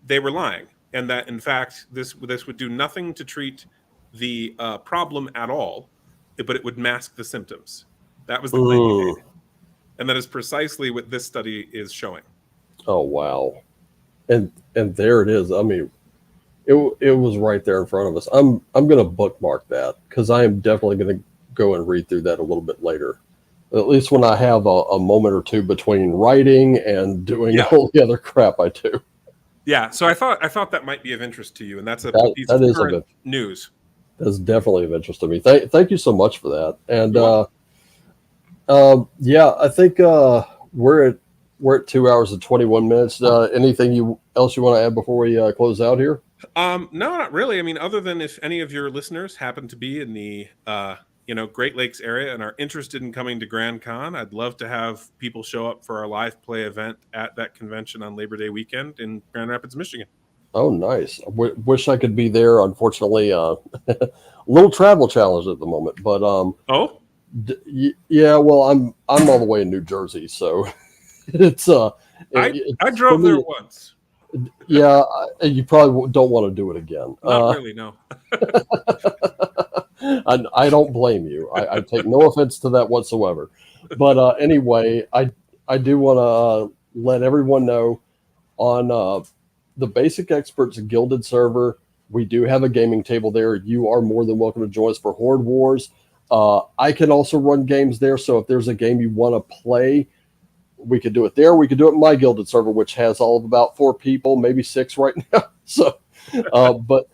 they were lying, and that in fact this would do nothing to treat the problem at all, but it would mask the symptoms. That was the claim he Mm. made, and that is precisely what this study is showing. Oh wow. And there it is. I mean, it was right there in front of us. I'm gonna bookmark that because I am definitely gonna go and read through that a little bit later. At least when I have a moment or two between writing and doing Yeah, all the other crap I do. yeah. So I thought that might be of interest to you, and that's a That piece of that is of current it. news. That's definitely of interest to me. Thank you so much for that. And You're welcome. yeah, I think we're at we're at 2 hours and 21 minutes. Anything you else you want to add before we close out here? No, not really. I mean, other than if any of your listeners happen to be in the Great Lakes area and are interested in coming to Grand Con, I'd love to have people show up for our live play event at that convention on Labor Day weekend in Grand Rapids, Michigan. Oh, nice. Wish I could be there. Unfortunately, a little travel challenge at the moment. But Oh, yeah. Well, I'm all the way in New Jersey, so it's I it's for drove there me. once. Yeah, you probably don't want to do it again. Not really, no. I don't blame you. I take no offense to that whatsoever. But anyway, I do want to let everyone know on the Basic Experts Gilded server, we do have a gaming table there. You are more than welcome to join us for Horde Wars. I can also run games there, so if there's a game you want to play, we could do it there. We could do it in my Gilded server, which has all of about 4 people, maybe 6 right now. So, but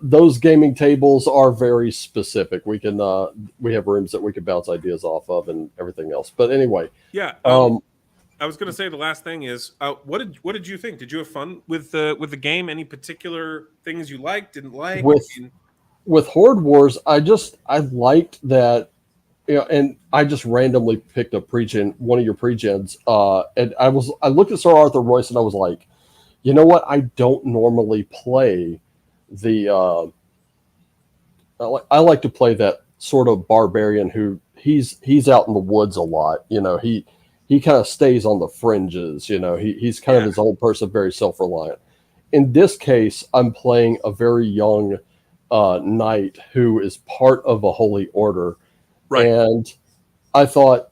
those gaming tables are very specific. We have rooms that we can bounce ideas off of and everything else. But anyway, Yeah. um, I was going to say the last thing is, what did you think? Did you have fun with the game? Any particular things you liked, didn't like? with I mean, with Horde Wars, I liked that, and I just randomly picked a pregen, one of your pregens, and I looked at Sir Arthur Royce and I was like, you know what? I don't normally play the. I like to play that sort of barbarian who he's out in the woods a lot. He kind of stays on the fringes. He's kind of yeah, his own person, very self reliant. In this case, I'm playing a very young knight who is part of a holy order, right. and I thought,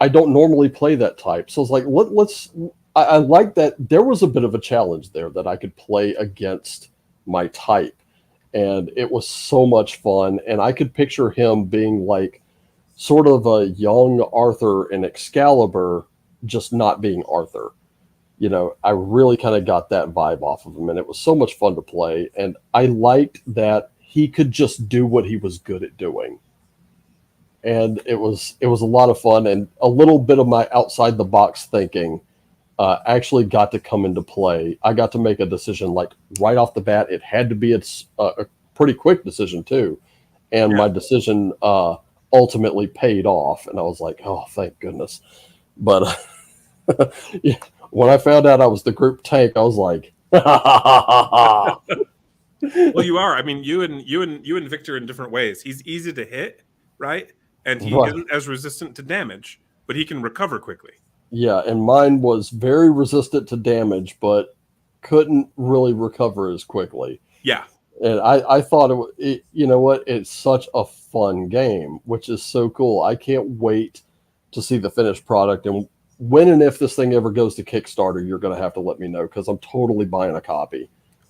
I don't normally play that type, so I was like, let's. I like that there was a bit of a challenge there that I could play against my type, and it was so much fun. And I could picture him being like sort of a young Arthur in Excalibur, just not being Arthur. I really kind of got that vibe off of him, and it was so much fun to play. And I liked that he could just do what he was good at doing, and it was a lot of fun, and a little bit of my outside the box thinking actually got to come into play. I got to make a decision like right off the bat. It had to be a pretty quick decision too, and Yeah. my decision ultimately paid off, and I was like, oh, thank goodness. But yeah, when I found out I was the group tank, I was like, Well, you are. I mean, you and Victor in different ways. He's easy to hit, right? And he right. isn't as resistant to damage, but he can recover quickly. Yeah, and mine was very resistant to damage, but couldn't really recover as quickly. Yeah. And I thought you know what? It's such a fun game, which is so cool. I can't wait to see the finished product. And when and if this thing ever goes to Kickstarter, you're going to have to let me know, because I'm totally buying a copy.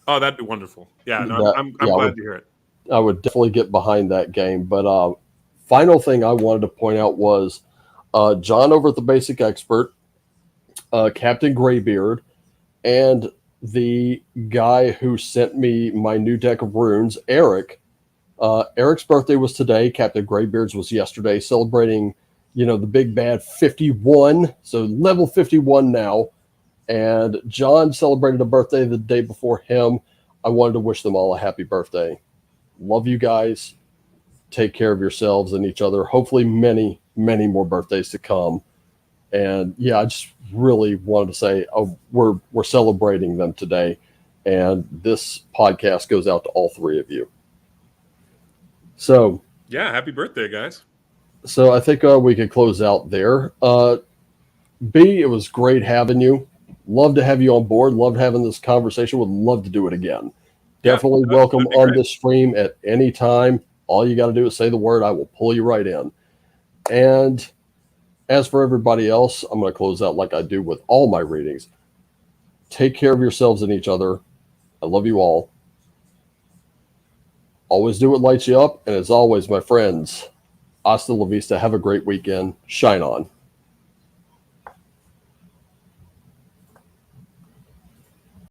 Oh, that'd be wonderful. Yeah, no, That, I'm yeah, glad to hear it. I would definitely get behind that game. But final thing I wanted to point out was John over at the Basic Expert, Captain Graybeard, and the guy who sent me my new deck of runes, Eric. Eric's birthday was today. Captain Graybeard's was yesterday, celebrating, the big bad 51. So level 51 now. And John celebrated a birthday the day before him. I wanted to wish them all a happy birthday. Love you guys. Take care of yourselves and each other. Hopefully many, many more birthdays to come. And yeah, I just really wanted to say we're celebrating them today. And this podcast goes out to all three of you. So yeah, happy birthday, guys. So I think we could close out there. B, it was great having you. Love to have you on board. Loved having this conversation. Would love to do it again. Definitely welcome on this stream at any time. All you got to do is say the word. I will pull you right in. And as for everybody else, I'm going to close out like I do with all my readings. Take care of yourselves and each other. I love you all. Always do what lights you up. And as always, my friends, hasta la vista. Have a great weekend. Shine on.